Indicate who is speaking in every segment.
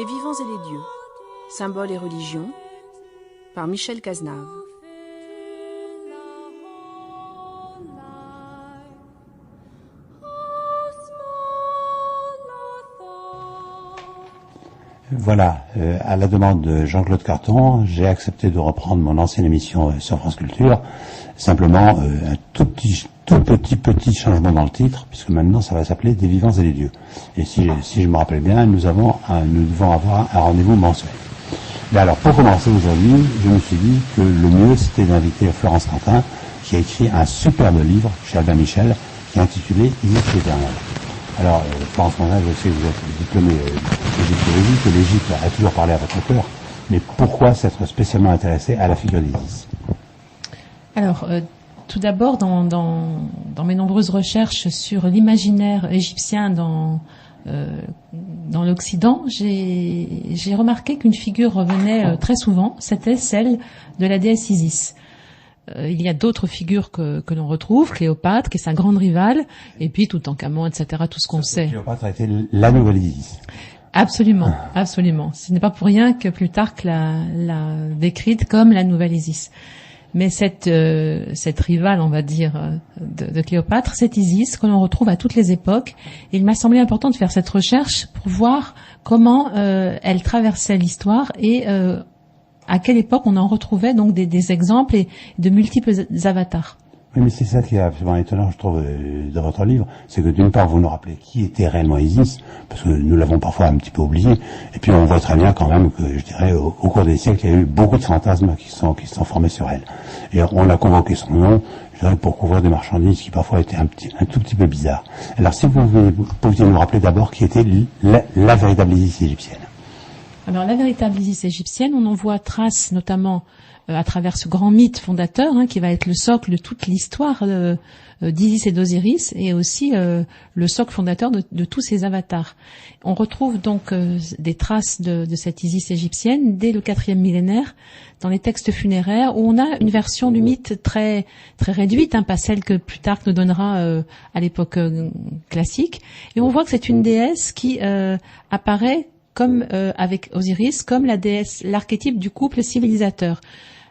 Speaker 1: Les vivants et les dieux, symboles et religions, par Michel Cazenave.
Speaker 2: Voilà, à la demande de Jean-Claude Carton, j'ai accepté de reprendre mon ancienne émission sur France Culture. Simplement, un tout petit changement dans le titre, puisque maintenant ça va s'appeler Des vivants et des dieux. Et si je me rappelle bien, nous devons avoir un rendez-vous mensuel. Mais alors, pour commencer aujourd'hui, je me suis dit que le mieux, c'était d'inviter Florence Quentin, qui a écrit un superbe livre chez Albin Michel, qui est intitulé Isis l'éternel. Alors, Florence Quentin, je sais que vous êtes diplômée d'égyptologie, que l'Égypte a toujours parlé à votre cœur, mais pourquoi s'être spécialement intéressé à la figure d'Isis?
Speaker 3: Alors, tout d'abord, dans mes nombreuses recherches sur l'imaginaire égyptien dans l'Occident, j'ai remarqué qu'une figure revenait très souvent, c'était celle de la déesse Isis. Il y a d'autres figures que l'on retrouve, Cléopâtre, qui est sa grande rivale, et puis Toutankhamon, etc., tout ce qu'on sait.
Speaker 2: Cléopâtre a été la nouvelle Isis.
Speaker 3: Absolument, absolument. Ce n'est pas pour rien que Plutarque l'a décrite comme la nouvelle Isis. Mais cette rivale, on va dire, de Cléopâtre, c'est Isis que l'on retrouve à toutes les époques. Et il m'a semblé important de faire cette recherche pour voir comment elle traversait l'histoire et à quelle époque on en retrouvait donc des exemples et de multiples avatars.
Speaker 2: Oui, mais c'est ça qui est absolument étonnant, je trouve, dans votre livre, c'est que d'une part, vous nous rappelez qui était réellement Isis, parce que nous l'avons parfois un petit peu oublié, et puis on voit très bien quand même que, je dirais, au cours des siècles, il y a eu beaucoup de fantasmes qui se sont formés sur elle. Et on a convoqué son nom, je dirais, pour couvrir des marchandises qui parfois étaient un tout petit peu bizarres. Alors, si vous pouviez nous rappeler d'abord qui était la véritable Isis égyptienne.
Speaker 3: Alors, la véritable Isis égyptienne, on en voit trace notamment à travers ce grand mythe fondateur, qui va être le socle de toute l'histoire d'Isis et d'Osiris, et aussi le socle fondateur de tous ces avatars. On retrouve donc des traces de cette Isis égyptienne dès le 4e millénaire dans les textes funéraires, où on a une version du mythe très très réduite, pas celle que Plutarque nous donnera à l'époque classique, et on voit que c'est une déesse qui apparaît comme avec Osiris, comme la déesse, l'archétype du couple civilisateur.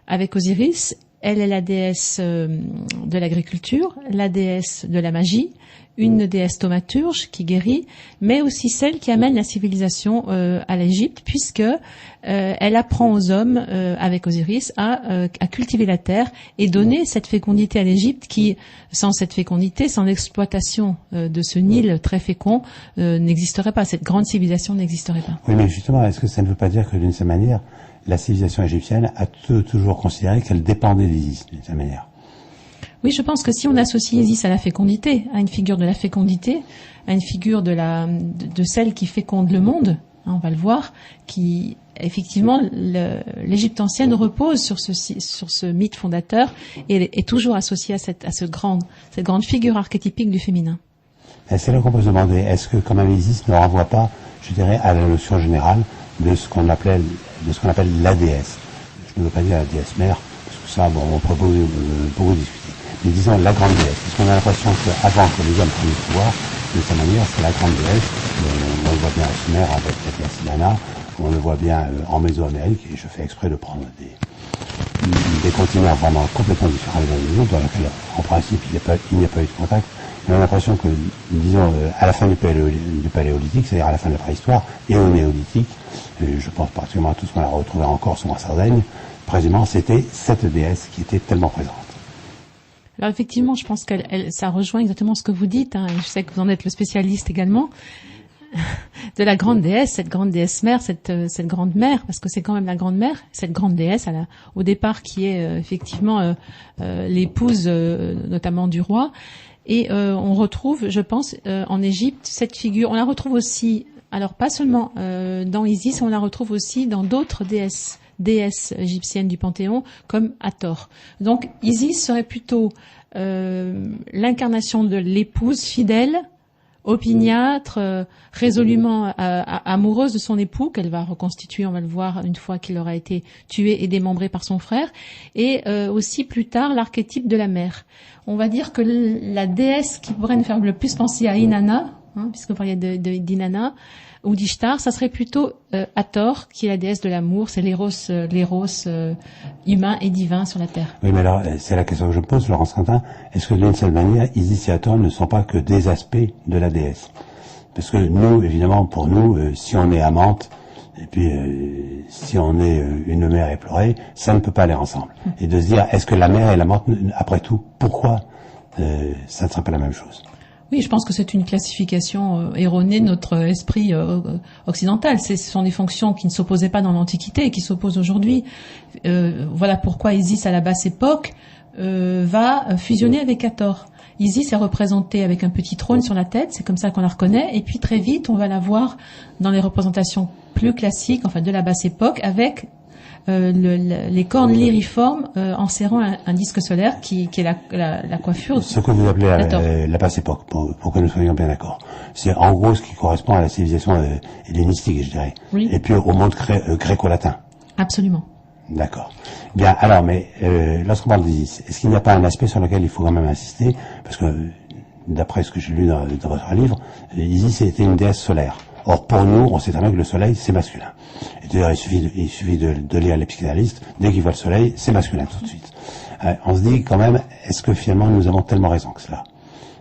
Speaker 3: Avec Osiris, elle est la déesse de l'agriculture, la déesse de la magie, une déesse thaumaturge qui guérit, mais aussi celle qui amène la civilisation à l'Égypte, puisque elle apprend aux hommes, avec Osiris, à cultiver la terre et donner cette fécondité à l'Égypte qui, sans cette fécondité, sans l'exploitation de ce Nil très fécond, n'existerait pas. Cette grande civilisation n'existerait pas.
Speaker 2: Oui, mais justement, est-ce que ça ne veut pas dire que d'une certaine manière, la civilisation égyptienne a toujours considéré qu'elle dépendait d'Isis, d'une certaine manière?
Speaker 3: Oui, je pense que si on associe Isis à la fécondité, à une figure de la fécondité, à une figure de celle qui féconde le monde, on va le voir, qui effectivement l'Égypte ancienne repose sur ce mythe fondateur et est toujours associée à cette grande figure archétypique du féminin.
Speaker 2: C'est là qu'on peut se demander, est-ce que quand même Isis ne renvoie pas, je dirais, à la notion générale de ce qu'on appelle la déesse. Je ne veux pas dire la déesse mère, parce que ça, on peut beaucoup discuter. Mais disons la grande déesse, parce qu'on a l'impression qu'avant que les hommes prennent le pouvoir, de cette manière, c'est la grande déesse. On le voit bien à Sumer avec la déesse Inanna, on le voit bien en Mésoamérique, et je fais exprès de prendre des continents vraiment complètement différents les uns des autres, dans lesquels, en principe, il n'y a pas eu de contact. On a l'impression que, disons, à la fin du paléolithique, c'est-à-dire à la fin de la préhistoire, et au néolithique, je pense particulièrement à tout ce qu'on a retrouvé en Corse ou en Sardaigne, précisément, c'était cette déesse qui était tellement présente.
Speaker 3: Alors effectivement, je pense ça rejoint exactement ce que vous dites, et je sais que vous en êtes le spécialiste également, de la grande déesse, cette grande déesse mère, cette grande mère, parce que c'est quand même la grande mère, cette grande déesse au départ qui est effectivement l'épouse notamment du roi. Et on retrouve, je pense, en Égypte, cette figure. On la retrouve aussi, alors pas seulement dans Isis, on la retrouve aussi dans d'autres déesses égyptiennes du Panthéon, comme Hathor. Donc Isis serait plutôt l'incarnation de l'épouse fidèle, opiniâtre, résolument amoureuse de son époux, qu'elle va reconstituer, on va le voir, une fois qu'il aura été tué et démembré par son frère, et aussi plus tard l'archétype de la mère. On va dire que la déesse qui pourrait nous faire le plus penser à Inanna, puisque vous parliez d'Inanna ou d'Ishtar, ça serait plutôt Hathor, qui est la déesse de l'amour, c'est l'éros humain et divin sur la terre.
Speaker 2: Oui, mais alors, c'est la question que je me pose, Laurence Quentin. Est-ce que d'une certaine manière, Isis et Hathor ne sont pas que des aspects de la déesse? Parce que nous, évidemment, pour nous, si on est amante, et puis si on est une mère éplorée, ça ne peut pas aller ensemble. Et de se dire, est-ce que la mère et l'amante, après tout, pourquoi ça ne serait pas la même chose?
Speaker 3: Oui, je pense que c'est une classification erronée de notre esprit occidental. Ce sont des fonctions qui ne s'opposaient pas dans l'Antiquité et qui s'opposent aujourd'hui. Voilà pourquoi Isis, à la basse époque, va fusionner avec Hathor. Isis est représentée avec un petit trône sur la tête, c'est comme ça qu'on la reconnaît, et puis très vite, on va la voir dans les représentations plus classiques, enfin de la basse époque, avec les cornes lyriformes enserrant un disque solaire qui est la coiffure.
Speaker 2: Ce que vous appelez la basse époque, pour que nous soyons bien d'accord. C'est en gros ce qui correspond à la civilisation hellénistique, je dirais.
Speaker 3: Oui.
Speaker 2: Et puis au monde gréco-latin.
Speaker 3: Absolument.
Speaker 2: D'accord. Bien, alors, mais lorsqu'on parle d'Isis, est-ce qu'il n'y a pas un aspect sur lequel il faut quand même insister? Parce que, d'après ce que j'ai lu dans votre livre, Isis était une déesse solaire. Or, pour nous, on sait très bien que le soleil, c'est masculin. Et d'ailleurs, il suffit de lire les psychanalystes. Dès qu'ils voient le soleil, c'est masculin tout de suite. On se dit quand même, est-ce que finalement nous avons tellement raison que cela?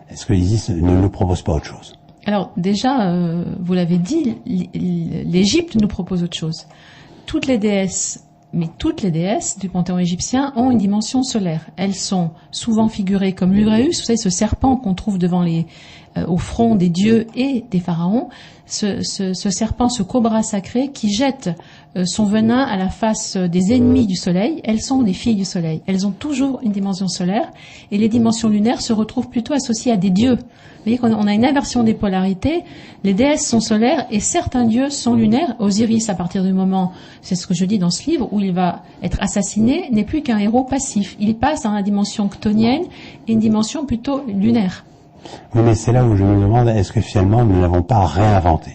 Speaker 2: Est-ce que Isis ne nous propose pas autre chose?
Speaker 3: Alors, déjà, vous l'avez dit, l'Égypte nous propose autre chose. Toutes les déesses du panthéon égyptien ont une dimension solaire. Elles sont souvent figurées comme l'Uræus, vous savez, ce serpent qu'on trouve devant au front des dieux et des pharaons. Ce serpent, ce cobra sacré qui jette son venin à la face des ennemis du soleil. Elles sont des filles du soleil. Elles ont toujours une dimension solaire et les dimensions lunaires se retrouvent plutôt associées à des dieux. Vous voyez qu'on a une inversion des polarités. Les déesses sont solaires et certains dieux sont lunaires. Osiris, à partir du moment, c'est ce que je dis dans ce livre, où il va être assassiné, n'est plus qu'un héros passif. Il passe dans la dimension chtonienne et une dimension plutôt lunaire.
Speaker 2: Oui, mais c'est là où je me demande, est-ce que finalement nous n'avons pas réinventé,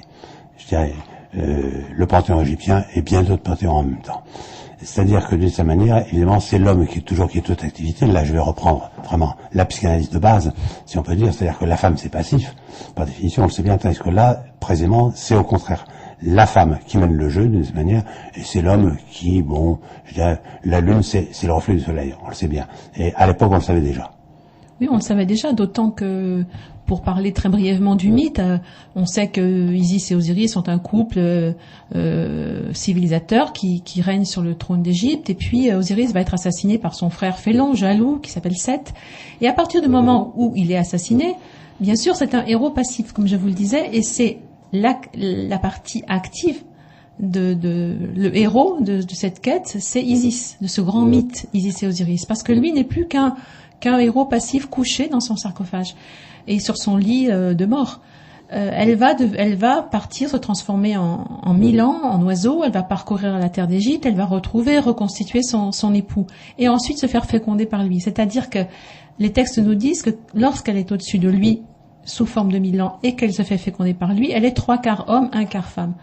Speaker 2: je dirais, le panthéon égyptien et bien d'autres panthéons en même temps. C'est-à-dire que d'une certaine manière, évidemment, c'est l'homme qui est toute activité. Là, je vais reprendre vraiment la psychanalyse de base, si on peut dire. C'est-à-dire que la femme, c'est passif, par définition, on le sait bien. Tandis que là, précisément, c'est au contraire la femme qui mène le jeu d'une certaine manière, et c'est l'homme qui, bon, je dirais, la lune, c'est le reflet du soleil, on le sait bien. Et à l'époque, on le savait déjà.
Speaker 3: Oui, on le savait déjà, d'autant que, pour parler très brièvement du mythe, on sait que Isis et Osiris sont un couple civilisateur qui règne sur le trône d'Égypte, et puis Osiris va être assassiné par son frère félon, jaloux, qui s'appelle Seth. Et à partir du moment où il est assassiné, bien sûr, c'est un héros passif, comme je vous le disais, et c'est la partie active le héros de cette quête, c'est Isis, de ce grand mythe, Isis et Osiris, parce que lui n'est plus qu'un héros passif couché dans son sarcophage et sur son lit de mort. Elle va partir se transformer en Milan, en oiseau. Elle va parcourir la terre d'Égypte. Elle va reconstituer son époux et ensuite se faire féconder par lui. C'est-à-dire que les textes nous disent que lorsqu'elle est au-dessus de lui sous forme de Milan et qu'elle se fait féconder par lui, elle est 3/4 homme, 1/4 femme.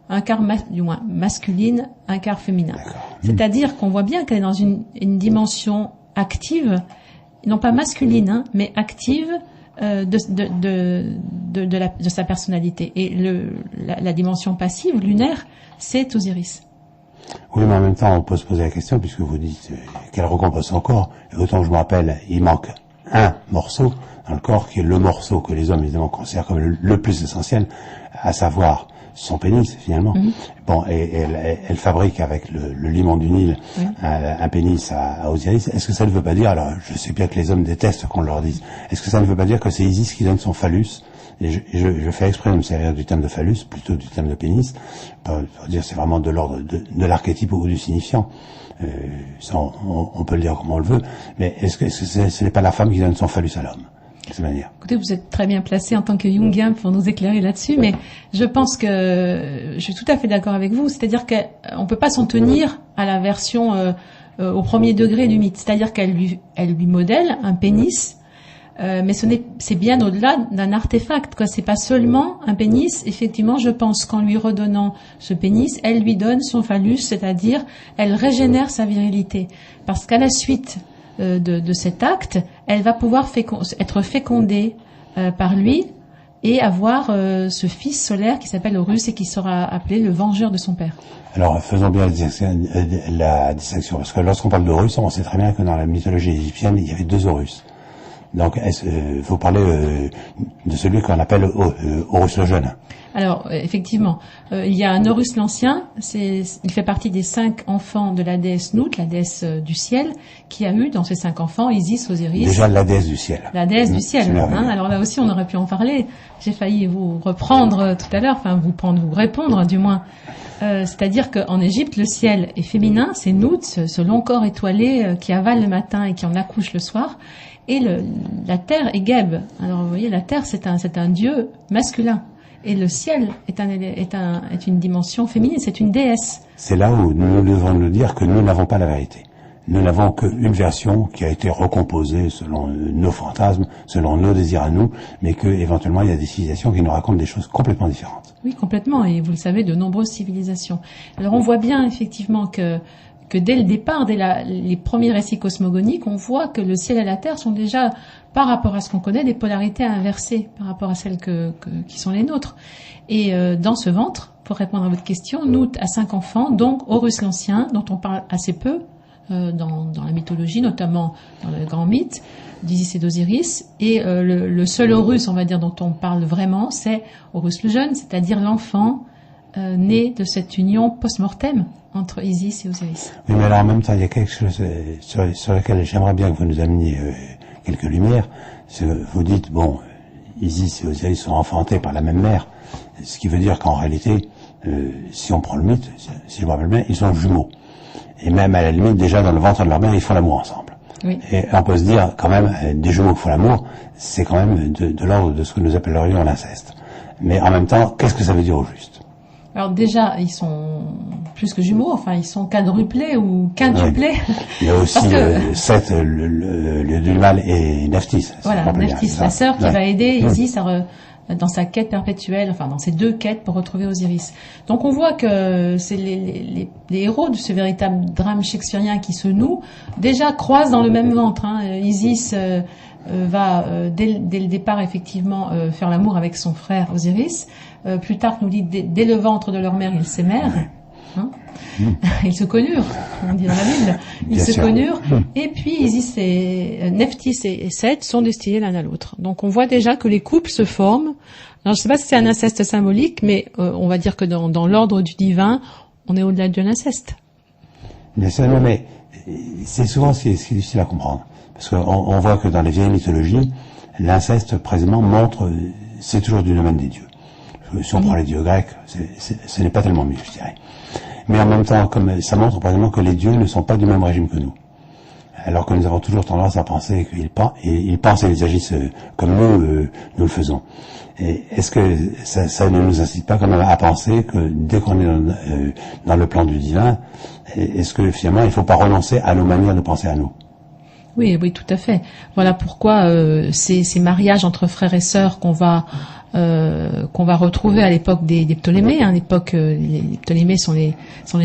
Speaker 3: Un quart du moins masculine, un quart féminin. C'est-à-dire qu'on voit bien qu'elle est dans une dimension active, non pas masculine, mais active de sa personnalité. Et la dimension passive, lunaire, c'est Osiris.
Speaker 2: Oui, mais en même temps, on peut se poser la question, puisque vous dites qu'elle recompose son corps, et autant que je me rappelle, il manque un morceau dans le corps, qui est le morceau que les hommes, évidemment, considèrent comme le plus essentiel, à savoir son pénis, finalement. Bon, et elle fabrique avec le limon du Nil un pénis à Osiris. Est-ce que ça ne veut pas dire, alors je sais bien que les hommes détestent qu'on leur dise, est-ce que ça ne veut pas dire que c'est Isis qui donne son phallus? Et je fais exprès de me servir du terme de phallus, plutôt du terme de pénis, pour dire c'est vraiment de l'ordre de l'archétype ou du signifiant. Ça, on peut le dire comme on le veut, mais est-ce que ce n'est pas la femme qui donne son phallus à l'homme?
Speaker 3: Écoutez, vous êtes très bien placé en tant que Jungien pour nous éclairer là-dessus, mais je pense que je suis tout à fait d'accord avec vous. C'est-à-dire qu'on peut pas s'en tenir à la version au premier degré du mythe. C'est-à-dire qu'elle lui modèle un pénis, mais c'est bien au-delà d'un artefact, quoi. C'est pas seulement un pénis. Effectivement, je pense qu'en lui redonnant ce pénis, elle lui donne son phallus, c'est-à-dire elle régénère sa virilité, parce qu'à la suite de cet acte, elle va pouvoir être fécondée par lui, et avoir ce fils solaire qui s'appelle Horus et qui sera appelé le vengeur de son père.
Speaker 2: Alors, faisons bien la distinction, parce que lorsqu'on parle d'Horus, on sait très bien que dans la mythologie égyptienne, il y avait deux Horus. Donc, vous parlez de celui qu'on appelle Horus le Jeune.
Speaker 3: Alors, effectivement, il y a un Horus l'Ancien, il fait partie des 5 enfants de la déesse Nout, la déesse du ciel, qui a eu dans ces 5 enfants Isis, Osiris.
Speaker 2: Déjà la déesse du ciel.
Speaker 3: La déesse du ciel. Hein, alors là aussi, on aurait pu en parler. J'ai failli vous reprendre tout à l'heure, enfin vous répondre du moins. C'est-à-dire qu'en Égypte, le ciel est féminin, c'est Nout, ce long corps étoilé qui avale le matin et qui en accouche le soir. Et la terre est Geb. Alors vous voyez, la terre c'est un dieu masculin. Et le ciel est une dimension féminine, c'est une déesse.
Speaker 2: C'est là où nous devons nous dire que nous n'avons pas la vérité. Nous n'avons qu'une version qui a été recomposée selon nos fantasmes, selon nos désirs à nous, mais que éventuellement il y a des civilisations qui nous racontent des choses complètement différentes.
Speaker 3: Oui, complètement. Et vous le savez, de nombreuses civilisations. Alors on voit bien effectivement que dès le départ, les premiers récits cosmogoniques, on voit que le ciel et la terre sont déjà, par rapport à ce qu'on connaît, des polarités inversées par rapport à celles qui sont les nôtres. Et dans ce ventre, pour répondre à votre question, Nout a 5 enfants, donc Horus l'Ancien, dont on parle assez peu dans la mythologie, notamment dans le grand mythe d'Isis et d'Osiris. Et le seul Horus, on va dire, dont on parle vraiment, c'est Horus le Jeune, c'est-à-dire l'enfant né de cette union post-mortem entre Isis et Osiris.
Speaker 2: Oui, mais alors en même temps, il y a quelque chose sur lequel j'aimerais bien que vous nous ameniez quelques lumières. Vous dites, bon, Isis et Osiris sont enfantés par la même mère, ce qui veut dire qu'en réalité, si on prend le mythe, si je me rappelle bien, ils sont jumeaux. Et même à la limite, déjà dans le ventre de leur mère, ils font l'amour ensemble.
Speaker 3: Oui.
Speaker 2: Et on peut se dire, quand même, des jumeaux qui font l'amour, c'est quand même de l'ordre de ce que nous appellerions l'inceste. Mais en même temps, qu'est-ce que ça veut dire au juste?
Speaker 3: Alors déjà, ils sont plus que jumeaux, enfin ils sont quadruplés ou quintuplés.
Speaker 2: Oui. Il y a aussi Seth, le dieu du mal, et Nephthys.
Speaker 3: Voilà, Nephthys, la sœur qui va aider Isis dans sa quête perpétuelle, enfin dans ses 2 quêtes pour retrouver Osiris. Donc on voit que c'est les héros de ce véritable drame shakespearien qui se noue, déjà croisent dans le même ventre. Hein. Isis va dès le départ effectivement faire l'amour avec son frère Osiris. Plus tard, nous dit dès le ventre de leur mère, ils s'aimèrent. Hein ils se connurent, on dit dans la Bible. Ils se connurent. Et puis Isis et Nephthys et Seth sont destinés l'un à l'autre. Donc on voit déjà que les couples se forment. Alors je ne sais pas si c'est un inceste symbolique, mais on va dire que dans l'ordre du divin, on est au-delà de l'inceste.
Speaker 2: Bien sûr, non, mais c'est souvent ce qui est difficile à comprendre. Parce qu'on voit que dans les vieilles mythologies, l'inceste précisément montre, c'est toujours du domaine des dieux. Si on prend les dieux grecs, ce n'est pas tellement mieux, je dirais. Mais en même temps, comme ça montre par exemple que les dieux ne sont pas du même régime que nous. Alors que nous avons toujours tendance à penser qu'ils pensent et ils agissent comme nous le faisons. Et est-ce que ça ne nous incite pas quand même à penser que dès qu'on est dans le plan du divin, est-ce que finalement il ne faut pas renoncer à nos manières de penser à nous?
Speaker 3: Oui, tout à fait. Voilà pourquoi ces mariages entre frères et sœurs qu'on va retrouver à l'époque des Ptolémées. À l'époque, les Ptolémées sont les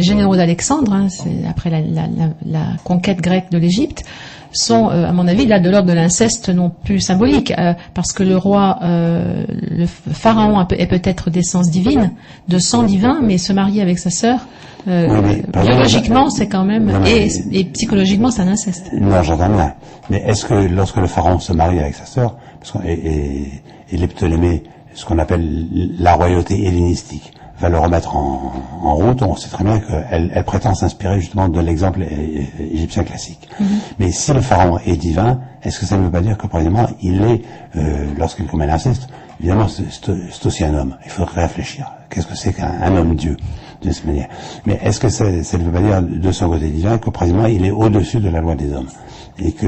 Speaker 3: généraux d'Alexandre, hein, après la conquête grecque de l'Égypte, sont, à mon avis, là de l'ordre de l'inceste non plus symbolique, parce que le roi, le pharaon est peut-être d'essence divine, de sang divin, mais se marier avec sa sœur, biologiquement, c'est quand même, et psychologiquement, c'est un inceste.
Speaker 2: Non, j'entends bien. Mais est-ce que lorsque le pharaon se marie avec sa sœur, et les Ptolémées, ce qu'on appelle la royauté hellénistique, va le remettre en route, on sait très bien qu'elle prétend s'inspirer justement de l'exemple égyptien classique. Mm-hmm. Mais si le pharaon est divin, est-ce que ça ne veut pas dire que, précisément, il est, lorsqu'il commet l'inceste, évidemment, c'est aussi un homme. Il faudrait réfléchir. Qu'est-ce que c'est qu'un homme-dieu, de cette manière? Mais est-ce que ça ne veut pas dire, de son côté divin, que, précisément, il est au-dessus de la loi des hommes? Et que,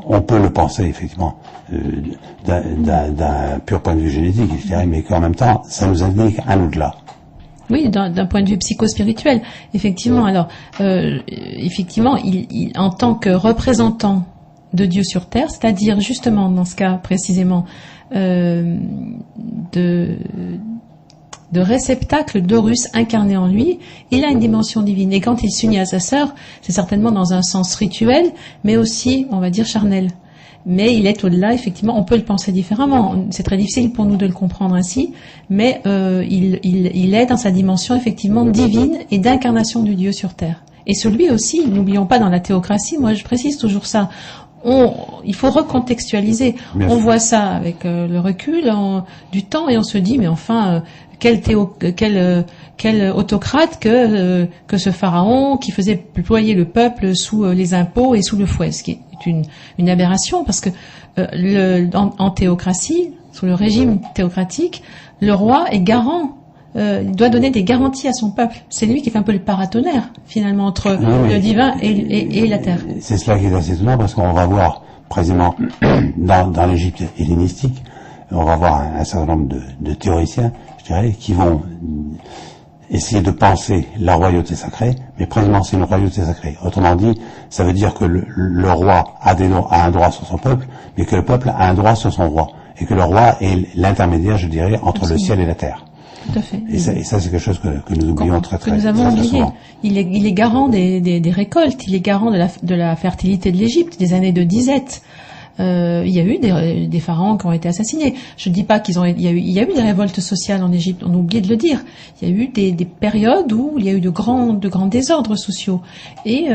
Speaker 2: on peut le penser, effectivement, d'un pur point de vue génétique, je dirais, mais qu'en même temps, ça nous indique un au-delà.
Speaker 3: Oui, d'un point de vue psychospirituel, effectivement. Alors, effectivement, il en tant que représentant de Dieu sur terre, c'est-à-dire justement dans ce cas précisément de réceptacle d'Horus incarné en lui, il a une dimension divine. Et quand il s'unit à sa sœur, c'est certainement dans un sens rituel, mais aussi, on va dire, charnel. mais il est au-delà, effectivement, on peut le penser différemment. C'est très difficile pour nous de le comprendre ainsi, mais il est dans sa dimension, effectivement, divine et d'incarnation du Dieu sur terre. Et celui aussi, n'oublions pas, dans la théocratie, moi je précise toujours ça, il faut recontextualiser. On voit ça avec le recul du temps et on se dit, mais enfin, quel autocrate que ce pharaon qui faisait ployer le peuple sous les impôts et sous le fouet, ce qui est une aberration, parce que en théocratie, sous le régime théocratique, le roi est garant. Il doit donner des garanties à son peuple. C'est lui qui fait un peu le paratonnerre, finalement, entre le divin et la terre.
Speaker 2: C'est cela qui est assez étonnant, parce qu'on va voir, précisément, dans l'Égypte hellénistique, on va voir un certain nombre de théoriciens, je dirais, qui vont essayer de penser la royauté sacrée, mais précisément c'est une royauté sacrée. Autrement dit, ça veut dire que le roi a un droit sur son peuple, mais que le peuple a un droit sur son roi, et que le roi est l'intermédiaire, je dirais, entre le ciel et la terre.
Speaker 3: Tout à fait.
Speaker 2: Et ça c'est quelque chose que nous oublions très
Speaker 3: nous avons oublié.
Speaker 2: Souvent.
Speaker 3: Il est garant des récoltes, il est garant de la fertilité de l'Égypte, des années de disette. Il y a eu des pharaons qui ont été assassinés. Je ne dis pas il y a eu des révoltes sociales en Égypte, on a oublié de le dire. Il y a eu des périodes où il y a eu de grands désordres sociaux. Et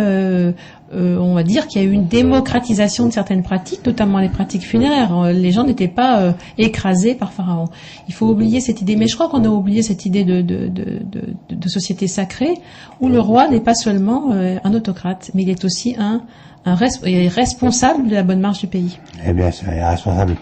Speaker 3: on va dire qu'il y a eu une démocratisation de certaines pratiques, notamment les pratiques funéraires. Les gens n'étaient pas écrasés par Pharaon. Il faut oublier cette idée, mais je crois qu'on a oublié cette idée de société sacrée, où le roi n'est pas seulement un autocrate, mais il est aussi il est responsable de la bonne marche du pays.
Speaker 2: Eh bien, il est responsable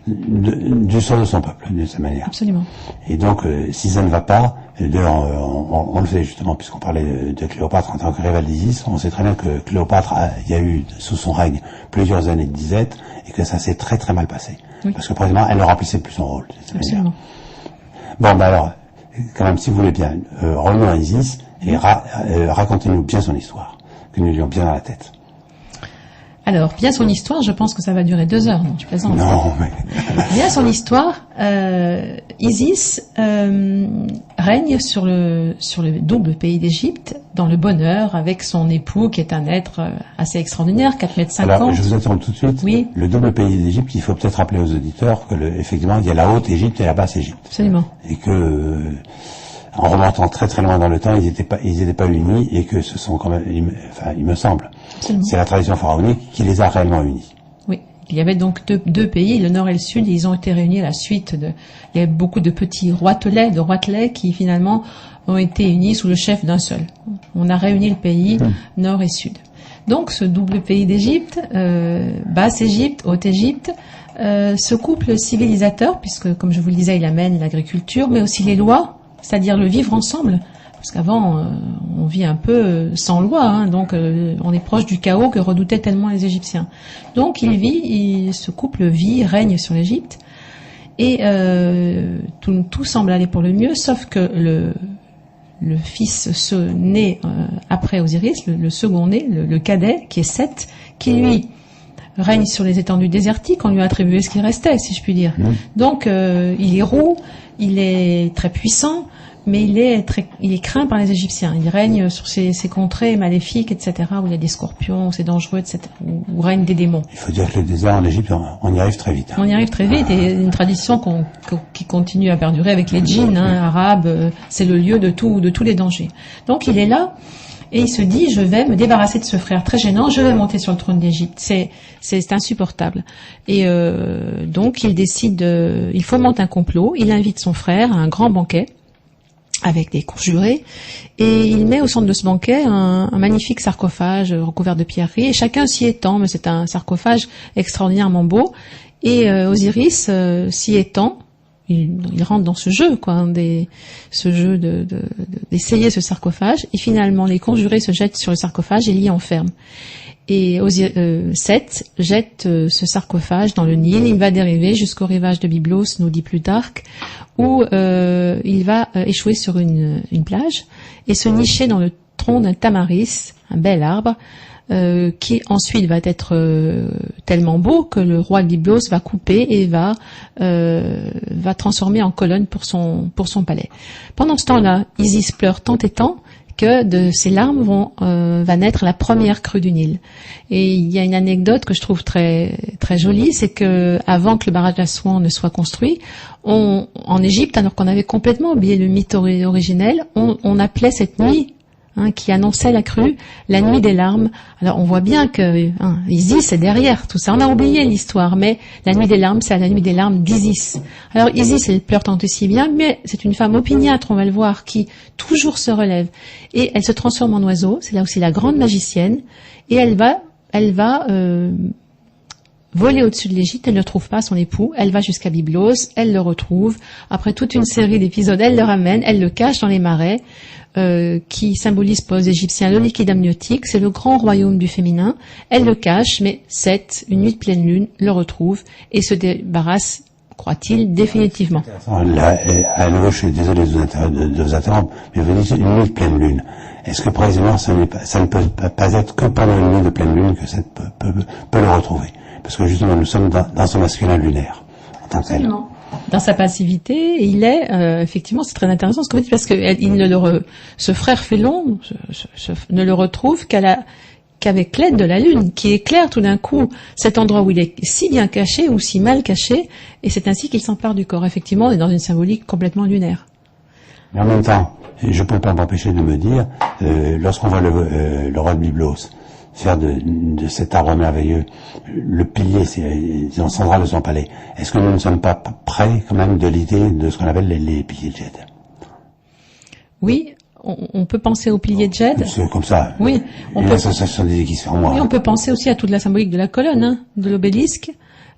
Speaker 2: du sort de son peuple, de sa manière.
Speaker 3: Absolument.
Speaker 2: Et donc, si ça ne va pas, on le sait justement, puisqu'on parlait de Cléopâtre en tant que rivale d'Isis, on sait très bien que Cléopâtre, il y a eu sous son règne plusieurs années de disette, et que ça s'est très très mal passé. Oui. Parce que précisément, elle ne remplissait plus son rôle. De cette
Speaker 3: Absolument.
Speaker 2: Manière. Bon, ben alors, quand même, si vous voulez bien, revenons à Isis, et racontez-nous bien son histoire, que nous l'ayons bien dans la tête.
Speaker 3: Alors, bien son histoire, je pense que ça va durer 2 heures, non, tu plaisantes.
Speaker 2: Non, mais...
Speaker 3: Bien son histoire, Isis règne sur le double pays d'Égypte, dans le bonheur, avec son époux, qui est un être assez extraordinaire, 4,50 m.
Speaker 2: Alors, je vous interromps tout de suite.
Speaker 3: Oui.
Speaker 2: Le double pays d'Égypte, il faut peut-être rappeler aux auditeurs que, effectivement, il y a la haute Égypte et la basse Égypte.
Speaker 3: Absolument.
Speaker 2: Et que... en remontant très très loin dans le temps, ils n'étaient pas unis, et que ce sont quand même, il me semble, absolument, c'est la tradition pharaonique qui les a réellement unis.
Speaker 3: Oui, il y avait donc deux pays, le nord et le sud, et ils ont été réunis à la suite il y a beaucoup de petits roitelets qui finalement ont été unis sous le chef d'un seul. On a réuni le pays nord et sud. Donc ce double pays d'Égypte, basse Égypte, haute Égypte, ce couple civilisateur, puisque comme je vous le disais, il amène l'agriculture, mais aussi les lois, c'est-à-dire le vivre ensemble, parce qu'avant on vit un peu sans loi, donc on est proche du chaos que redoutaient tellement les Égyptiens. Donc ce couple règne sur l'Égypte, et tout semble aller pour le mieux, sauf que le fils né après Osiris, le second né, le cadet, qui est Seth, qui lui règne sur les étendues désertiques, on lui a attribué ce qui restait, si je puis dire. Donc il est roux, il est très puissant, mais il est craint par les Égyptiens. Il règne sur ces contrées maléfiques, etc., où il y a des scorpions, où c'est dangereux, etc., où règnent des démons.
Speaker 2: Il faut dire que le désert en Égypte, on y arrive très vite.
Speaker 3: On y arrive très vite, et une tradition qui continue à perdurer avec les djinns arabes, c'est le lieu de tous les dangers. Donc il est là, et il se dit, je vais me débarrasser de ce frère très gênant, je vais monter sur le trône d'Égypte. C'est insupportable. Et donc il décide, il fomente un complot, il invite son frère à un grand banquet, avec des conjurés, et il met au centre de ce banquet un magnifique sarcophage recouvert de pierreries, et chacun s'y étend, mais c'est un sarcophage extraordinairement beau, et Osiris s'y étend. Il rentre dans ce jeu, d'essayer ce sarcophage, et finalement les conjurés se jettent sur le sarcophage et l'y enferment. Et Seth jette ce sarcophage dans le Nil, il va dériver jusqu'au rivage de Byblos, nous dit Plutarque, où il va échouer sur une plage et se nicher dans le tronc d'un tamaris, un bel arbre, qui ensuite va être tellement beau que le roi de Byblos va couper et va transformer en colonne pour son palais. Pendant ce temps-là, Isis pleure tant et tant que de ces larmes va naître la première crue du Nil. Et il y a une anecdote que je trouve très très jolie, c'est que avant que le barrage d'Assouan ne soit construit, en Égypte, alors qu'on avait complètement oublié le mythe originel, on appelait cette nuit qui annonçait la crue, la nuit des larmes. Alors on voit bien que Isis est derrière tout ça. On a oublié l'histoire, mais la nuit des larmes, c'est la nuit des larmes d'Isis. Alors Isis, elle pleure tant aussi bien, mais c'est une femme opiniâtre, on va le voir, qui toujours se relève. Et elle se transforme en oiseau, c'est là aussi la grande magicienne, et elle va voler au-dessus de l'Égypte, elle ne trouve pas son époux, elle va jusqu'à Byblos, elle le retrouve, après toute une série d'épisodes, elle le ramène, elle le cache dans les marais, qui symbolise pour les Égyptiens le liquide amniotique, c'est le grand royaume du féminin, elle le cache, mais Seth, une nuit de pleine lune, le retrouve et se débarrasse, croit-il, définitivement.
Speaker 2: Là, à nouveau, je suis désolé de vous interrompre, mais vous dites une nuit de pleine lune. Est-ce que précisément ça ne peut pas être que pendant une nuit de pleine lune que Seth peut le retrouver? Parce que justement, nous sommes dans son masculin lunaire, en tant que tel.
Speaker 3: Absolument. Dans sa passivité, il est effectivement, c'est très intéressant ce que vous dites, parce que ce frère félon ne le retrouve qu'avec l'aide de la lune, qui éclaire tout d'un coup cet endroit où il est si bien caché ou si mal caché, et c'est ainsi qu'il s'empare du corps. Effectivement, on est dans une symbolique complètement lunaire.
Speaker 2: Mais en même temps, je ne peux pas m'empêcher de me dire, lorsqu'on voit le roi de Byblos faire de cet arbre merveilleux le pilier central de son palais, est-ce que nous ne sommes pas près quand même de l'idée de ce qu'on appelle les piliers de Djed?
Speaker 3: Oui, on peut penser aux piliers de Djed.
Speaker 2: C'est comme ça.
Speaker 3: Oui,
Speaker 2: l'association des qui se fait en moi.
Speaker 3: Oui, on peut penser aussi à toute la symbolique de la colonne, de l'obélisque.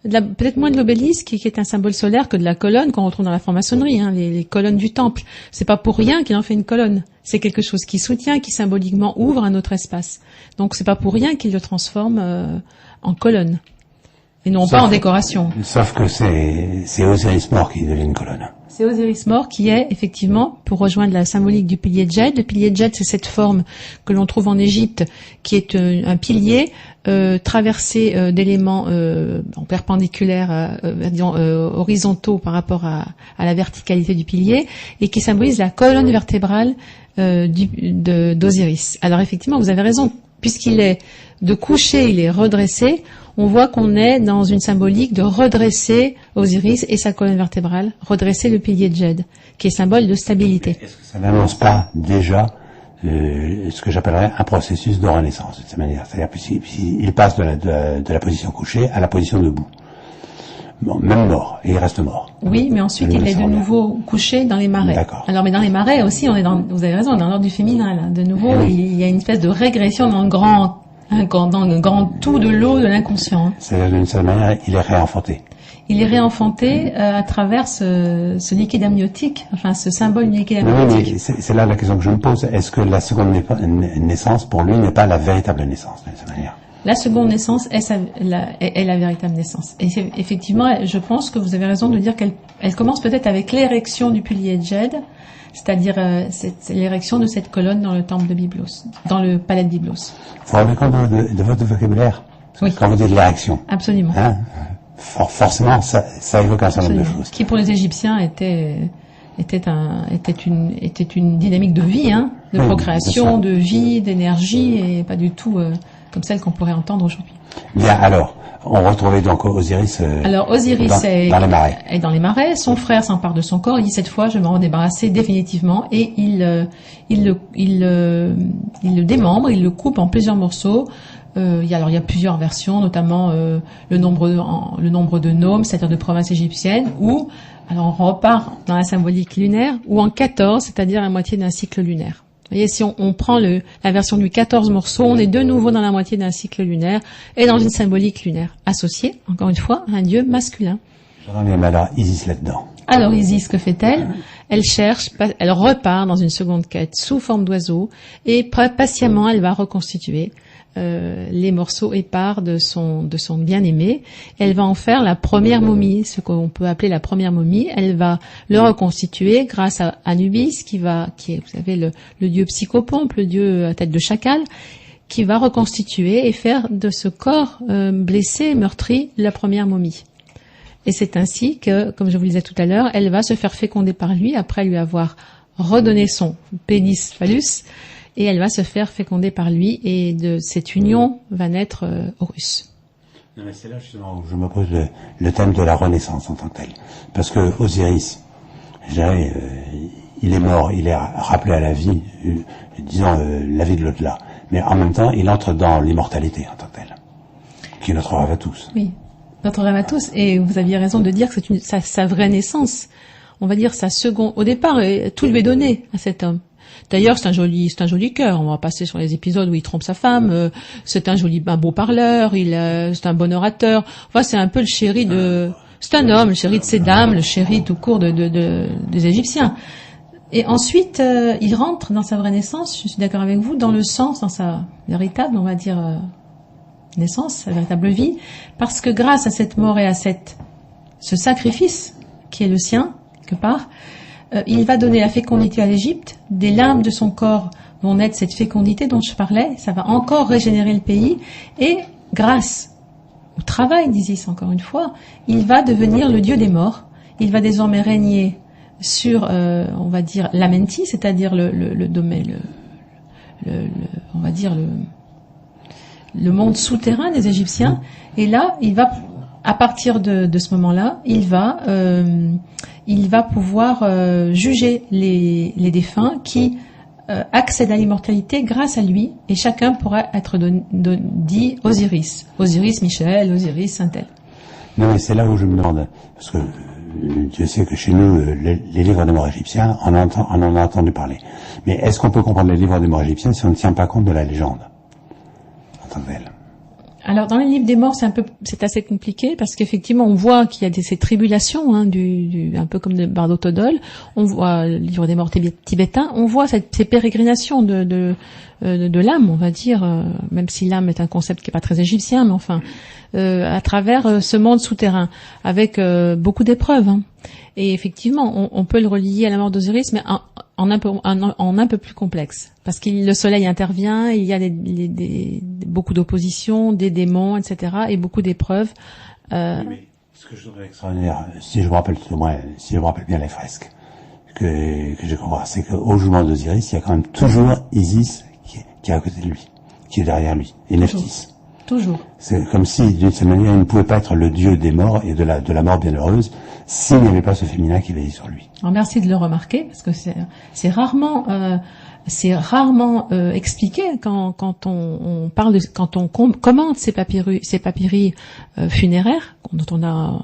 Speaker 3: Peut-être moins de l'obélisque, qui est un symbole solaire, que de la colonne qu'on retrouve dans la franc-maçonnerie, les colonnes du temple. C'est pas pour rien qu'il en fait une colonne. C'est quelque chose qui soutient, qui symboliquement ouvre un autre espace. Donc c'est pas pour rien qu'il le transforme en colonne. Et non pas en décoration.
Speaker 2: Sauf que c'est Osiris mort qui devient une colonne.
Speaker 3: C'est Osiris mort qui est, effectivement, pour rejoindre la symbolique du pilier de Djed. Le pilier de Djed, c'est cette forme que l'on trouve en Égypte, qui est un pilier traversé d'éléments perpendiculaires, horizontaux par rapport à la verticalité du pilier, et qui symbolise la colonne vertébrale d'Osiris. Alors effectivement, vous avez raison, puisqu'il est de coucher, il est redressé, on voit qu'on est dans une symbolique de redresser Osiris et sa colonne vertébrale, redresser le pilier de Djed, qui est symbole de stabilité.
Speaker 2: Est-ce que ça n'annonce pas déjà ce que j'appellerais un processus de renaissance de cette manière? C'est-à-dire qu'il passe de la position couchée à la position debout. Bon, même mort, et il reste mort.
Speaker 3: Oui, mais ensuite il est de nouveau couché dans les marais.
Speaker 2: D'accord.
Speaker 3: Alors, mais dans les marais aussi, vous avez raison, on est dans l'ordre du féminin, là. De nouveau, il y a une espèce de régression dans le grand tout de l'eau de l'inconscient.
Speaker 2: C'est-à-dire d'une certaine manière, il est réenfanté.
Speaker 3: Il est réenfanté à travers ce liquide amniotique, enfin ce symbole du liquide amniotique.
Speaker 2: Oui, mais c'est là la question que je me pose. Est-ce que la seconde naissance, pour lui, n'est pas la véritable naissance, de cette manière?
Speaker 3: La seconde naissance est la véritable naissance. Et effectivement, je pense que vous avez raison de dire qu'elle commence peut-être avec l'érection du pilier de Djed, c'est-à-dire l'érection de cette colonne dans le temple de Byblos, dans le palais de Byblos.
Speaker 2: Vous vous rendez compte de votre vocabulaire?
Speaker 3: Oui.
Speaker 2: Quand vous dites l'érection.
Speaker 3: Absolument.
Speaker 2: Hein, forcément, ça évoque un certain nombre de choses.
Speaker 3: Qui pour les Égyptiens était une dynamique de vie, de procréation, de vie, d'énergie, et pas du tout comme celle qu'on pourrait entendre aujourd'hui.
Speaker 2: Bien, alors, on retrouvait donc Osiris,
Speaker 3: Osiris
Speaker 2: dans les marais.
Speaker 3: Est dans les marais. Son frère s'empare de son corps. Il dit cette fois, je vais m'en débarrasser définitivement, et il le démembre, il le coupe en plusieurs morceaux. Il y a plusieurs versions, notamment le nombre de nomes, c'est-à-dire de provinces égyptiennes, ou alors on repart dans la symbolique lunaire, ou en 14, c'est-à-dire la moitié d'un cycle lunaire. Vous voyez, si on prend la version du 14 morceaux, on est de nouveau dans la moitié d'un cycle lunaire et dans une symbolique lunaire, associée, encore une fois, à un dieu masculin.
Speaker 2: J'en ai mal à Isis là-dedans.
Speaker 3: Alors Isis, que fait-elle? Elle repart dans une seconde quête sous forme d'oiseau, et patiemment elle va reconstituer les morceaux épars de son bien-aimé. Elle va en faire la première momie, ce qu'on peut appeler la première momie. Elle va le reconstituer grâce à Anubis, qui est, vous savez, le dieu psychopompe, le dieu à tête de chacal, qui va reconstituer et faire de ce corps blessé, meurtri, la première momie. Et c'est ainsi que, comme je vous le disais tout à l'heure, elle va se faire féconder par lui après lui avoir redonné son pénis phallus. et elle va se faire féconder par lui, et de cette union va naître Horus.
Speaker 2: Non, mais c'est là justement où je me pose le thème de la renaissance en tant que tel. Parce que Osiris, je dirais, il est mort, il est rappelé à la vie, disons la vie de l'au-delà. Mais en même temps, il entre dans l'immortalité en tant que tel, qui est notre rêve à tous.
Speaker 3: Oui, notre rêve à tous. Et vous aviez raison de dire que c'est sa vraie naissance. On va dire sa seconde. Au départ, tout lui est donné à cet homme. D'ailleurs, c'est un joli cœur. On va passer sur les épisodes où il trompe sa femme. C'est un beau parleur. C'est un bon orateur. Enfin, c'est un peu le chéri c'est un homme, le chéri de ces dames, le chéri tout court des Égyptiens. Et ensuite, il rentre dans sa vraie naissance. Je suis d'accord avec vous, dans le sens, dans sa véritable, on va dire, naissance, sa véritable vie, parce que grâce à cette mort et à ce sacrifice qui est le sien, quelque part, il va donner la fécondité à l'Égypte, des larmes de son corps vont naître cette fécondité dont je parlais, ça va encore régénérer le pays, et grâce au travail d'Isis, encore une fois, il va devenir le dieu des morts, il va désormais régner sur, on va dire, l'Amenti, c'est-à-dire le domaine, on va dire le monde souterrain des Égyptiens, et là, il va, à partir de ce moment-là, il va pouvoir juger les défunts qui accèdent à l'immortalité grâce à lui, et chacun pourra être dit Osiris, Michel, Osiris, Saint-El.
Speaker 2: Non, mais c'est là où je me demande, parce que Dieu sait que chez nous, les livres des morts égyptiens, on en a entendu parler. Mais est-ce qu'on peut comprendre les livres des morts égyptiens si on ne tient pas compte de la légende en tant que telle?
Speaker 3: Alors, dans les livres des morts, c'est assez compliqué, parce qu'effectivement, on voit qu'il y a ces tribulations, hein, un peu comme de Bardo Todol. On voit le livre des morts tibétains. On voit ces pérégrinations de l'âme, on va dire, même si l'âme est un concept qui est pas très égyptien, mais enfin, à travers ce monde souterrain, avec beaucoup d'épreuves. Hein. Et effectivement, on peut le relier à la mort d'Osiris, mais en un peu plus complexe, parce que le soleil intervient, il y a beaucoup d'opposition, des démons, etc., et beaucoup d'épreuves.
Speaker 2: Mais ce que je trouve extraordinaire, si je me rappelle bien les fresques que j'ai compris, c'est qu'au jugement d'Osiris, il y a quand même toujours Isis qui est à côté de lui, qui est derrière lui, et Nephthys.
Speaker 3: Toujours.
Speaker 2: C'est comme si, d'une certaine manière, il ne pouvait pas être le dieu des morts et de la mort bienheureuse s'il n'y avait pas ce féminin qui veillait sur lui.
Speaker 3: Alors, merci de le remarquer, parce que c'est rarement expliqué quand on parle quand on commente ces papyri funéraires, dont on a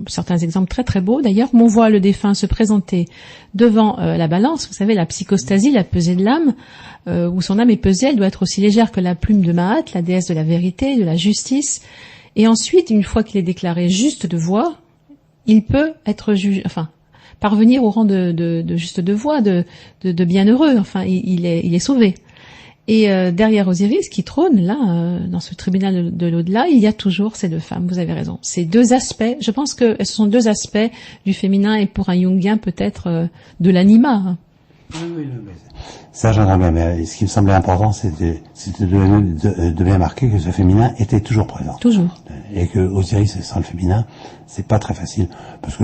Speaker 3: certains exemples très très beaux d'ailleurs, où on voit le défunt se présenter devant la balance, vous savez, la psychostasie, la pesée de l'âme, où son âme est pesée, elle doit être aussi légère que la plume de Maat, la déesse de la vérité, de la justice, et ensuite, une fois qu'il est déclaré juste de voix, il peut être jugé, enfin, parvenir au rang de juste de voix, de bienheureux, enfin, il est sauvé. Et derrière Osiris, qui trône là, dans ce tribunal de l'au-delà, il y a toujours ces deux femmes, vous avez raison. Ces deux aspects, je pense que ce sont deux aspects du féminin, et pour un Jungien peut-être de l'anima. Hein.
Speaker 2: Oui, ça j'entends bien, mais ce qui me semblait important, c'était de bien marquer que ce féminin était toujours présent.
Speaker 3: Toujours.
Speaker 2: Et que Osiris sans le féminin, c'est pas très facile, parce que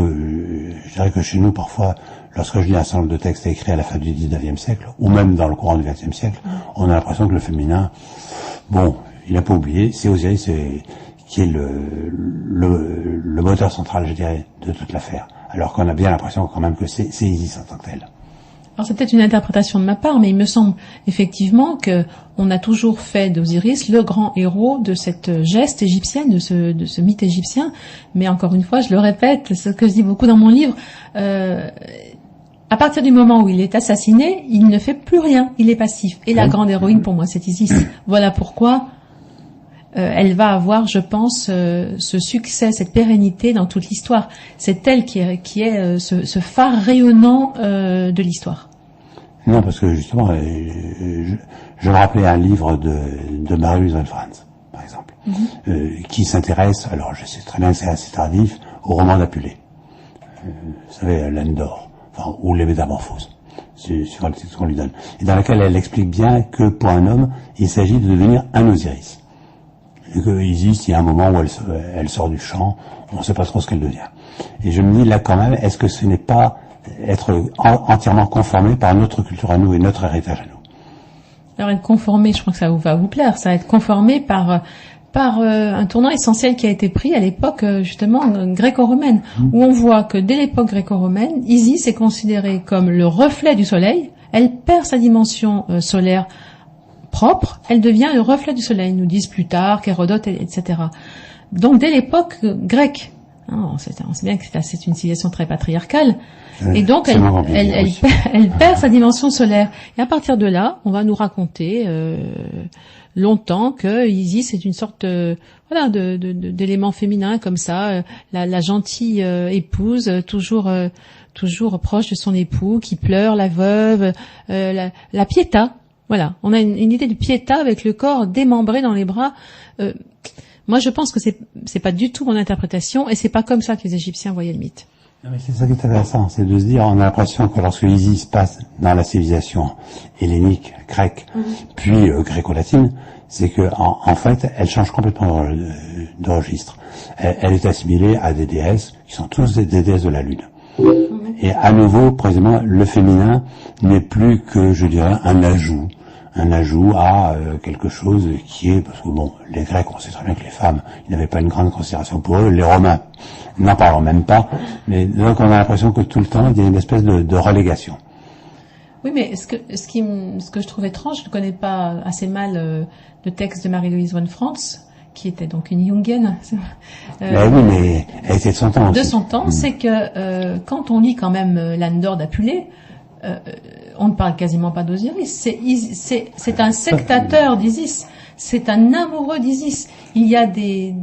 Speaker 2: je dirais que chez nous, parfois, lorsque je lis un certain nombre de textes écrits à la fin du 19e siècle, ou même dans le courant du 20e siècle, on a l'impression que le féminin, bon, il n'a pas oublié, c'est Osiris qui est le moteur central, je dirais, de toute l'affaire. Alors qu'on a bien l'impression quand même que c'est Isis en tant que tel.
Speaker 3: Alors c'est peut-être une interprétation de ma part, mais il me semble effectivement que on a toujours fait d'Osiris le grand héros de cette geste égyptienne, de ce mythe égyptien. Mais encore une fois, je le répète, ce que je dis beaucoup dans mon livre, à partir du moment où il est assassiné, il ne fait plus rien, il est passif. Et la grande héroïne pour moi, c'est Isis. Voilà pourquoi elle va avoir, je pense, ce succès, cette pérennité dans toute l'histoire. C'est elle qui est ce phare rayonnant de l'histoire.
Speaker 2: Non, parce que justement, je me rappelais un livre de Marie-Louise von Franz, par exemple, qui s'intéresse, alors je sais très bien que c'est assez tardif, au roman d'Apulée. Vous savez, l'âne d'or, enfin, ou les métamorphoses, suivant le titre qu'on lui donne. Et dans laquelle elle explique bien que pour un homme, il s'agit de devenir un Osiris. Et que Isis, il y a un moment où elle sort du champ, on ne sait pas trop ce qu'elle devient. Et je me dis là quand même, est-ce que ce n'est pas être entièrement conformé par notre culture à nous et notre héritage à nous?
Speaker 3: Alors être conformé, je crois que ça va vous plaire, ça va être conformé par un tournant essentiel qui a été pris à l'époque justement gréco-romaine, où on voit que dès l'époque gréco-romaine, Isis est considérée comme le reflet du soleil. Elle perd sa dimension solaire propre, elle devient le reflet du soleil, nous disent plus tard Hérodote, etc. Donc dès l'époque grecque, on sait bien que c'est une civilisation très patriarcale, et donc elle perd sa dimension solaire. Et à partir de là, on va nous raconter longtemps que Isis est une sorte d'élément féminin comme ça, la gentille épouse, toujours proche de son époux, qui pleure, la veuve, la pietà. Voilà, on a une idée de pietà avec le corps démembré dans les bras. Moi, je pense que c'est pas du tout mon interprétation, et c'est pas comme ça que les Égyptiens voyaient le mythe.
Speaker 2: Non, mais c'est ça qui est intéressant, c'est de se dire, on a l'impression que lorsque Isis passe dans la civilisation hellénique, grecque, puis gréco-latine, c'est que en fait, elle change complètement de registre. Elle est assimilée à des déesses qui sont tous des déesses de la lune. Et à nouveau, précisément, le féminin n'est plus que, je dirais, un ajout à quelque chose qui est, parce que bon, les Grecs, on sait très bien que les femmes, ils n'avaient pas une grande considération pour eux, les Romains, n'en parlons même pas, mais donc on a l'impression que tout le temps, il y a une espèce de relégation.
Speaker 3: Oui, mais ce que je trouve étrange, je ne connais pas assez mal le texte de Marie-Louise von Franz, qui était donc une Jungienne.
Speaker 2: Oui, mais elle était de son temps.
Speaker 3: De son temps, c'est que quand on lit quand même Landor d'Apulée, on ne parle quasiment pas d'Osiris. C'est un sectateur d'Isis. C'est un amoureux d'Isis. Il y a des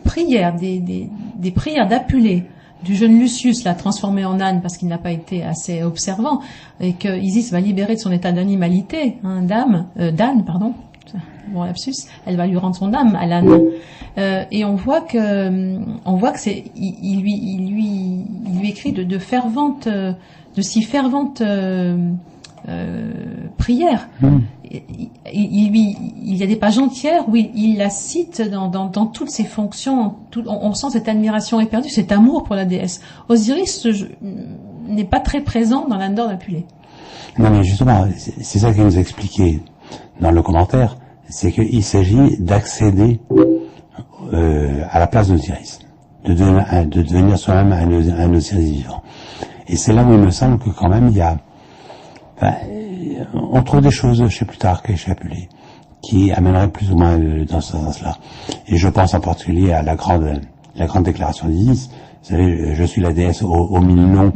Speaker 3: prières, des prières d'Apulée, du jeune Lucius, l'a transformé en âne parce qu'il n'a pas été assez observant, et que Isis va libérer de son état d'animalité, d'âne, pardon. Bon lapsus, elle va lui rendre son âme à l'âne. Et on voit que il lui écrit de ferventes, de si ferventes prières. Il y a des pages entières où il la cite dans toutes ses fonctions. On sent cette admiration éperdue, cet amour pour la déesse. Osiris n'est pas très présent dans l'Andor d'Apulée.
Speaker 2: Non, mais justement, c'est ça qu'il nous expliquait dans le commentaire, c'est qu'il s'agit d'accéder à la place d'Osiris, de devenir soi-même un Osiris vivant. Et c'est là où il me semble que quand même il y a, on trouve des choses chez Plutarque et chez Apulée qui amèneraient plus ou moins dans ce sens-là. Et je pense en particulier à la grande déclaration d'Isis. Vous savez, je suis la déesse aux mille noms,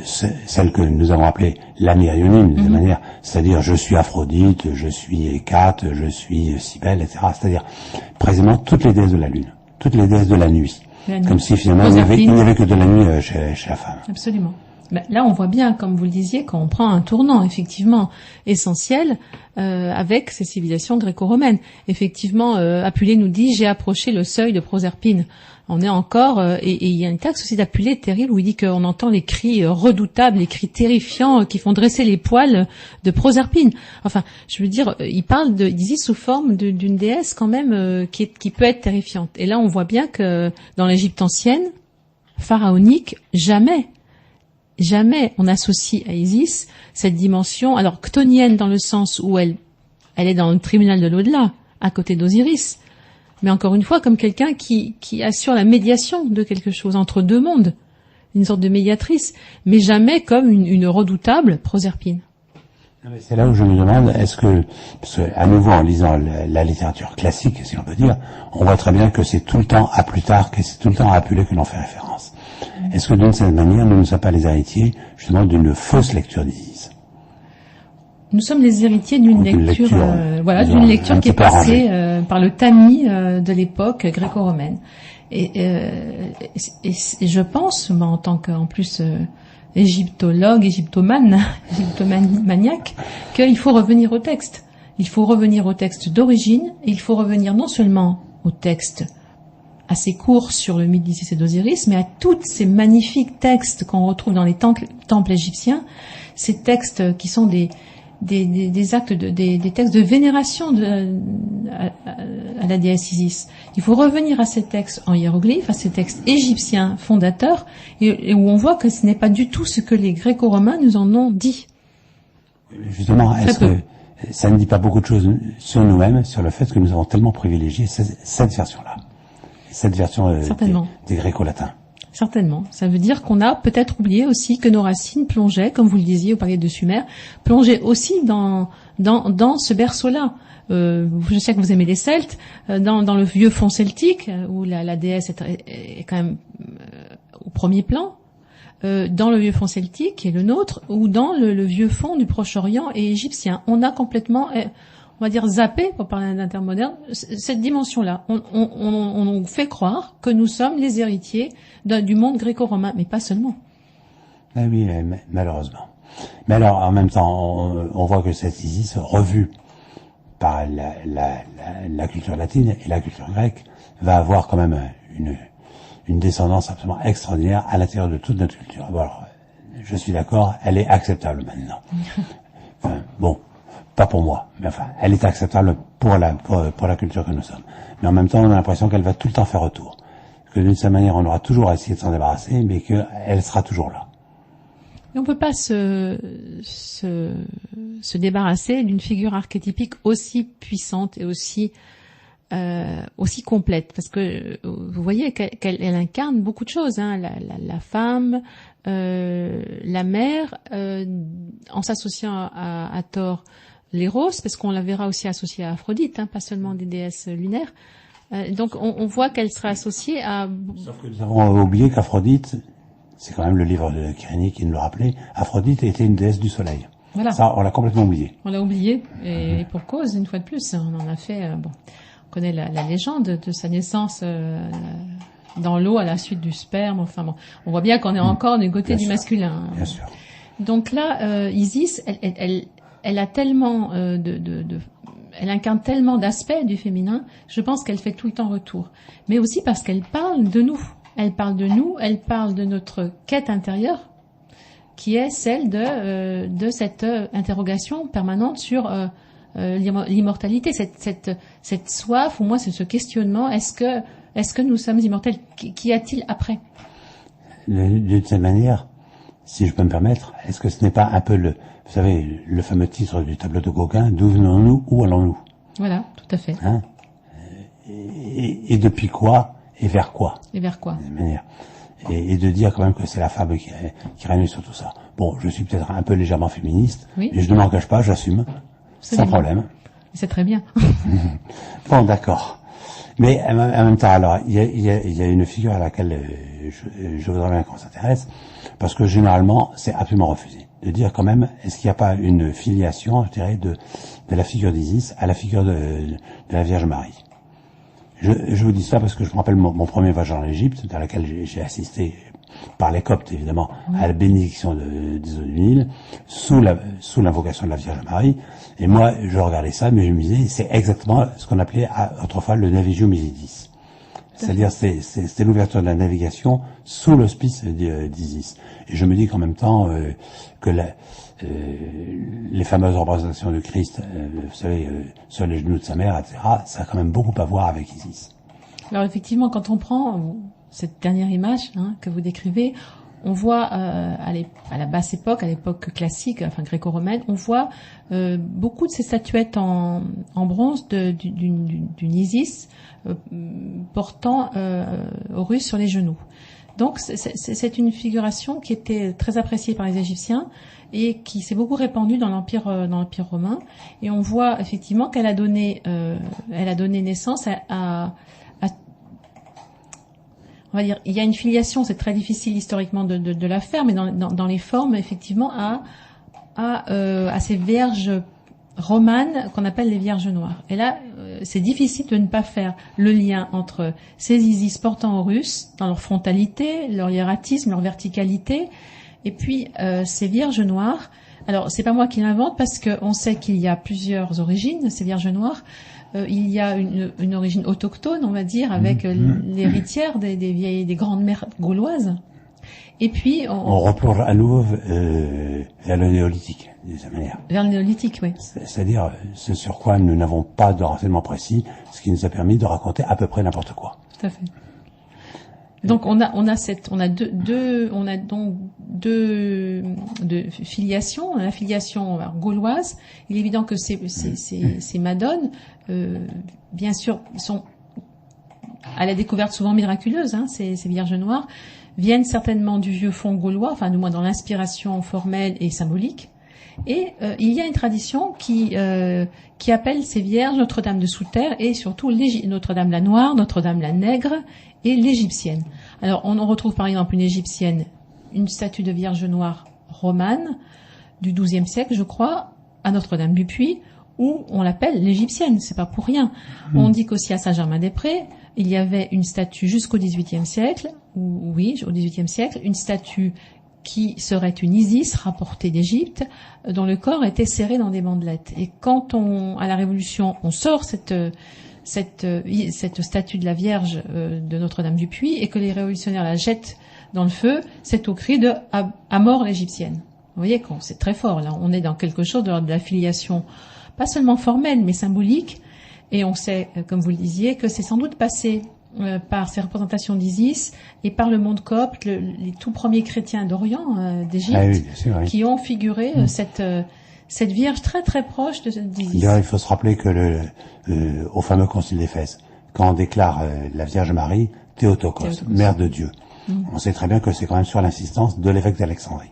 Speaker 2: celle que nous avons appelée l'Amérionyme, de manière, c'est-à-dire je suis Aphrodite, je suis Hécate, je suis Cybèle, etc. C'est-à-dire précisément toutes les déesses de la lune, toutes les déesses de la nuit. Comme si finalement il n'y avait que de la nuit chez la femme.
Speaker 3: Absolument. Ben, là, on voit bien, comme vous le disiez, qu'on prend un tournant effectivement essentiel avec ces civilisations gréco-romaines. Effectivement, Apulée nous dit « J'ai approché le seuil de Proserpine ». On est encore, et il y a un texte aussi d'Apulée terrible où il dit qu'on entend les cris redoutables, les cris terrifiants qui font dresser les poils de Proserpine. Enfin, je veux dire, il parle d'Isis sous forme d'une déesse quand même qui peut être terrifiante. Et là, on voit bien que dans l'Égypte ancienne, pharaonique, jamais on associe à Isis cette dimension, alors chtonienne dans le sens où elle est dans le tribunal de l'au-delà, à côté d'Osiris, mais encore une fois comme quelqu'un qui assure la médiation de quelque chose entre deux mondes, une sorte de médiatrice, mais jamais comme une redoutable Proserpine.
Speaker 2: C'est là où je me demande, est-ce que, parce que à nouveau en lisant la littérature classique, si on peut dire, on voit très bien que c'est tout le temps à Plutarque et c'est tout le temps à Apulée que l'on fait référence. Est-ce que d'une certaine manière, nous ne sommes pas les héritiers justement d'une fausse lecture d'Isis?
Speaker 3: Nous sommes les héritiers d'une lecture d'une lecture qui est passée par le tamis de l'époque gréco-romaine. Et je pense, moi, en tant qu'en plus égyptologue, égyptomaniaque, qu'il faut revenir au texte. Il faut revenir au texte d'origine, et il faut revenir non seulement au texte assez court sur le mythe d'Isis et d'Osiris, mais à tous ces magnifiques textes qu'on retrouve dans les temples égyptiens, ces textes qui sont des actes des textes de vénération à la déesse Isis. Il faut revenir à ces textes en hiéroglyphes, à ces textes égyptiens fondateurs, et où on voit que ce n'est pas du tout ce que les Gréco-Romains nous en ont dit.
Speaker 2: Justement, est-ce que ça ne dit pas beaucoup de choses sur nous-mêmes, sur le fait que nous avons tellement privilégié cette version-là, cette version des Gréco-latins?
Speaker 3: Certainement. Ça veut dire qu'on a peut-être oublié aussi que nos racines plongeaient, comme vous le disiez, vous parliez de Sumer, plongeaient aussi dans ce berceau-là. Je sais que vous aimez les Celtes, dans le vieux fond celtique, où la déesse est quand même au premier plan, dans le vieux fond celtique, qui est le nôtre, ou dans le vieux fond du Proche-Orient et égyptien. On a complètement, on va dire, zappé, pour parler d'intermoderne, cette dimension-là. On nous fait croire que nous sommes les héritiers du monde gréco-romain, mais pas seulement.
Speaker 2: Ah oui, malheureusement. Mais alors, en même temps, on voit que cette Isis, revue par la culture latine et la culture grecque, va avoir quand même une descendance absolument extraordinaire à l'intérieur de toute notre culture. Bon, alors, je suis d'accord, elle est acceptable maintenant. Enfin, bon, pas pour moi, mais enfin, elle est acceptable pour la culture que nous sommes. Mais en même temps, on a l'impression qu'elle va tout le temps faire retour. Que d'une certaine manière, on aura toujours essayé de s'en débarrasser, mais qu'elle sera toujours là.
Speaker 3: Et on peut pas se débarrasser d'une figure archétypique aussi puissante et aussi complète, parce que vous voyez qu'elle incarne beaucoup de choses, hein, la femme, la mère, en s'associant à Thor, l'Éros, parce qu'on la verra aussi associée à Aphrodite, hein, pas seulement des déesses lunaires. Donc on voit qu'elle sera associée à...
Speaker 2: Sauf que nous avons oublié qu'Aphrodite, c'est quand même le livre de Kyrénie qui nous le rappelait, Aphrodite était une déesse du soleil.
Speaker 3: Voilà.
Speaker 2: Ça, on l'a complètement oublié.
Speaker 3: On l'a oublié, et pour cause, une fois de plus, on en a fait... on connaît la légende de sa naissance dans l'eau à la suite du sperme. Enfin bon, on voit bien qu'on est encore du côté du masculin.
Speaker 2: Bien sûr.
Speaker 3: Donc là, Isis, elle a tellement elle incarne tellement d'aspects du féminin, je pense qu'elle fait tout le temps retour. Mais aussi parce qu'elle parle de nous. Elle parle de nous, elle parle de notre quête intérieure, qui est celle de cette interrogation permanente sur l'immortalité, cette soif, ou moi c'est ce questionnement, est-ce que nous sommes immortels? Qu'y a-t-il après?
Speaker 2: D'une certaine manière, si je peux me permettre, est-ce que ce n'est pas un peu vous savez, le fameux titre du tableau de Gauguin, d'où venons-nous, où allons-nous? Voilà,
Speaker 3: tout à fait.
Speaker 2: Hein? Et depuis quoi, et vers quoi?
Speaker 3: Et vers quoi?
Speaker 2: De manière. Et de dire quand même que c'est la femme qui règne sur tout ça. Bon, je suis peut-être un peu légèrement féministe, oui. Mais je ne m'en cache pas, j'assume, sans problème.
Speaker 3: C'est très bien.
Speaker 2: Bon, d'accord. Mais en même temps, alors, il y a une figure à laquelle je voudrais bien qu'on s'intéresse, parce que généralement, c'est absolument refusé. De dire quand même, est-ce qu'il n'y a pas une filiation, je dirais, de la figure d'Isis à la figure de la Vierge Marie. Je vous dis ça parce que je me rappelle mon premier voyage en Égypte, dans lequel j'ai assisté par les Coptes, évidemment, à la bénédiction des eaux du Nil, sous l'invocation de la Vierge Marie. Et moi, je regardais ça, mais je me disais, c'est exactement ce qu'on appelait autrefois le Navigium Isidis. C'est-à-dire, c'est l'ouverture de la navigation sous l'hospice d'Isis. Et je me dis qu'en même temps, que les fameuses représentations de Christ, vous savez, sur les genoux de sa mère, etc., ça a quand même beaucoup à voir avec Isis.
Speaker 3: Alors effectivement, quand on prend cette dernière image que vous décrivez, on voit à la basse époque, à l'époque classique, enfin gréco-romaine, on voit beaucoup de ces statuettes en bronze d'une Isis portant Horus sur les genoux. Donc c'est une figuration qui était très appréciée par les Égyptiens et qui s'est beaucoup répandue dans l'Empire romain. Et on voit effectivement qu'elle a donné naissance à on va dire, il y a une filiation, c'est très difficile historiquement de la faire, mais dans les formes, effectivement, à ces vierges romanes qu'on appelle les vierges noires. Et là, c'est difficile de ne pas faire le lien entre ces Isis portant Horus, dans leur frontalité, leur hiératisme, leur verticalité, et puis ces vierges noires. Alors, c'est pas moi qui l'invente, parce qu'on sait qu'il y a plusieurs origines, ces vierges noires. Il y a une origine autochtone, on va dire, avec l'héritière des grandes mères gauloises. Et puis
Speaker 2: on replonge à nouveau vers le néolithique, de cette manière.
Speaker 3: Vers le néolithique, oui.
Speaker 2: C'est-à-dire ce sur quoi nous n'avons pas de renseignements précis, ce qui nous a permis de raconter à peu près n'importe quoi.
Speaker 3: Tout à fait. Donc on a donc deux filiations. La filiation gauloise. Il est évident que ces madones, bien sûr, sont à la découverte souvent miraculeuse, ces Vierges noires, viennent certainement du vieux fond gaulois, enfin du moins dans l'inspiration formelle et symbolique. Et il y a une tradition qui appelle ces vierges Notre-Dame de Sous-Terre et surtout Notre-Dame la Noire, Notre-Dame la Nègre et l'Égyptienne. Alors on en retrouve par exemple une égyptienne, une statue de Vierge Noire romane du XIIe siècle, je crois, à Notre-Dame du Puy, où on l'appelle l'Égyptienne, c'est pas pour rien. On dit qu'aussi à Saint-Germain-des-Prés, il y avait une statue jusqu'au XVIIIe siècle, oui, au XVIIIe siècle, une statue qui serait une Isis rapportée d'Égypte, dont le corps était serré dans des bandelettes. Et quand à la Révolution, on sort cette statue de la Vierge de Notre-Dame du Puy et que les révolutionnaires la jettent dans le feu, c'est au cri de à mort l'Égyptienne. Vous voyez qu'on c'est très fort là, on est dans quelque chose de la filiation, pas seulement formelle mais symbolique. Et on sait, comme vous le disiez, que c'est sans doute passé par ces représentations d'Isis et par le monde copte, les tout premiers chrétiens d'Orient, d'Égypte, qui ont figuré cette Vierge très très proche d'Isis.
Speaker 2: D'ailleurs, il faut se rappeler que au fameux Concile d'Éphèse, quand on déclare la Vierge Marie Théotokos, mère de Dieu, on sait très bien que c'est quand même sur l'insistance de l'évêque d'Alexandrie.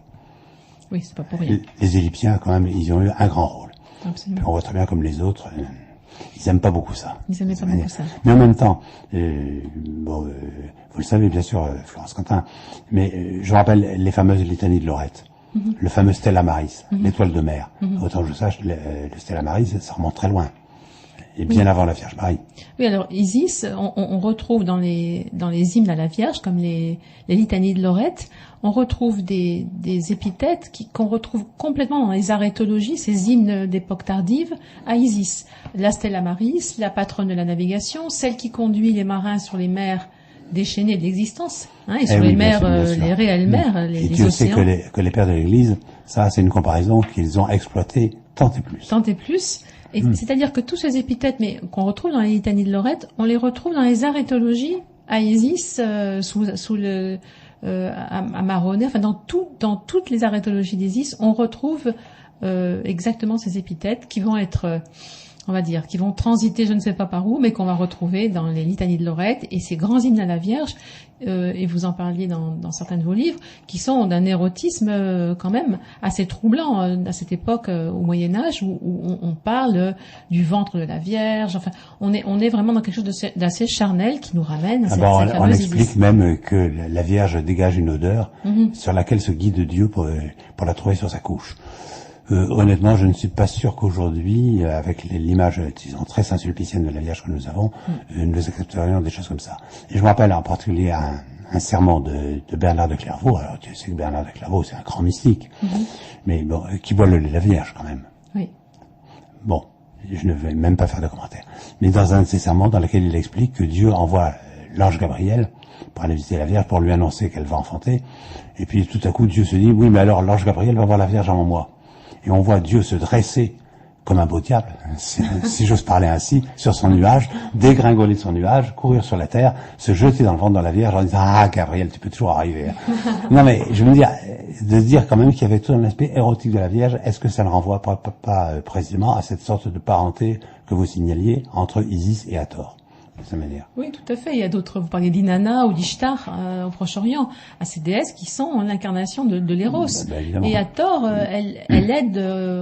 Speaker 3: Oui, c'est pas pour rien.
Speaker 2: Les Égyptiens, quand même, ils ont eu un grand rôle.
Speaker 3: Absolument.
Speaker 2: Puis on voit très bien comme les autres. Ils aiment pas beaucoup ça.
Speaker 3: Ils aimaient pas beaucoup ça.
Speaker 2: Mais en même temps, vous le savez bien sûr, Florence Quentin, mais je rappelle les fameuses litanies de Lorette, le fameux Stella Maris, l'étoile de mer. Autant que je sache, le Stella Maris, ça remonte très loin. Et bien avant la Vierge Marie.
Speaker 3: Oui, alors Isis, on retrouve dans les hymnes à la Vierge, comme les litanies de Lorette, on retrouve des épithètes qu'on retrouve complètement dans les arrêtologies, ces hymnes d'époque tardive, à Isis. La Stella Maris, la patronne de la navigation, celle qui conduit les marins sur les mers déchaînées de l'existence, et sur les mers, les réelles mers, les
Speaker 2: Dieu
Speaker 3: océans.
Speaker 2: Sait que les pères de l'Église, ça c'est une comparaison qu'ils ont exploitée tant et plus.
Speaker 3: Tant et plus. Et c'est-à-dire que tous ces épithètes, mais qu'on retrouve dans les litanies de Lorette, on les retrouve dans les arrêtologies à Isis, sous le à Maroney, enfin dans toutes les arrêtologies d'Isis, on retrouve exactement ces épithètes qui vont être, on va dire, qui vont transiter je ne sais pas par où, mais qu'on va retrouver dans les litanies de Lorette et ces grands hymnes à la Vierge, et vous en parliez dans certains de vos livres, qui sont d'un érotisme quand même assez troublant à cette époque au Moyen-Âge où on parle du ventre de la Vierge. Enfin, on est vraiment dans quelque chose d'assez charnel qui nous ramène à cette fameuse
Speaker 2: on explique
Speaker 3: Isis.
Speaker 2: même que la Vierge dégage une odeur sur laquelle se guide Dieu pour la trouver sur sa couche. Honnêtement, je ne suis pas sûr qu'aujourd'hui, avec l'image, disons, très saint-sulpicienne de la Vierge que nous avons, nous accepterions des choses comme ça. Et je me rappelle en particulier un sermon de Bernard de Clairvaux. Alors, tu sais que Bernard de Clairvaux, c'est un grand mystique, mais bon, qui boit le lait de la Vierge quand même.
Speaker 3: Oui.
Speaker 2: Bon, je ne vais même pas faire de commentaire. Mais dans un de ses sermons, dans lequel il explique que Dieu envoie l'ange Gabriel pour aller visiter la Vierge, pour lui annoncer qu'elle va enfanter. Et puis tout à coup, Dieu se dit, oui, mais alors l'ange Gabriel va voir la Vierge avant moi. Et on voit Dieu se dresser comme un beau diable, si j'ose parler ainsi, sur son nuage, dégringoler de son nuage, courir sur la terre, se jeter dans le ventre de la Vierge en disant « Ah, Gabriel, tu peux toujours arriver. » Non mais, je veux dire, de dire quand même qu'il y avait tout un aspect érotique de la Vierge, est-ce que ça ne renvoie pas précisément à cette sorte de parenté que vous signaliez entre Isis et Hathor, de cette manière?
Speaker 3: Oui, tout à fait. Il y a d'autres, vous parliez d'Inanna ou d'Ishtar au Proche-Orient, à ces déesses qui sont l'incarnation de l'Éros. Et Hathor, elle aide,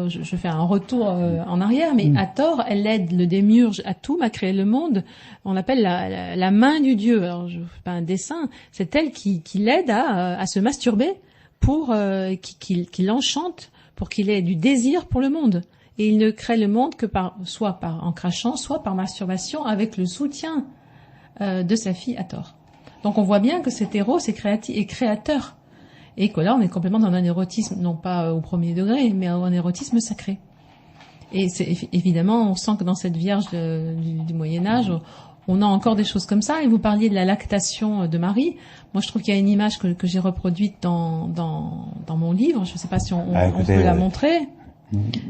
Speaker 3: je fais un retour en arrière, mais Hathor, elle aide le démiurge Atum à créer le monde. On l'appelle la main du dieu. Alors, je fais pas un dessin, c'est elle qui l'aide à se masturber pour qui l'enchante pour qu'il ait du désir pour le monde. Et il ne crée le monde que soit en crachant, soit par masturbation avec le soutien de sa fille Hathor. Donc on voit bien que cet héros est créateur. Et que là on est complètement dans un érotisme, non pas au premier degré, mais un érotisme sacré. Et évidemment, on sent que dans cette Vierge du Moyen-Âge, on a encore des choses comme ça. Et vous parliez de la lactation de Marie. Moi je trouve qu'il y a une image que j'ai reproduite dans mon livre. Je ne sais pas si on peut la montrer.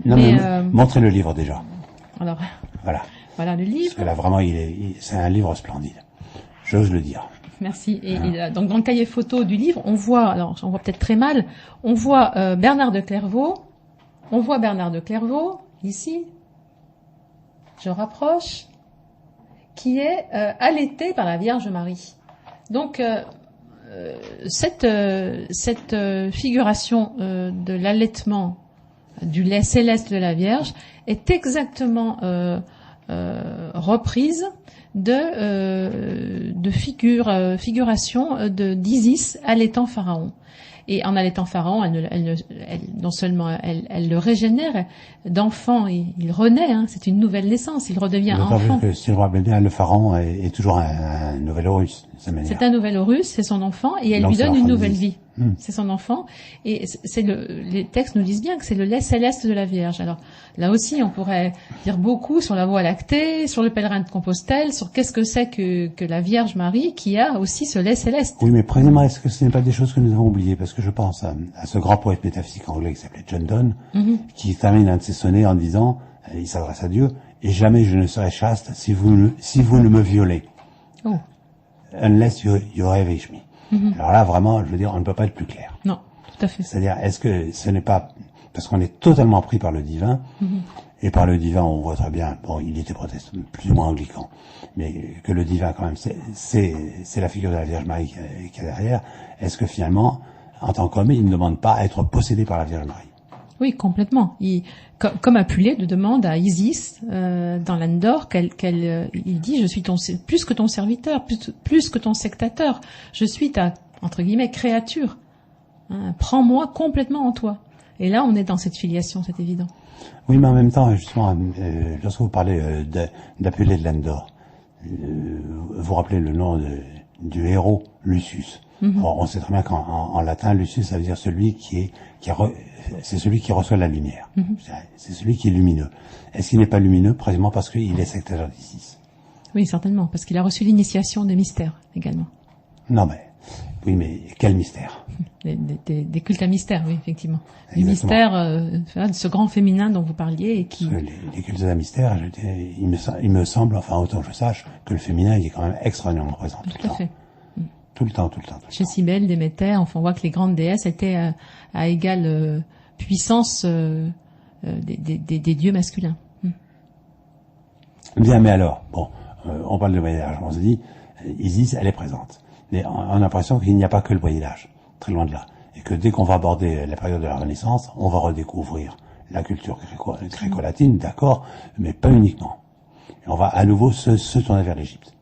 Speaker 2: Non, mais montrez le livre déjà.
Speaker 3: Alors,
Speaker 2: voilà
Speaker 3: le livre.
Speaker 2: Parce que là, vraiment, c'est un livre splendide. J'ose le dire.
Speaker 3: Merci. Donc dans le cahier photo du livre, on voit peut-être très mal, on voit Bernard de Clairvaux. On voit Bernard de Clairvaux ici. Je rapproche, qui est allaité par la Vierge Marie. Donc cette figuration de l'allaitement du lait céleste de la Vierge est exactement reprise de figuration d'Isis allaitant Pharaon. Et en allaitant Pharaon, non seulement elle le régénère d'enfant, il renaît, hein, c'est une nouvelle naissance, il redevient enfant.
Speaker 2: Que si je me rappelle bien, le Pharaon est toujours un nouvel Horus, de sa manière.
Speaker 3: C'est un nouvel Horus, c'est son enfant, et elle lui donne une nouvelle vie. C'est son enfant, et les textes nous disent bien que c'est le lait céleste de la Vierge. Alors là aussi, on pourrait dire beaucoup sur la Voie lactée, sur le pèlerin de Compostelle, sur qu'est-ce que c'est que la Vierge Marie qui a aussi ce lait céleste.
Speaker 2: Oui, mais précisément, est-ce que ce n'est pas des choses que nous avons oubliées? Parce que je pense à ce grand poète métaphysique anglais qui s'appelait John Donne, qui termine un de ses sonnets en disant, il s'adresse à Dieu, et jamais je ne serai chaste si vous ne me violez.
Speaker 3: Oh.
Speaker 2: Unless you ravish me. Alors là, vraiment, je veux dire, on ne peut pas être plus clair.
Speaker 3: Non, tout à fait.
Speaker 2: C'est-à-dire, est-ce que ce n'est pas parce qu'on est totalement pris par le divin, et par le divin, on voit très bien, bon, il était protestant, plus ou moins anglican, mais que le divin, quand même, c'est la figure de la Vierge Marie qui est derrière. Est-ce que finalement, en tant qu'homme, il ne demande pas à être possédé par la Vierge Marie?
Speaker 3: Oui, complètement. Comme Apulée demande à Isis dans l'Andor, il dit, je suis plus que ton serviteur, plus que ton sectateur, je suis ta, entre guillemets, créature. Hein, prends-moi complètement en toi. Et là, on est dans cette filiation, c'est évident.
Speaker 2: Oui, mais en même temps, justement, lorsque vous parlez d'Apulée de l'Andor, vous rappelez le nom du héros, Lucius. On sait très bien qu'en latin, Lucius, ça veut dire celui c'est celui qui reçoit la lumière. C'est celui qui est lumineux. Est-ce qu'il n'est pas lumineux précisément parce qu'il est sectateur d'Isis?
Speaker 3: Oui, certainement, parce qu'il a reçu l'initiation des mystères également.
Speaker 2: Non, mais oui, mais quel mystère?
Speaker 3: Des cultes à mystère, oui, effectivement.
Speaker 2: Exactement.
Speaker 3: Du mystère, de ce grand féminin dont vous parliez et qui.
Speaker 2: Les cultes à mystère, il me semble, enfin autant que je sache, que le féminin il est quand même extraordinairement présent
Speaker 3: Tout à fait.
Speaker 2: Tout le temps.
Speaker 3: Chez Cybèle, Déméter, enfin, on voit que les grandes déesses étaient à égale puissance des dieux masculins.
Speaker 2: Bien, mais alors, bon, on parle de voyage, on se dit, Isis, elle est présente. Mais on a l'impression qu'il n'y a pas que le voyage, très loin de là. Et que dès qu'on va aborder la période de la Renaissance, on va redécouvrir la culture gréco-latine, d'accord, mais pas uniquement. Et on va à nouveau se tourner vers l'Égypte.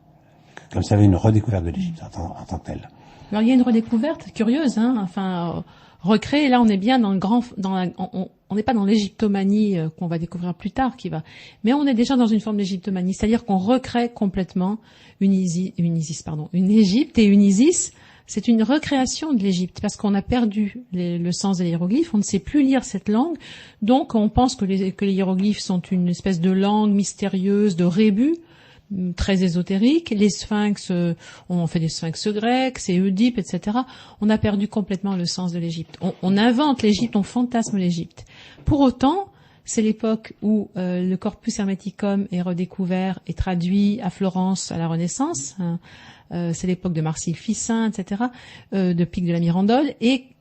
Speaker 2: Comme s'il y avait une redécouverte de l'Égypte en tant que telle.
Speaker 3: Alors il y a une redécouverte curieuse, hein. Enfin, recréer. Là, on est bien dans on n'est pas dans l'égyptomanie qu'on va découvrir plus tard, mais on est déjà dans une forme d'égyptomanie, c'est-à-dire qu'on recrée complètement une Égypte et une Isis. C'est une recréation de l'Égypte parce qu'on a perdu le sens des hiéroglyphes, on ne sait plus lire cette langue, donc on pense que les hiéroglyphes sont une espèce de langue mystérieuse, de rébus, très ésotérique. Les sphinx, on fait des sphinx grecs, c'est Oedipe, etc. On a perdu complètement le sens de l'Égypte. On invente l'Égypte, on fantasme l'Égypte. Pour autant, c'est l'époque où le Corpus Hermeticum est redécouvert et traduit à Florence à la Renaissance. C'est l'époque de Marcille Ficin, etc., de Pic de la Mirandole. Et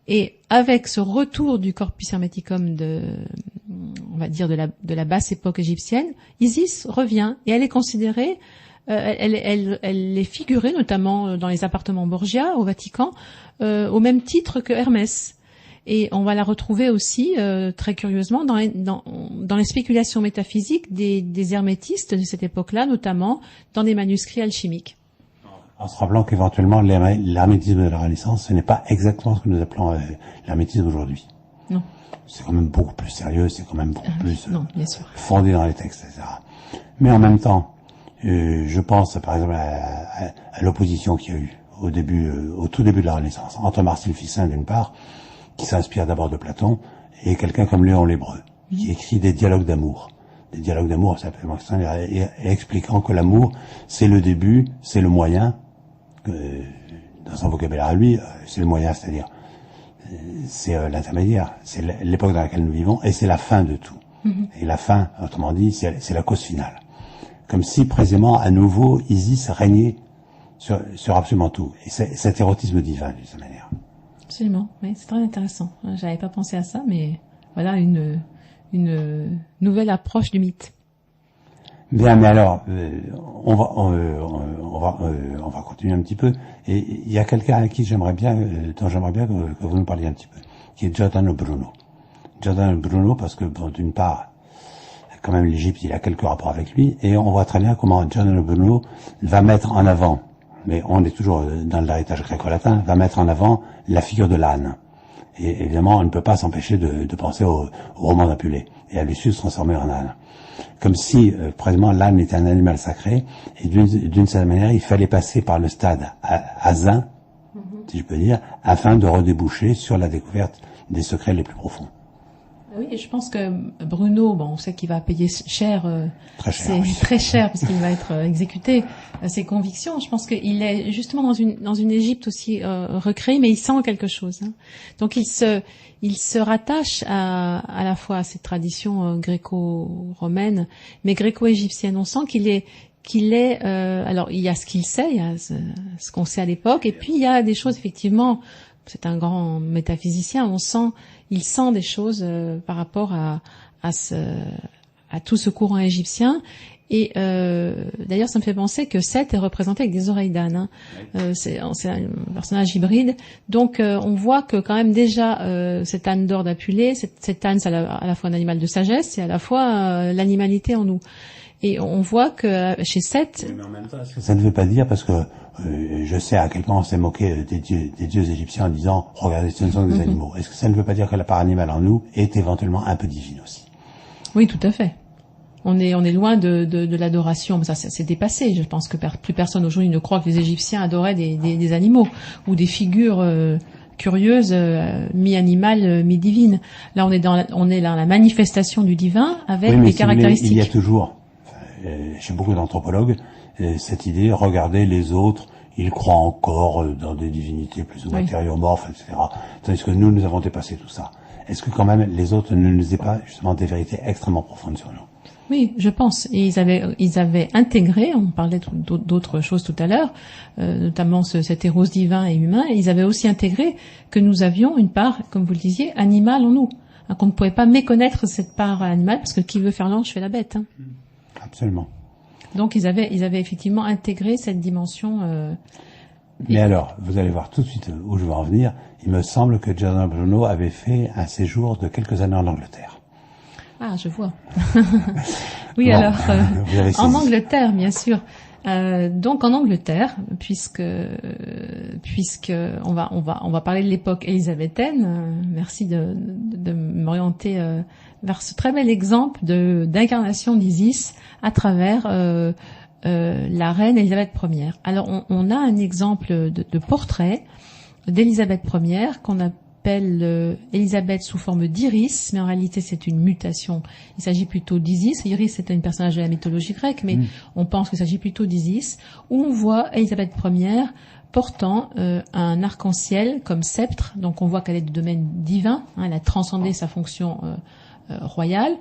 Speaker 3: avec ce retour du Corpus Hermeticum on va dire de la basse époque égyptienne, Isis revient et elle est considérée, elle est figurée notamment dans les appartements Borgia au Vatican, au même titre que Hermès. Et on va la retrouver aussi très curieusement dans les spéculations métaphysiques des hermétistes de cette époque-là, notamment dans des manuscrits alchimiques.
Speaker 2: En se rappelant qu'éventuellement l'hermétisme de la Renaissance, ce n'est pas exactement ce que nous appelons l'hermétisme d'aujourd'hui.
Speaker 3: Non.
Speaker 2: C'est quand même beaucoup plus sérieux, c'est quand même beaucoup plus
Speaker 3: bien sûr.
Speaker 2: fondé dans les textes, etc. Mais en même temps, je pense par exemple à l'opposition qu'il y a eu au tout début de la Renaissance, entre Marcille Ficin d'une part, qui s'inspire d'abord de Platon, et quelqu'un comme Léon l'Hébreu, qui écrit des dialogues d'amour. Des dialogues d'amour, c'est absolument extraordinaire, et expliquant que l'amour, c'est le début, c'est le moyen, dans son vocabulaire à lui, c'est le moyen, c'est-à-dire c'est l'intermédiaire, c'est l'époque dans laquelle nous vivons, et c'est la fin de tout. Et la fin, autrement dit, c'est la cause finale. Comme si, précisément, à nouveau, Isis régnait sur absolument tout. Et c'est cet érotisme divin, d'une certaine manière.
Speaker 3: Absolument, oui, c'est très intéressant. J'avais pas pensé à ça, mais voilà une nouvelle approche du mythe.
Speaker 2: Bien, mais alors, on va continuer un petit peu. Et il y a quelqu'un à qui dont j'aimerais bien que vous nous parliez un petit peu, qui est Giordano Bruno. Giordano Bruno, parce que, bon, d'une part, quand même, l'Égypte, il a quelques rapports avec lui, et on voit très bien comment Giordano Bruno va mettre en avant, mais on est toujours dans l'héritage gréco-latin, va mettre en avant la figure de l'âne. Et évidemment, on ne peut pas s'empêcher de penser au roman d'Apulée, et à Lucius transformé en âne. Comme si, précisément, l'âne était un animal sacré, et d'une certaine manière, il fallait passer par le stade asin, si je peux dire, afin de redéboucher sur la découverte des secrets les plus profonds.
Speaker 3: Oui, et je pense que Bruno, bon, on sait qu'il va payer cher,
Speaker 2: très cher,
Speaker 3: c'est
Speaker 2: oui.
Speaker 3: très cher parce qu'il va être exécuté. Ses convictions, je pense qu'il est justement dans une Égypte aussi recréée, mais il sent quelque chose. Hein. Donc il se rattache à la fois à cette tradition gréco-romaine, mais gréco-égyptienne. On sent qu'il est alors il y a ce qu'il sait, il y a ce qu'on sait à l'époque, et puis il y a des choses effectivement. C'est un grand métaphysicien. Il sent des choses par rapport à tout ce courant égyptien. Et d'ailleurs, ça me fait penser que Seth est représenté avec des oreilles d'âne. Hein. C'est un personnage hybride. Donc, on voit que quand même déjà cet âne d'or d'Apulée, cet âne, c'est à la fois un animal de sagesse et à la fois l'animalité en nous. Et on voit que chez Seth...
Speaker 2: Oui, mais en même temps, ça ne veut pas dire, parce que je sais à quel point on s'est moqué des dieux égyptiens en disant « Regardez, ce ne sont que des animaux ». Est-ce que ça ne veut pas dire que la part animale en nous est éventuellement un peu divine aussi?
Speaker 3: Oui, tout à fait. On est loin de l'adoration. Ça, c'est dépassé. Je pense que plus personne aujourd'hui ne croit que les Égyptiens adoraient des animaux ou des figures curieuses, mi-animales, mi-divines. Là, on est dans la manifestation du divin avec des caractéristiques.
Speaker 2: Il y a toujours, chez beaucoup d'anthropologues, cette idée, regardez les autres, ils croient encore dans des divinités plus ou matériomorphes, etc. Tandis que nous avons dépassé tout ça. Est-ce que quand même les autres ne nous aient pas justement des vérités extrêmement profondes sur nous?
Speaker 3: Oui, je pense. Et ils avaient intégré, on parlait d'autres choses tout à l'heure, notamment cet héros divin et humain, et ils avaient aussi intégré que nous avions une part, comme vous le disiez, animale en nous. Hein, qu'on ne pouvait pas méconnaître cette part animale, parce que qui veut faire l'ange fait la bête. Hein.
Speaker 2: Absolument.
Speaker 3: Donc ils avaient effectivement intégré cette dimension.
Speaker 2: Mais alors, vous allez voir tout de suite où je veux en venir. Il me semble que Giordano Bruno avait fait un séjour de quelques années en Angleterre.
Speaker 3: Ah, je vois. Oui,
Speaker 2: bon,
Speaker 3: alors en
Speaker 2: saisi.
Speaker 3: Angleterre, bien sûr. Donc en Angleterre, puisque on va parler de l'époque élisabéthaine. Merci de m'orienter vers ce très bel exemple d'incarnation d'Isis à travers la reine Élisabeth Ier. Alors on a un exemple de portrait d'Élisabeth Ier qu'on appelle Élisabeth sous forme d'Iris, mais en réalité c'est une mutation. Il s'agit plutôt d'Isis. Iris c'est un personnage de la mythologie grecque, mais on pense qu'il s'agit plutôt d'Isis, où on voit Élisabeth Ier portant un arc-en-ciel comme sceptre. Donc on voit qu'elle est du domaine divin, hein, elle a transcendé sa fonction royale,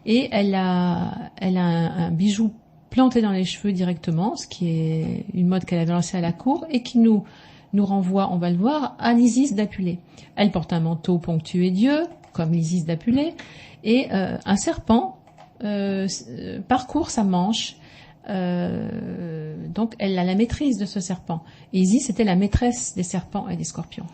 Speaker 3: et elle a un bijou planté dans les cheveux directement, ce qui est une mode qu'elle avait lancée à la cour et qui nous renvoie, on va le voir, à l'Isis d'Apulée. Elle porte un manteau ponctué d'yeux, comme l'Isis d'Apulée, et un serpent parcourt sa manche. Donc elle a la maîtrise de ce serpent. Et Isis était la maîtresse des serpents et des scorpions.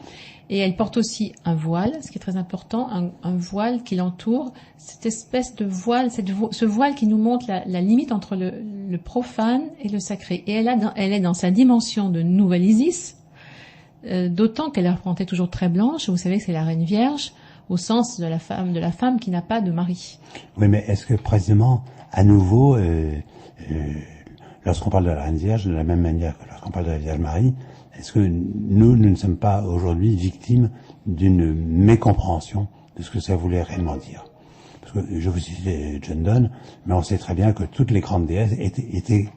Speaker 3: Et elle porte aussi un voile, ce qui est très important, un voile qui l'entoure, cette espèce de voile, ce voile qui nous montre la limite entre le profane et le sacré. Et elle est dans sa dimension de nouvelle Isis, d'autant qu'elle est représentée toujours très blanche. Vous savez que c'est la Reine Vierge, au sens de la femme qui n'a pas de mari.
Speaker 2: Oui, mais est-ce que précisément, à nouveau, lorsqu'on parle de la Reine Vierge, de la même manière que lorsqu'on parle de la Vierge Marie, est-ce que nous ne sommes pas aujourd'hui victimes d'une mécompréhension de ce que ça voulait réellement dire? Parce que je vous citais John Donne, mais on sait très bien que toutes les grandes déesses étaient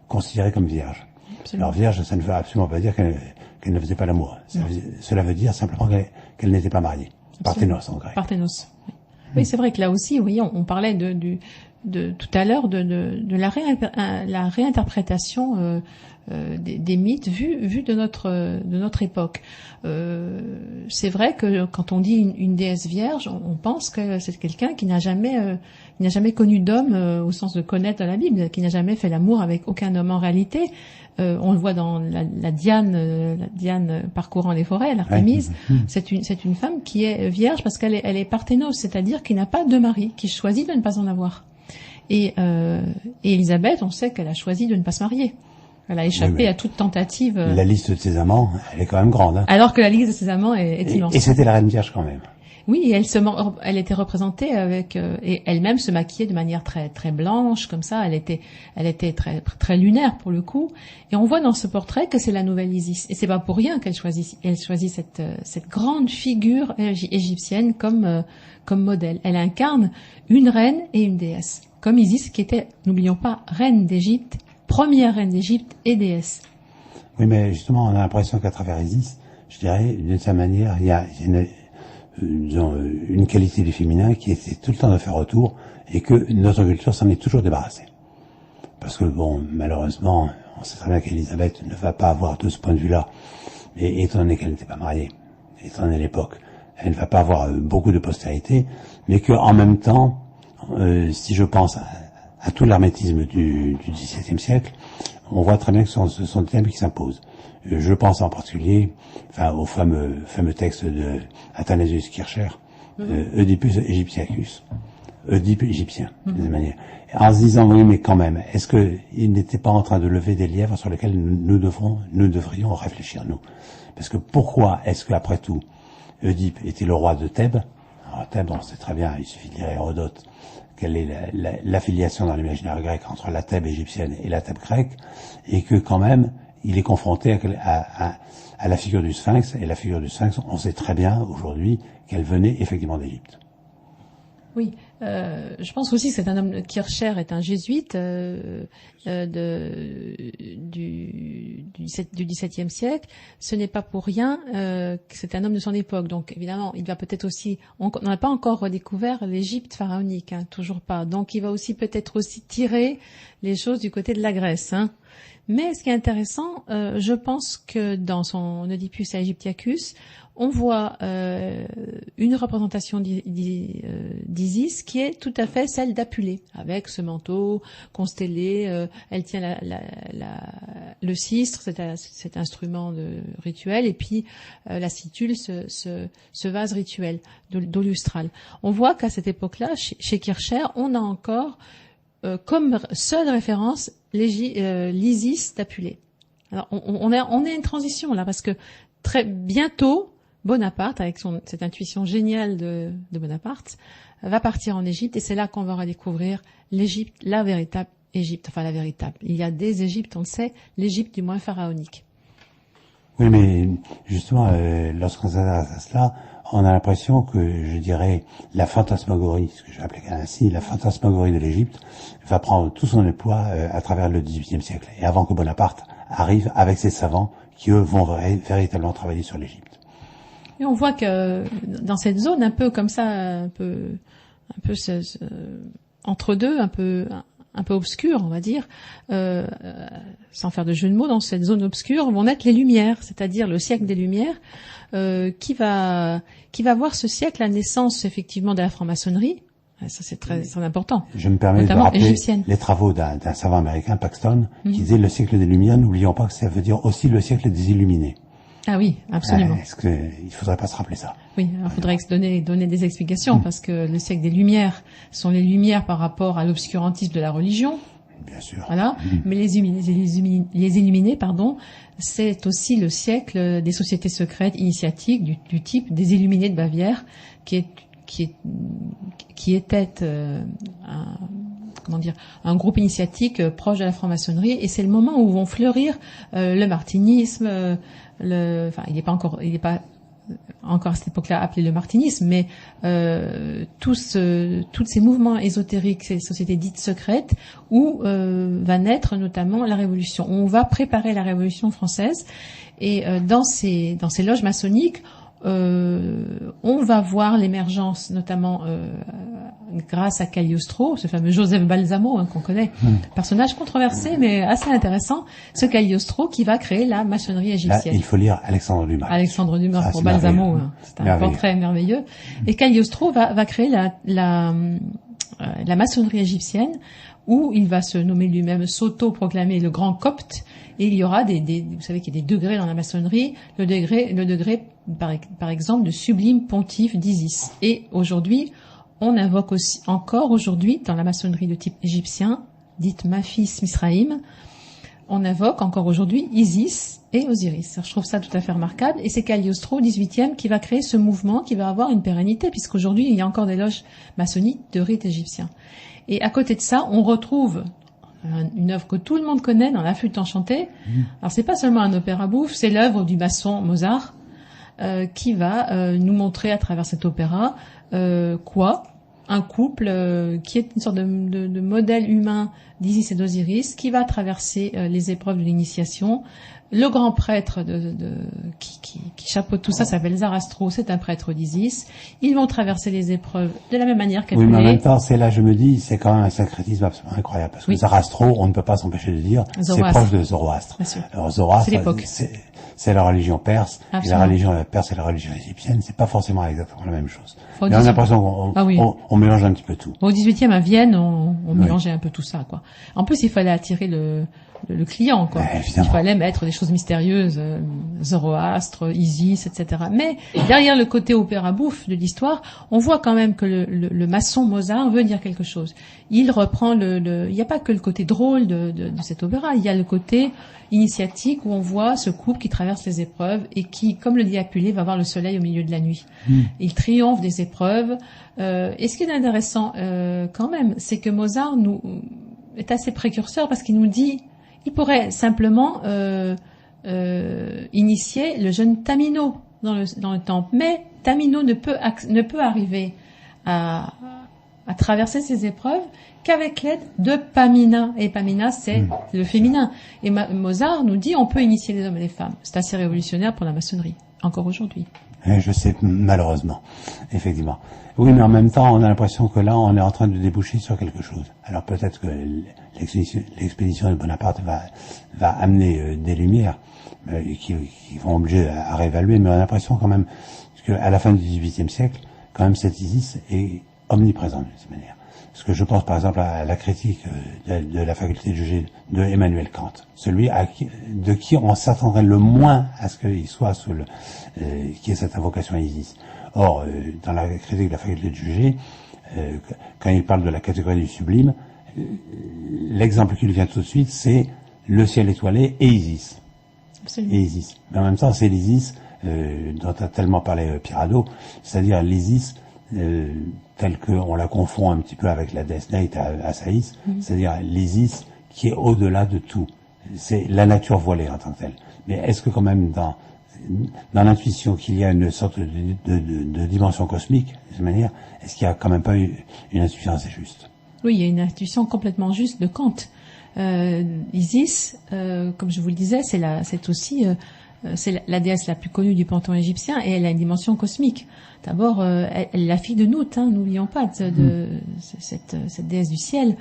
Speaker 2: considérées comme vierges.
Speaker 3: Absolument.
Speaker 2: Alors vierge, ça ne veut absolument pas dire qu'elle ne faisait pas l'amour. Cela veut dire simplement qu'elle n'était pas mariée. Parthénos en grec.
Speaker 3: Parthénos. Oui, c'est vrai que là aussi, vous voyez, on parlait tout à l'heure de la réinterprétation des mythes vus de notre époque. C'est vrai que quand on dit une déesse vierge, on pense que c'est quelqu'un qui n'a jamais connu d'homme au sens de connaître dans la Bible, qui n'a jamais fait l'amour avec aucun homme en réalité. On le voit dans la Diane parcourant les forêts, l'Artémise. C'est une femme qui est vierge parce qu'elle est parthénose, c'est-à-dire qui n'a pas de mari, qui choisit de ne pas en avoir. Et Élisabeth, on sait qu'elle a choisi de ne pas se marier. Elle a échappé à toute tentative.
Speaker 2: La liste de ses amants, elle est quand même grande. Hein.
Speaker 3: Alors que la liste de ses amants est immense.
Speaker 2: Et c'était la Reine Vierge quand même.
Speaker 3: Oui, et elle était représentée avec et elle-même se maquillait de manière très très blanche comme ça. Elle était très très lunaire pour le coup. Et on voit dans ce portrait que c'est la nouvelle Isis. Et c'est pas pour rien qu'elle choisit cette grande figure égyptienne comme modèle. Elle incarne une reine et une déesse, comme Isis qui était, n'oublions pas, reine d'Égypte, première reine d'Égypte et déesse.
Speaker 2: Oui, mais justement, on a l'impression qu'à travers Isis, je dirais, d'une certaine manière, il y a une qualité du féminin qui était tout le temps de faire retour et que notre culture s'en est toujours débarrassée. Parce que bon, malheureusement, on sait très bien qu'Élisabeth ne va pas avoir de ce point de vue-là, et étant donné qu'elle n'était pas mariée, étant donné l'époque, elle ne va pas avoir beaucoup de postérité, mais que en même temps, si je pense à tout l'hermétisme du XVIIe siècle, on voit très bien que ce sont des thèmes qui s'imposent. Je pense en particulier, au fameux texte de Athanasius Kircher, Oedipus Egyptiacus, Oedipe égyptien, de manière. En se disant, oui, mais quand même, est-ce qu'il n'était pas en train de lever des lièvres sur lesquels nous devrions réfléchir, nous? Parce que pourquoi est-ce qu'après tout, Oedipe était le roi de Thèbes? Alors, Thèbes, on sait très bien, il suffit de lire Hérodote, quelle est l'affiliation dans l'imaginaire grec entre la Thèbes égyptienne et la Thèbes grecque, et que quand même, il est confronté à la figure du Sphinx, et la figure du Sphinx, on sait très bien aujourd'hui qu'elle venait effectivement d'Égypte.
Speaker 3: Oui, je pense aussi que c'est un homme. Kircher est un jésuite du XVIIe siècle. Ce n'est pas pour rien que c'est un homme de son époque. Donc évidemment, il va peut-être aussi. On n'a pas encore redécouvert l'Égypte pharaonique, toujours pas. Donc il va aussi peut-être aussi tirer les choses du côté de la Grèce. Mais ce qui est intéressant, je pense que dans son Oedipus Aegyptiacus, on voit une représentation d'Isis qui est tout à fait celle d'Apulée, avec ce manteau constellé. Elle tient le sistre, cet instrument rituel, et puis la situle, ce vase rituel d'eau lustrale. On voit qu'à cette époque-là, chez Kircher, on a encore comme seule référence l'Isis d'Apulée. Alors on a une transition là, parce que très bientôt Bonaparte, avec cette intuition géniale de Bonaparte, va partir en Égypte, et c'est là qu'on va redécouvrir l'Égypte, la véritable Égypte, enfin la véritable. Il y a des Égyptes, on le sait, l'Égypte du moins pharaonique.
Speaker 2: Oui, mais justement, lorsqu'on s'intéresse à cela, on a l'impression que, je dirais, la fantasmagorie, ce que je vais appeler ainsi, la fantasmagorie de l'Égypte, va prendre tout son emploi à travers le XVIIIe siècle, et avant que Bonaparte arrive avec ses savants qui, eux, vont véritablement travailler sur l'Égypte.
Speaker 3: Et on voit que dans cette zone un peu comme ça, un peu entre deux, un peu obscure, on va dire, sans faire de jeu de mots, dans cette zone obscure vont naître les Lumières, c'est-à-dire le siècle des Lumières, qui va voir ce siècle la naissance effectivement de la franc-maçonnerie. Ça c'est très important.
Speaker 2: Je me permets de rappeler égyptienne. Les travaux d'un savant américain, Paxton, qui disait le siècle des Lumières. N'oublions pas que ça veut dire aussi le siècle des Illuminés.
Speaker 3: Ah oui, absolument.
Speaker 2: Est-ce qu'il faudrait pas se rappeler ça?
Speaker 3: Oui, il faudrait donner des explications, parce que le siècle des Lumières sont les Lumières par rapport à l'obscurantisme de la religion.
Speaker 2: Bien sûr.
Speaker 3: Voilà. Mais les Illuminés, c'est aussi le siècle des sociétés secrètes initiatiques du type des Illuminés de Bavière, qui était un groupe initiatique proche de la franc-maçonnerie, et c'est le moment où vont fleurir le martinisme, il n'est pas encore à cette époque-là appelé le martinisme, mais tous ces mouvements ésotériques, ces sociétés dites secrètes, où va naître notamment la Révolution. On va préparer la Révolution française, et dans ces loges maçonniques, on va voir l'émergence notamment grâce à Cagliostro, ce fameux Joseph Balsamo qu'on connaît, personnage controversé mais assez intéressant, ce Cagliostro qui va créer la maçonnerie égyptienne.
Speaker 2: Là, il faut lire Alexandre Dumas.
Speaker 3: Alexandre Dumas
Speaker 2: Ça,
Speaker 3: pour
Speaker 2: c'est
Speaker 3: Balsamo,
Speaker 2: merveilleux.
Speaker 3: c'est un portrait merveilleux. Et Cagliostro va créer la maçonnerie égyptienne, où il va se nommer lui-même, s'auto-proclamer le grand copte, et il y aura vous savez qu'il y a des degrés dans la maçonnerie, le degré par exemple de sublime pontife d'Isis. Et aujourd'hui, on invoque aussi, encore aujourd'hui, dans la maçonnerie de type égyptien, dite Maphis Misraïm, on invoque encore aujourd'hui Isis et Osiris. Alors, je trouve ça tout à fait remarquable, et c'est Cagliostro, 18e, qui va créer ce mouvement qui va avoir une pérennité, puisqu'aujourd'hui, il y a encore des loges maçonniques de rite égyptien. Et à côté de ça, on retrouve une œuvre que tout le monde connaît dans La Flûte enchantée. Alors c'est pas seulement un opéra bouffe, c'est l'œuvre du maçon Mozart qui va nous montrer à travers cet opéra un couple qui est une sorte de modèle humain d'Isis et d'Osiris qui va traverser les épreuves de l'initiation. Le grand prêtre qui chapeaute tout ça s'appelle Zarastro, c'est un prêtre d'Isis. Ils vont traverser les épreuves de la même manière qu'elle
Speaker 2: Oui, mais en même temps, c'est là, je me dis, c'est quand même un syncrétisme absolument incroyable. Parce que Zarastro, on ne peut pas s'empêcher de dire, c'est proche de Zoroastre. Alors Zoroastre, c'est la religion perse, et la religion perse et la religion égyptienne, c'est pas forcément exactement la même chose. Mais on a l'impression qu'on mélange un petit peu tout.
Speaker 3: Au 18e, à Vienne, on mélangeait un peu tout ça, quoi. En plus, il fallait attirer le client, quoi. Il fallait mettre des choses mystérieuses, Zoroastre, Isis, etc. Mais derrière le côté opéra bouffe de l'histoire, on voit quand même que le maçon Mozart veut dire quelque chose. Il reprend il n'y a pas que le côté drôle de cet opéra, il y a le côté initiatique où on voit ce couple qui traverse les épreuves et qui, comme le dit Apulée, va voir le soleil au milieu de la nuit. Il triomphe des épreuves. Et ce qui est intéressant quand même, c'est que Mozart est assez précurseur parce qu'il nous dit il pourrait simplement initier le jeune Tamino dans le temple, mais Tamino ne peut arriver à traverser ces épreuves qu'avec l'aide de Pamina. Et Pamina, c'est le féminin. Et Mozart nous dit on peut initier les hommes et les femmes. C'est assez révolutionnaire pour la maçonnerie, encore aujourd'hui.
Speaker 2: Je sais, malheureusement, effectivement. Oui, mais en même temps, on a l'impression que là, on est en train de déboucher sur quelque chose. Alors peut-être que l'expédition de Bonaparte va amener des lumières qui vont obliger à réévaluer, mais on a l'impression quand même qu'à la fin du XVIIIe siècle, quand même, cette Isis est omniprésente de cette manière. Parce que je pense par exemple à la critique de la faculté de juger de Emmanuel Kant, celui de qui on s'attendrait le moins à ce qu'il soit qui ait cette invocation à Isis. Or, dans la critique de la faculté de juger, quand il parle de la catégorie du sublime, l'exemple qui lui vient tout de suite, c'est le ciel étoilé et Isis.
Speaker 3: Absolument.
Speaker 2: Et Isis. Mais en même temps, c'est l'Isis dont a tellement parlé Pirado, c'est-à-dire l'Isis telle qu'on la confond un petit peu avec la déesse Neit à Saïs, c'est-à-dire l'Isis qui est au-delà de tout. C'est la nature voilée en tant que telle. Mais est-ce que quand même dans l'intuition qu'il y a une sorte de dimension cosmique, de cette manière, est-ce qu'il n'y a quand même pas une intuition assez juste?
Speaker 3: Oui, il y a une intuition complètement juste de Kant. Isis, comme je vous le disais, c'est aussi c'est la déesse la plus connue du panthéon égyptien et elle a une dimension cosmique. D'abord, elle est la fille de Nout, n'oublions pas cette déesse du ciel.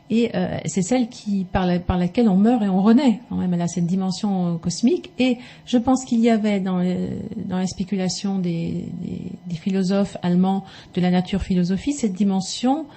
Speaker 3: Et c'est celle par laquelle on meurt et on renaît. Quand même, elle a cette dimension cosmique. Et je pense qu'il y avait dans les spéculations des philosophes allemands de la nature philosophie cette dimension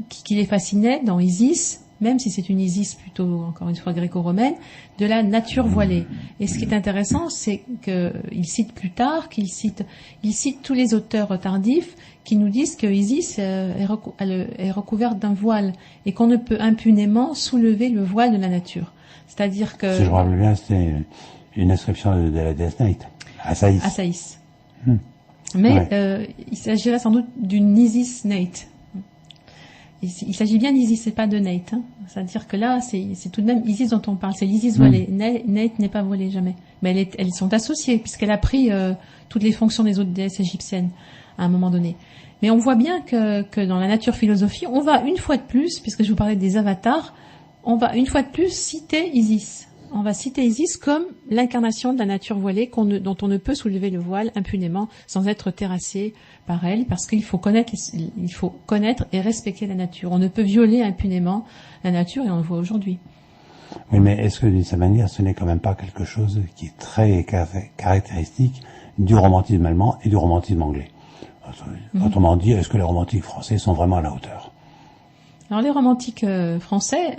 Speaker 3: qui les fascinait dans Isis, même si c'est une Isis plutôt, encore une fois, gréco-romaine, de la nature voilée. Et ce qui est intéressant, c'est qu'il cite plus tard, il cite tous les auteurs tardifs qui nous disent que Isis est recouverte d'un voile et qu'on ne peut impunément soulever le voile de la nature. C'est-à-dire que...
Speaker 2: Si je me rappelle bien, c'était une inscription de la déesse Neit, à Saïs.
Speaker 3: À Saïs. Mais il s'agirait sans doute d'une Isis Neit. Il s'agit bien d'Isis, c'est pas de Neit. C'est-à-dire que là, c'est tout de même Isis dont on parle. C'est l'Isis voilée. Neit n'est pas voilée jamais. Mais elles sont associées, puisqu'elle a pris toutes les fonctions des autres déesses égyptiennes à un moment donné. Mais on voit bien que dans la nature philosophie, on va une fois de plus, puisque je vous parlais des avatars, on va une fois de plus citer Isis. On va citer Isis comme l'incarnation de la nature voilée dont on ne peut soulever le voile impunément sans être terrassé par elle, parce qu'il faut connaître et respecter la nature. On ne peut violer impunément la nature, et on le voit aujourd'hui.
Speaker 2: Oui, mais est-ce que d'une certaine manière, ce n'est quand même pas quelque chose qui est très caractéristique du romantisme allemand et du romantisme anglais? Autrement dit, est-ce que les romantiques français sont vraiment à la hauteur?
Speaker 3: Alors les romantiques français,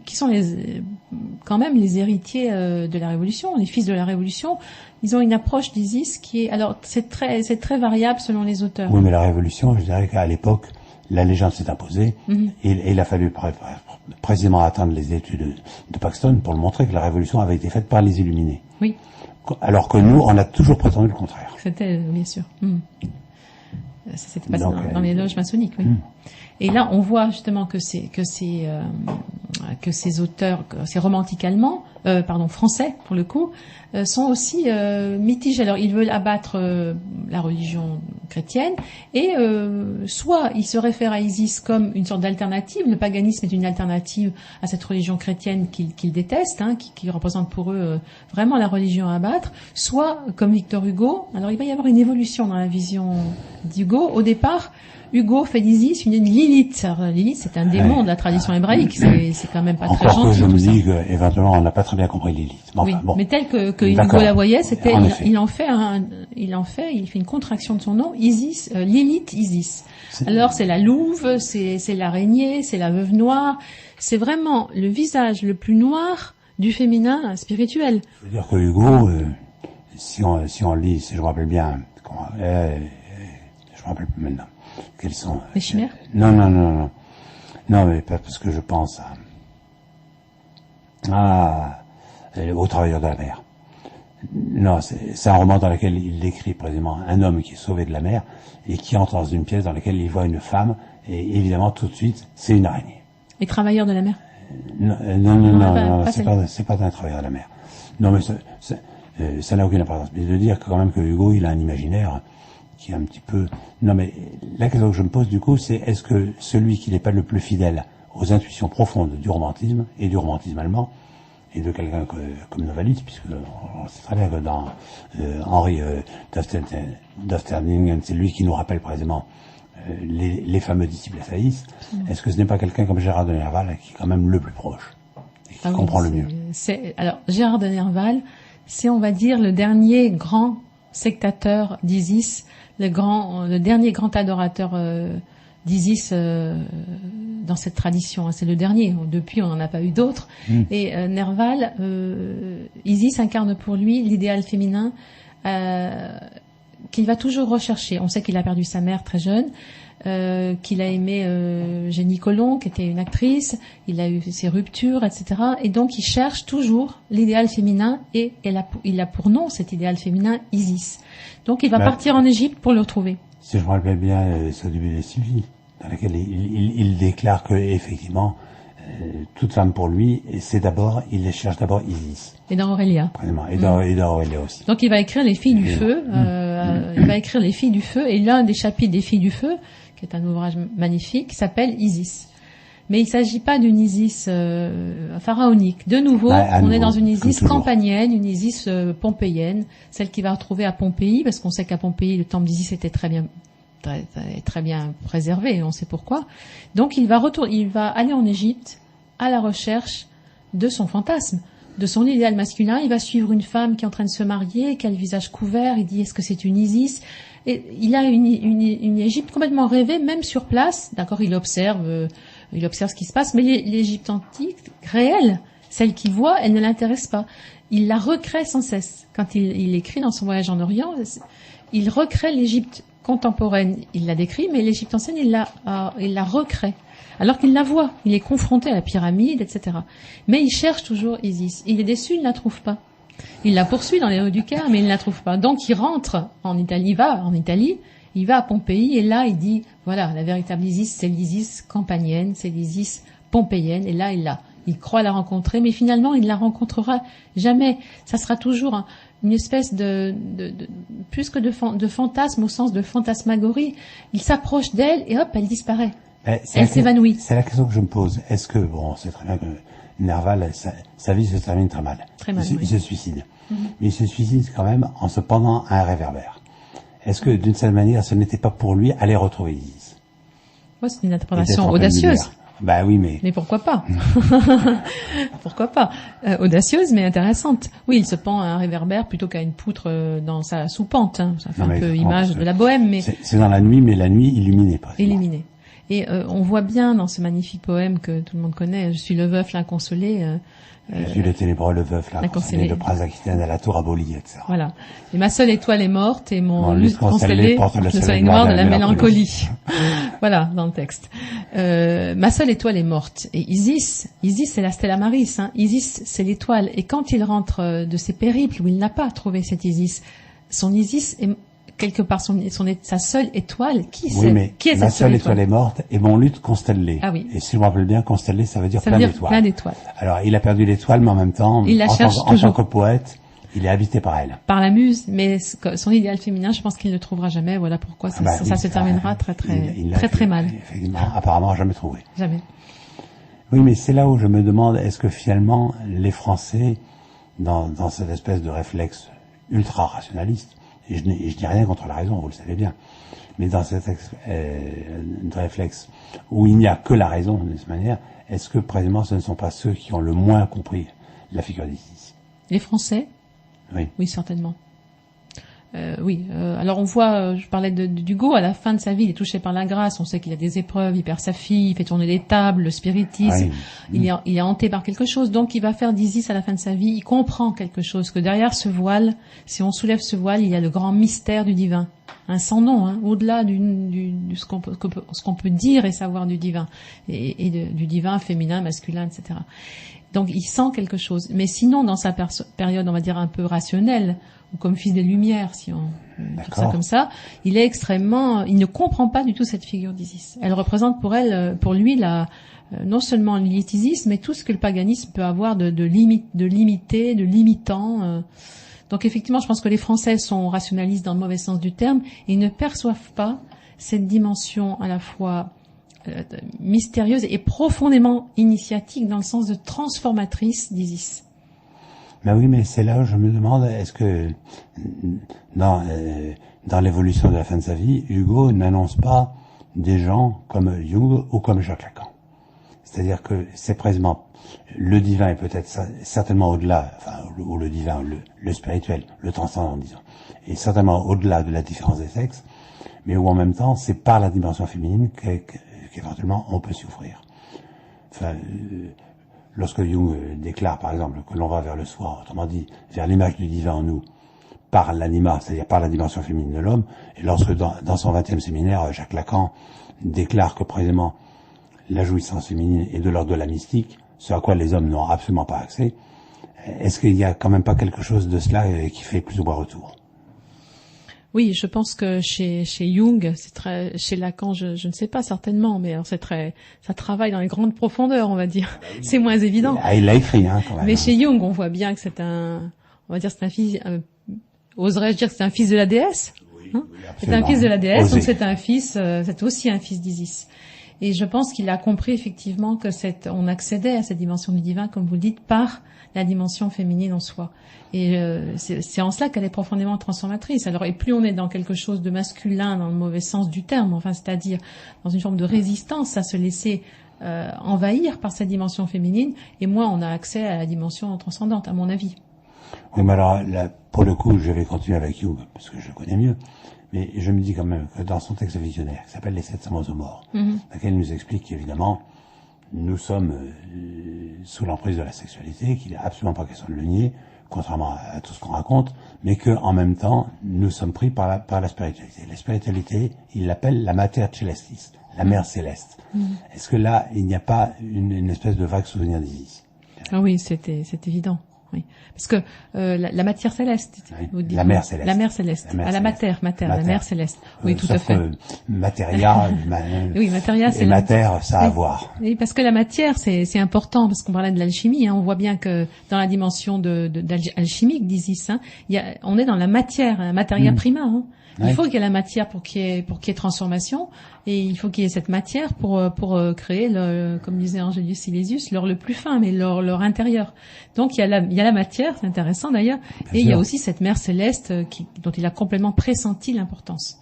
Speaker 3: qui sont quand même les héritiers de la Révolution, les fils de la Révolution, ils ont une approche d'Isis qui est, alors c'est très variable selon les auteurs.
Speaker 2: Oui, mais la Révolution, je dirais qu'à l'époque, la légende s'est imposée, et il a fallu précisément attendre les études de Paxton pour le montrer que la Révolution avait été faite par les Illuminés.
Speaker 3: Oui.
Speaker 2: Alors que nous, on a toujours prétendu le contraire.
Speaker 3: C'était, bien sûr. Ça s'était passé dans les loges maçonniques, oui. Et là, on voit justement que ces auteurs, ces romantiques allemands, français pour le coup, sont aussi mitigés. Alors, ils veulent abattre la religion chrétienne, et soit ils se réfèrent à Isis comme une sorte d'alternative. Le paganisme est une alternative à cette religion chrétienne qu'ils détestent, qui représente pour eux vraiment la religion à abattre. Soit, comme Victor Hugo, alors il va y avoir une évolution dans la vision d'Hugo. Au départ, Hugo fait d'Isis une Lilith. Alors, Lilith, c'est un démon de la tradition hébraïque. C'est quand même pas très gentil.
Speaker 2: Encore que je me dis qu'éventuellement, on n'a pas très bien compris Lilith.
Speaker 3: Bon, oui, mais tel que Hugo la voyait, c'était, il fait une contraction de son nom, Isis, Lilith, Isis. Alors, c'est la louve, c'est l'araignée, c'est la veuve noire. C'est vraiment le visage le plus noir du féminin spirituel.
Speaker 2: Je veux dire que Hugo, si on lit, si je me rappelle bien, je me rappelle plus maintenant. Quels sont
Speaker 3: les chimères?
Speaker 2: Non, mais pas parce que je pense aux travailleurs de la mer. Non, c'est un roman dans lequel il décrit précisément un homme qui est sauvé de la mer et qui entre dans une pièce dans laquelle il voit une femme, et évidemment tout de suite c'est une araignée.
Speaker 3: Les travailleurs de la mer?
Speaker 2: Non, c'est pas un travailleur de la mer. Non, mais ça n'a aucune importance. Mais de dire quand même que Hugo, il a un imaginaire qui est un petit peu... Non, mais la question que je me pose du coup, c'est est-ce que celui qui n'est pas le plus fidèle aux intuitions profondes du romantisme, et du romantisme allemand, et de quelqu'un comme Novalis, puisque on sait très bien que dans Henri d'Osterningen, c'est lui qui nous rappelle précisément les fameux disciples de Thaïs, est-ce que ce n'est pas quelqu'un comme Gérard de Nerval qui est quand même le plus proche, et qui comprend le mieux?
Speaker 3: Alors, Gérard de Nerval, c'est, on va dire, le dernier grand sectateur d'Isis, le dernier grand adorateur d'Isis dans cette tradition. C'est le dernier. Depuis, on n'en a pas eu d'autres. Et Nerval, Isis incarne pour lui l'idéal féminin qu'il va toujours rechercher. On sait qu'il a perdu sa mère très jeune, qu'il a aimé Jenny Colomb, qui était une actrice. Il a eu ses ruptures, etc. Et donc, il cherche toujours l'idéal féminin, et il a pour nom cet idéal féminin Isis. Donc, il va partir en Égypte pour le retrouver.
Speaker 2: Si je me rappelle bien, c'est au début de Sylvie, dans laquelle il déclare que effectivement, toute femme pour lui, il cherche d'abord Isis.
Speaker 3: Et dans Aurélia.
Speaker 2: Et dans Aurélia aussi.
Speaker 3: Donc il va écrire Les Filles du Feu. Il va écrire Les Filles du Feu, et l'un des chapitres des Filles du Feu, qui est un ouvrage magnifique, s'appelle Isis. Mais il ne s'agit pas d'une Isis pharaonique. De nouveau, on est dans une Isis campanienne, une Isis pompéienne, celle qu'il va retrouver à Pompéi, parce qu'on sait qu'à Pompéi, le temple d'Isis était très bien préservé, et on sait pourquoi. Donc il va aller en Égypte à la recherche de son fantasme, de son idéal masculin. Il va suivre une femme qui est en train de se marier, qui a le visage couvert. Il dit, est-ce que c'est une Isis? Et il a une Égypte complètement rêvée, même sur place. D'accord, il observe ce qui se passe, mais l'Égypte antique, réelle, celle qu'il voit, elle ne l'intéresse pas. Il la recrée sans cesse. Quand il écrit dans son voyage en Orient, il recrée l'Égypte contemporaine. Il la décrit, mais l'Égypte ancienne, il la recrée. Alors qu'il la voit, il est confronté à la pyramide, etc. Mais il cherche toujours Isis. Il est déçu, il ne la trouve pas. Il la poursuit dans les rues du Caire, mais il ne la trouve pas. Donc il rentre en Italie, il va à Pompéi, et là il dit, voilà, la véritable Isis, c'est l'Isis campanienne, c'est l'Isis pompéienne, et là il croit la rencontrer, mais finalement il ne la rencontrera jamais. Ça sera toujours une espèce plus que de fantasme, au sens de fantasmagorie. Il s'approche d'elle, et hop, elle disparaît. Elle s'évanouit.
Speaker 2: C'est la question que je me pose. Est-ce que, bon, c'est très bien que Nerval, sa vie se termine très mal.
Speaker 3: Très mal,
Speaker 2: il se suicide. Mais il se suicide quand même en se pendant à un réverbère. est-ce que d'une certaine manière, ce n'était pas pour lui aller retrouver Isis?
Speaker 3: Ouais, c'est une interprétation audacieuse.
Speaker 2: Bah oui, mais...
Speaker 3: Mais pourquoi pas? Pourquoi pas? Audacieuse, mais intéressante. Oui, il se pend à un réverbère plutôt qu'à une poutre dans sa soupente. Hein. Ça fait un peu image de la bohème, mais...
Speaker 2: C'est dans la nuit, mais la nuit illuminée, presque.
Speaker 3: Illuminée. Et on voit bien dans ce magnifique poème que tout le monde connaît, « Je suis le veuf, l'inconsolé ».
Speaker 2: Je suis le ténébreux, le veuf, l'inconsolé, le prince d'Aquitaine à la tour abolie, etc.
Speaker 3: Voilà. Et ma seule étoile est morte et mon
Speaker 2: lutte constellé porte le soleil noir
Speaker 3: de la mélancolie. Voilà, dans le texte. Ma seule étoile est morte. Et Isis c'est la Stella Maris. Hein. Isis, c'est l'étoile. Et quand il rentre de ses périples où il n'a pas trouvé cette Isis, son Isis est quelque part sa seule étoile. Qui est
Speaker 2: ma seule étoile est morte et mon lutte constellée.
Speaker 3: Ah oui.
Speaker 2: Et si je me rappelle bien, constellée, ça veut dire plein d'étoiles.
Speaker 3: Plein d'étoiles.
Speaker 2: Alors, il a perdu l'étoile, mais en même temps,
Speaker 3: il la cherche
Speaker 2: en tant que poète, il est habité par elle.
Speaker 3: Par la muse, mais son idéal féminin, je pense qu'il ne le trouvera jamais. Voilà pourquoi ça se terminera très mal.
Speaker 2: Effectivement, apparemment jamais trouvé.
Speaker 3: Jamais.
Speaker 2: Oui, mais c'est là où je me demande, est-ce que finalement, les Français, dans cette espèce de réflexe ultra-rationaliste, et je dis rien contre la raison, vous le savez bien, mais dans cet réflexe où il n'y a que la raison, de cette manière, est-ce que précisément ce ne sont pas ceux qui ont le moins compris la figure d'Isis?
Speaker 3: Les Français?
Speaker 2: Oui.
Speaker 3: Oui, certainement. Alors on voit, je parlais d'Hugo, à la fin de sa vie, il est touché par la grâce, on sait qu'il a des épreuves, il perd sa fille, il fait tourner les tables, le spiritisme, il est hanté par quelque chose, donc il va faire d'Isis à la fin de sa vie, il comprend quelque chose, que derrière ce voile, si on soulève ce voile, il y a le grand mystère du divin, sans nom, au-delà de ce qu'on peut dire et savoir du divin, et du divin féminin, masculin, etc. Donc il sent quelque chose, mais sinon dans sa période, on va dire un peu rationnelle, ou comme fils des Lumières, si on peut dire ça comme ça, il ne comprend pas du tout cette figure d'Isis. Elle représente pour lui non seulement l'Isis, mais tout ce que le paganisme peut avoir de limité, de limitant. Donc effectivement, je pense que les Français sont rationalistes dans le mauvais sens du terme, et ils ne perçoivent pas cette dimension à la fois mystérieuse et profondément initiatique dans le sens de transformatrice d'Isis.
Speaker 2: Ben oui, mais c'est là où je me demande, est-ce que dans l'évolution de la fin de sa vie, Hugo n'annonce pas des gens comme Jung ou comme Jacques Lacan? C'est-à-dire que c'est précisément le divin est peut-être certainement au-delà, ou le divin, le spirituel, le transcendant, disons, est certainement au-delà de la différence des sexes, mais où en même temps, c'est par la dimension féminine qu'éventuellement on peut souffrir. Lorsque Jung déclare, par exemple, que l'on va vers le soi, autrement dit, vers l'image du divin en nous, par l'anima, c'est-à-dire par la dimension féminine de l'homme, et lorsque dans son 20e séminaire, Jacques Lacan déclare que précisément la jouissance féminine est de l'ordre de la mystique, ce à quoi les hommes n'ont absolument pas accès, est-ce qu'il n'y a quand même pas quelque chose de cela qui fait plus ou moins retour?
Speaker 3: Oui, je pense que chez Jung, chez Lacan, je ne sais pas certainement, mais alors ça travaille dans les grandes profondeurs, on va dire. C'est moins évident.
Speaker 2: Il l'a écrit, quand même.
Speaker 3: Mais chez Jung, on voit bien que c'est un fils, oserais-je dire que c'est un fils de la déesse?
Speaker 2: Oui,
Speaker 3: c'est un fils de la déesse, donc c'est aussi un fils d'Isis. Et je pense qu'il a compris effectivement que on accédait à cette dimension du divin, comme vous le dites, par la dimension féminine en soi. Et c'est en cela qu'elle est profondément transformatrice. Alors, et plus on est dans quelque chose de masculin, dans le mauvais sens du terme, c'est-à-dire dans une forme de résistance à se laisser envahir par cette dimension féminine, et moins on a accès à la dimension transcendante, à mon avis.
Speaker 2: Oui, mais alors, là, pour le coup, je vais continuer avec Jung, parce que je le connais mieux. Mais je me dis quand même que dans son texte visionnaire, qui s'appelle Les 700 mots aux morts, dans lequel il nous explique qu'évidemment, nous sommes sous l'emprise de la sexualité, qu'il n'est absolument pas question de le nier, contrairement à tout ce qu'on raconte, mais que en même temps, nous sommes pris par la spiritualité. La spiritualité, il l'appelle la mater celestis, la mère céleste. Est-ce que là, il n'y a pas une espèce de vague souvenir d'Isis?
Speaker 3: Ah oui, c'est évident. Oui, parce que la matière céleste,
Speaker 2: oui, la mère céleste,
Speaker 3: la mère céleste, la mater, la mère céleste. Oui, tout à fait.
Speaker 2: Matéria,
Speaker 3: oui, matéria, c'est
Speaker 2: mater, ça a à voir.
Speaker 3: Oui, parce que la matière, c'est important, parce qu'on parlait de l'alchimie. On voit bien que dans la dimension alchimique d'Isis, on est dans la matière, la materia prima. Il faut qu'il y ait la matière pour qu'il y ait transformation. Et il faut qu'il y ait cette matière pour créer, comme disait Angelius Silesius, l'or le plus fin, mais l'or intérieur. Donc il y a la matière, c'est intéressant d'ailleurs, et il y a aussi cette mer céleste dont il a complètement pressenti l'importance.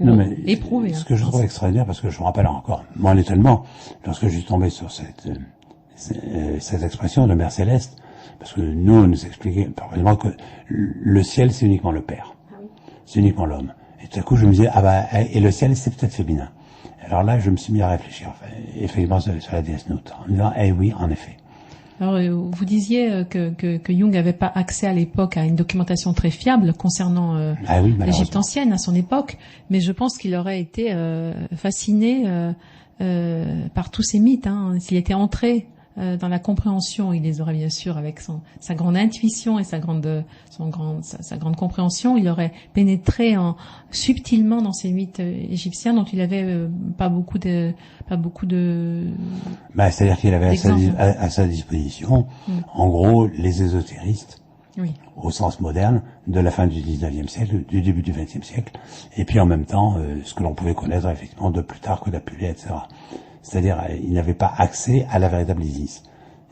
Speaker 2: Non, mais
Speaker 3: éprouvé.
Speaker 2: Ce que je trouve extraordinaire, parce que je me rappelle encore mon étonnement lorsque je suis tombé sur cette expression de mer céleste, parce que nous, on nous expliquait parfaitement que le ciel, c'est uniquement le Père. C'est uniquement l'homme. Et tout à coup, je me disais, et le ciel, c'est peut-être féminin. Alors là, je me suis mis à réfléchir, effectivement, sur la déesse Nut, en disant, oui, en effet.
Speaker 3: Alors, vous disiez que Jung n'avait pas accès à l'époque à une documentation très fiable concernant l'Égypte ancienne à son époque, mais je pense qu'il aurait été fasciné par tous ces mythes. S'il était entré dans la compréhension, il les aurait bien sûr avec sa grande intuition et sa grande compréhension, il aurait pénétré subtilement dans ces mythes égyptiens dont il avait pas beaucoup de
Speaker 2: c'est-à-dire qu'il avait à sa disposition, en gros, les ésotéristes, au sens moderne, de la fin du 19e siècle, du début du 20e siècle, et puis en même temps, ce que l'on pouvait connaître effectivement de plus tard que d'Apulée, etc. C'est-à-dire, il n'avait pas accès à la véritable Isis.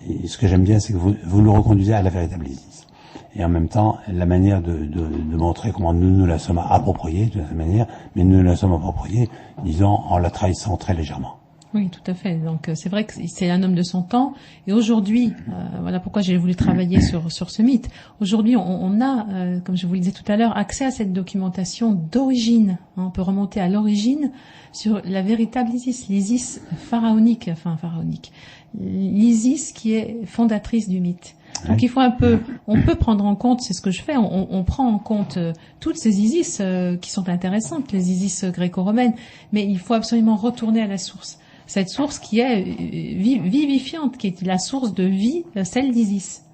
Speaker 2: Et ce que j'aime bien, c'est que vous nous reconduisez à la véritable Isis. Et en même temps, la manière de montrer comment nous la sommes appropriés, de cette manière, mais nous la sommes appropriés, disons, en la trahissant très légèrement.
Speaker 3: Oui, tout à fait. Donc, c'est vrai que c'est un homme de son temps. Et aujourd'hui, voilà pourquoi j'ai voulu travailler sur ce mythe. Aujourd'hui, on a, comme je vous le disais tout à l'heure, accès à cette documentation d'origine. On peut remonter à l'origine sur la véritable Isis, l'Isis pharaonique, l'Isis qui est fondatrice du mythe. Donc il faut on peut prendre en compte, c'est ce que je fais, on prend en compte toutes ces Isis qui sont intéressantes, les Isis gréco-romaines, mais il faut absolument retourner à la source. Cette source qui est vivifiante, qui est la source de vie, celle d'Isis.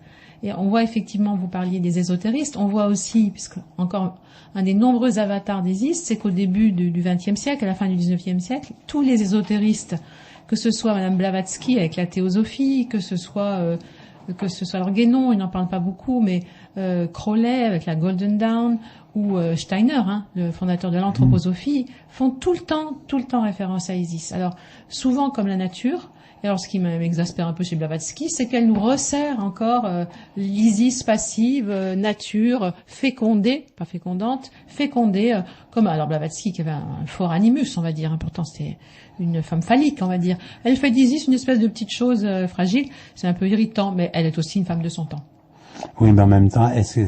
Speaker 3: Et on voit effectivement, vous parliez des ésotéristes, on voit aussi, puisque encore un des nombreux avatars d'Isis, c'est qu'au début du XXe siècle, à la fin du XIXe siècle, tous les ésotéristes, que ce soit Madame Blavatsky avec la théosophie, que ce soit alors Guénon, il n'en parle pas beaucoup, mais Crowley avec la Golden Dawn, ou Steiner, le fondateur de l'anthroposophie, font tout le temps référence à Isis. Alors, souvent comme la nature. Et alors, ce qui m'exaspère un peu chez Blavatsky, c'est qu'elle nous resserre encore l'Isis passive, nature, fécondée, pas fécondante, fécondée, comme alors Blavatsky qui avait un fort animus, on va dire. Pourtant, c'était une femme phallique, on va dire. Elle fait d'Isis une espèce de petite chose fragile. C'est un peu irritant, mais elle est aussi une femme de son temps.
Speaker 2: Oui, mais en même temps, est-ce que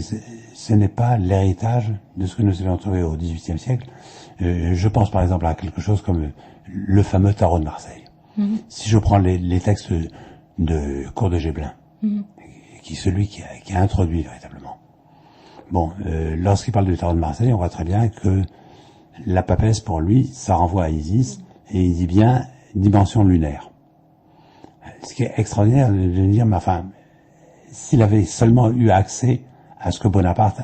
Speaker 2: ce n'est pas l'héritage de ce que nous avons trouvé au XVIIIe siècle? Je pense par exemple à quelque chose comme le fameux tarot de Marseille. Si je prends les textes de Cour de Géblin, qui est celui qui a introduit véritablement. Bon, lorsqu'il parle du tarot de Marseille, on voit très bien que la papesse, pour lui, ça renvoie à Isis, et il dit bien dimension lunaire. Ce qui est extraordinaire de dire, mais enfin, s'il avait seulement eu accès à ce que Bonaparte,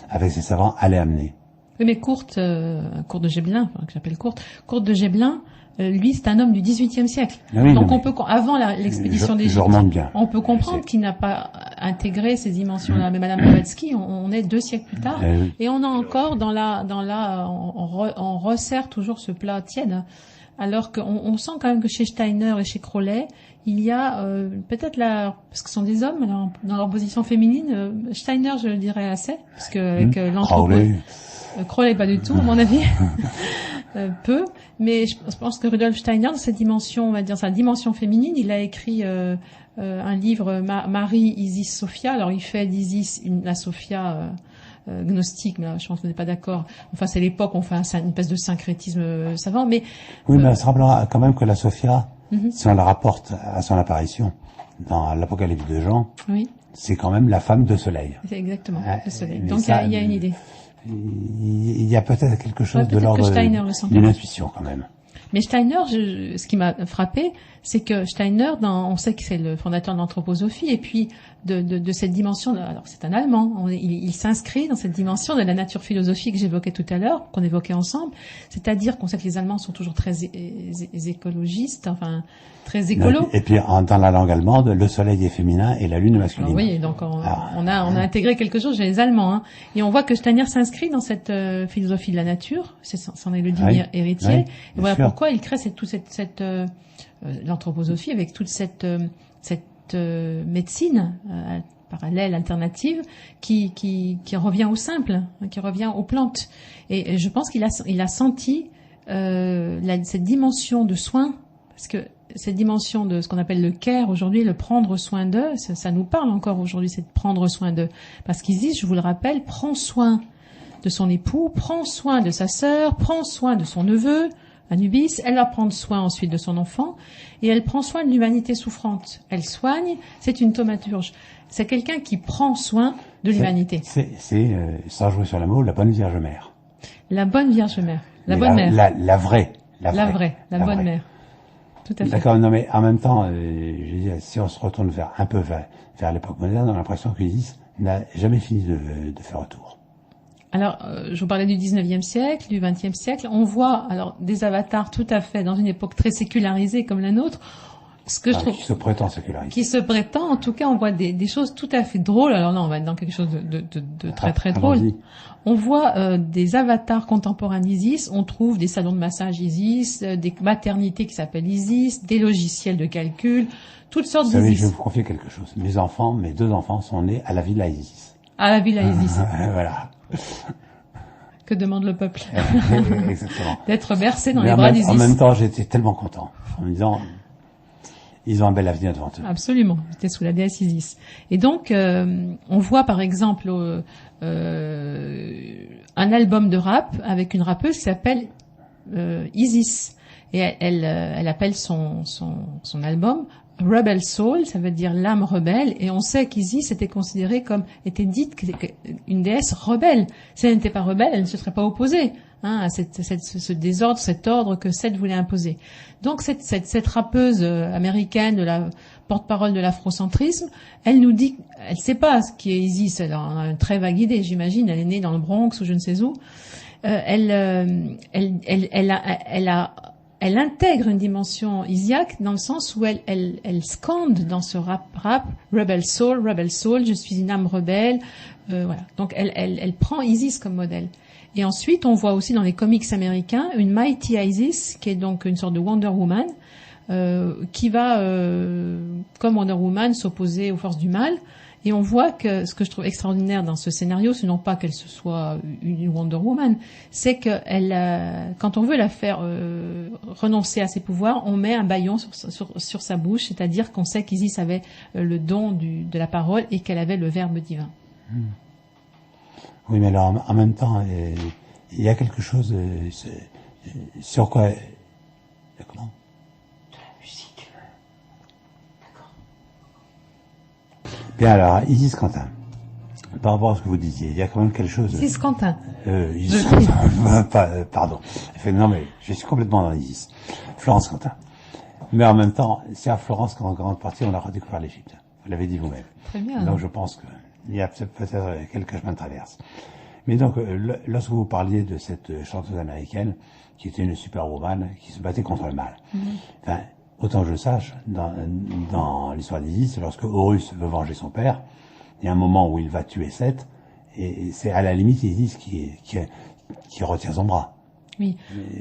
Speaker 2: avec ses savants, allait amener.
Speaker 3: Oui, mais Courte de Géblin, que j'appelle Courte de Géblin, lui, c'est un homme du XVIIIe siècle.
Speaker 2: Oui,
Speaker 3: donc on peut, avant l'expédition d'Égypte, on peut comprendre
Speaker 2: c'est...
Speaker 3: qu'il n'a pas intégré ces dimensions-là. Mais Madame Blavatsky, on est 2 siècles plus tard, et on a encore on resserre toujours ce plat tiède. Alors qu'on sent quand même que chez Steiner et chez Crowley, il y a peut-être parce que ce sont des hommes alors, dans leur position féminine. Steiner, je le dirais assez, parce que avec l'anthropologie, Crowley pas du tout, à mon avis, peu. Mais je pense que Rudolf Steiner, dans cette dimension, on va dire sa dimension féminine, il a écrit un livre Marie, Isis, Sophia. Alors il fait d'Isis la Sophia gnostique, mais là, je pense que vous n'êtes pas d'accord. Enfin, c'est l'époque où on fait une espèce de syncrétisme savant, mais...
Speaker 2: Oui, mais on se rappellera quand même que la Sophia, si on la rapporte à son apparition dans l'Apocalypse de Jean, c'est quand même la femme de Soleil.
Speaker 3: C'est exactement, le Soleil. Donc il y a une idée.
Speaker 2: Il y a peut-être quelque chose de l'ordre d'une intuition quand même.
Speaker 3: Mais Steiner, ce qui m'a frappé, c'est que Steiner, on sait que c'est le fondateur de l'anthroposophie, et puis de cette dimension, alors c'est un Allemand, il s'inscrit dans cette dimension de la nature philosophique que j'évoquais tout à l'heure, qu'on évoquait ensemble, c'est-à-dire qu'on sait que les Allemands sont toujours très écologistes, enfin très écolos.
Speaker 2: Et puis dans la langue allemande, le soleil est féminin et la lune est masculine.
Speaker 3: Alors oui, donc on a intégré quelque chose chez les Allemands, hein, et on voit que Steiner s'inscrit dans cette philosophie de la nature, c'en est le digne héritier, et voilà sûr. Pourquoi il crée toute cette l'anthroposophie avec toute cette médecine parallèle, alternative, qui revient au simple, qui revient aux plantes. Et je pense qu'il a senti cette dimension de soin, parce que cette dimension de ce qu'on appelle le care aujourd'hui, le prendre soin d'eux, ça nous parle encore aujourd'hui, c'est de prendre soin d'eux. Parce qu'Isis, je vous le rappelle, prend soin de son époux, prend soin de sa sœur, prend soin de son neveu, Anubis, elle va prendre soin ensuite de son enfant, et elle prend soin de l'humanité souffrante. Elle soigne, c'est une thaumaturge. C'est quelqu'un qui prend soin de l'humanité.
Speaker 2: C'est sans jouer sur la mot, la bonne Vierge Mère.
Speaker 3: La bonne Vierge Mère. La bonne mère.
Speaker 2: La vraie.
Speaker 3: La bonne mère. Tout à fait.
Speaker 2: D'accord, non mais en même temps, je veux dire, si on se retourne vers l'époque moderne, on a l'impression qu'Isis n'a jamais fini de faire retour.
Speaker 3: Alors, je vous parlais du 19e siècle, du 20e siècle. On voit alors des avatars tout à fait dans une époque très sécularisée comme la nôtre. Ce que je trouve
Speaker 2: qui se prétend sécularisé.
Speaker 3: Qui se prétend, en tout cas, on voit des choses tout à fait drôles. Alors là, on va être dans quelque chose de très très drôle. On voit des avatars contemporains d'Isis. On trouve des salons de massage Isis, des maternités qui s'appellent Isis, des logiciels de calcul, toutes sortes d'Isis.
Speaker 2: Vous savez, je vais vous confier quelque chose. Mes 2 enfants sont nés à la Villa Isis.
Speaker 3: À la Villa Isis.
Speaker 2: Voilà.
Speaker 3: Que demande le peuple?
Speaker 2: Exactement.
Speaker 3: D'être bercé dans les bras d'Isis.
Speaker 2: En même temps, j'étais tellement content en me disant, ils ont un bel avenir devant eux.
Speaker 3: Absolument. J'étais sous la déesse Isis. Et donc, on voit par exemple un album de rap avec une rappeuse qui s'appelle Isis. Et elle appelle son album Rebel Soul, ça veut dire l'âme rebelle, et on sait qu'Isis était dite une déesse rebelle. Si elle n'était pas rebelle, elle ne se serait pas opposée à ce désordre, cet ordre que Seth voulait imposer. Donc cette rappeuse américaine, de la porte-parole de l'afrocentrisme, elle nous dit, elle sait pas ce qui est Isis, elle a une très vague idée, j'imagine, elle est née dans le Bronx ou je ne sais où. Elle intègre une dimension isiaque dans le sens où elle scande dans ce rap Rebel Soul, je suis une âme rebelle, voilà. Donc elle prend Isis comme modèle. Et ensuite, on voit aussi dans les comics américains une Mighty Isis, qui est donc une sorte de Wonder Woman, qui va, comme Wonder Woman, s'opposer aux forces du mal. Et on voit que ce que je trouve extraordinaire dans ce scénario, ce n'est pas qu'elle se soit une Wonder Woman, c'est que quand on veut la faire renoncer à ses pouvoirs, on met un bâillon sur sa bouche, c'est-à-dire qu'on sait qu'Isis avait le don de la parole et qu'elle avait le verbe divin.
Speaker 2: Oui, mais alors en même temps, il y a quelque chose sur quoi... Comment ? Musique. Bien alors, Isis Quentin, par rapport à ce que vous disiez, il y a quand même quelque chose...
Speaker 3: Isis Quentin.
Speaker 2: Isis Quentin, pardon. Non mais, je suis complètement dans Isis. Florence Quentin. Mais en même temps, c'est à Florence qu'en grande partie on a redécouvert l'Égypte. Vous l'avez dit vous-même.
Speaker 3: Très bien.
Speaker 2: Donc je pense qu'il y a peut-être quelques chemins de traverse. Mais donc, lorsque vous parliez de cette chanteuse américaine, qui était une superwoman, qui se battait contre le mal, enfin, autant que je sache, dans l'histoire d'Isis, lorsque Horus veut venger son père, il y a un moment où il va tuer Seth, et c'est à la limite Isis qui retire son bras.
Speaker 3: Oui.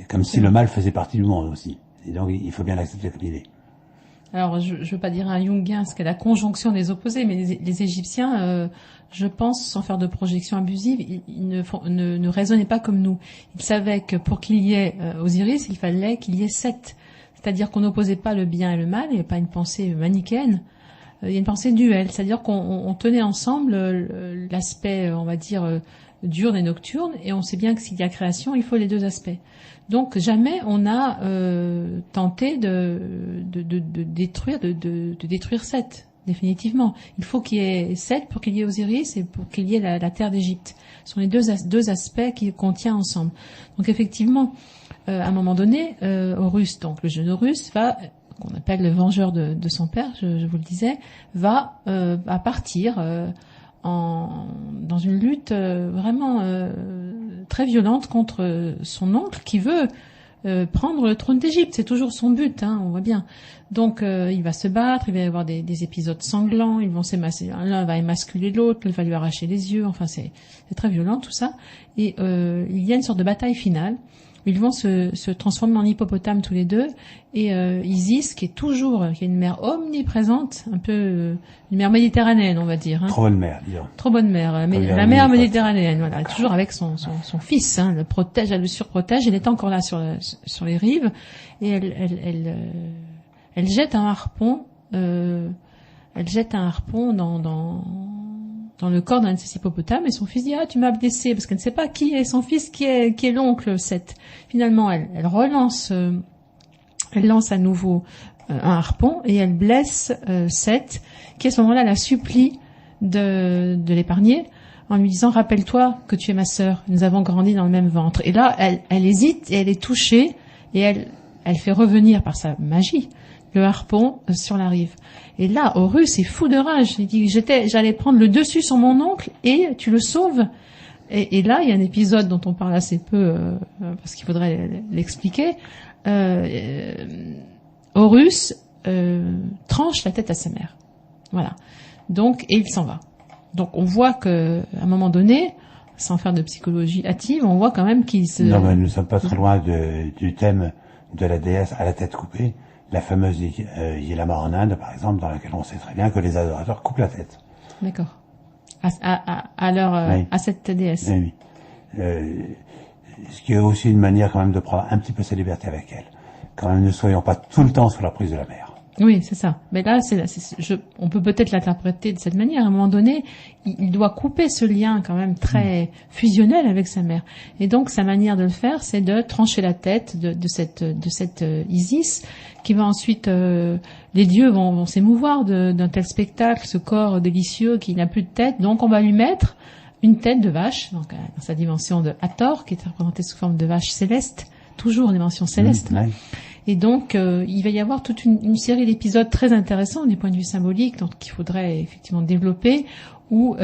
Speaker 2: Comme si le mal faisait partie du monde aussi. Et donc, il faut bien l'accepter comme il est.
Speaker 3: Alors, je veux pas dire un Jungien, parce que la conjonction des opposés, mais les Égyptiens, je pense, sans faire de projection abusive, ils ne raisonnaient pas comme nous. Ils savaient que pour qu'il y ait Osiris, il fallait qu'il y ait Seth. C'est-à-dire qu'on n'opposait pas le bien et le mal, il n'y a pas une pensée manichéenne, il y a une pensée duelle. C'est-à-dire qu'on tenait ensemble l'aspect, on va dire, diurne et nocturne, et on sait bien que s'il y a création, il faut les 2 aspects. Donc jamais on a tenté de détruire Seth, définitivement. Il faut qu'il y ait Seth pour qu'il y ait Osiris et pour qu'il y ait la terre d'Égypte. Ce sont les deux aspects qu'on tient ensemble. Donc effectivement, à un moment donné, Horus, donc le jeune Horus, qu'on appelle le vengeur de son père, je vous le disais, va partir dans une lutte vraiment très violente contre son oncle qui veut prendre le trône d'Égypte. C'est toujours son but, on voit bien. Donc il va se battre, il va y avoir des épisodes sanglants, l'un va émasculer l'autre, l'autre va lui arracher les yeux, enfin c'est très violent tout ça. Et il y a une sorte de bataille finale. Ils vont se transformer en hippopotame tous les deux, et Isis, qui est une mère omniprésente, un peu une mère méditerranéenne, on va dire.
Speaker 2: Trop bonne mère, disons.
Speaker 3: Trop bonne mère, la mère méditerranéenne, voilà, toujours avec son fils, le protège, elle le surprotège, elle est encore là sur les rives, et elle jette un harpon, dans le corps d'un de ses hippopotames, et son fils dit tu m'as blessé, parce qu'elle ne sait pas qui est son fils, qui est l'oncle Seth. Finalement, elle lance à nouveau un harpon, et elle blesse Seth, qui à ce moment-là la supplie de l'épargner, en lui disant rappelle-toi que tu es ma sœur, nous avons grandi dans le même ventre. Et là, elle hésite, et elle est touchée, et elle fait revenir par sa magie le harpon sur la rive. Et là, Horus est fou de rage. Il dit j'allais prendre le dessus sur mon oncle, et tu le sauves. Et là, il y a un épisode dont on parle assez peu, parce qu'il faudrait l'expliquer. Horus tranche la tête à sa mère. Voilà. Donc, et il s'en va. Donc, on voit que, à un moment donné, sans faire de psychologie hâtive, on voit quand même qu'il se...
Speaker 2: Non, mais nous ne sommes pas très loin du thème de la déesse à la tête coupée. La fameuse Yelama en Inde, par exemple, dans laquelle on sait très bien que les adorateurs coupent la tête.
Speaker 3: D'accord. À cette déesse.
Speaker 2: Oui. Ce qui est aussi une manière quand même de prendre un petit peu sa liberté avec elle. Quand même, ne soyons pas tout le temps sous la prise de la mer.
Speaker 3: Oui, c'est ça. Mais là, on peut peut-être l'interpréter de cette manière. À un moment donné, il doit couper ce lien quand même très fusionnel avec sa mère. Et donc, sa manière de le faire, c'est de trancher la tête de cette Isis, qui va ensuite, les dieux vont s'émouvoir d'un tel spectacle, ce corps délicieux qui n'a plus de tête. Donc, on va lui mettre une tête de vache, donc dans sa dimension de Hathor, qui est représentée sous forme de vache céleste, toujours en dimension céleste.
Speaker 2: Ouais.
Speaker 3: Et donc, il va y avoir toute une série d'épisodes très intéressants du point de vue symbolique, donc qu'il faudrait effectivement développer, où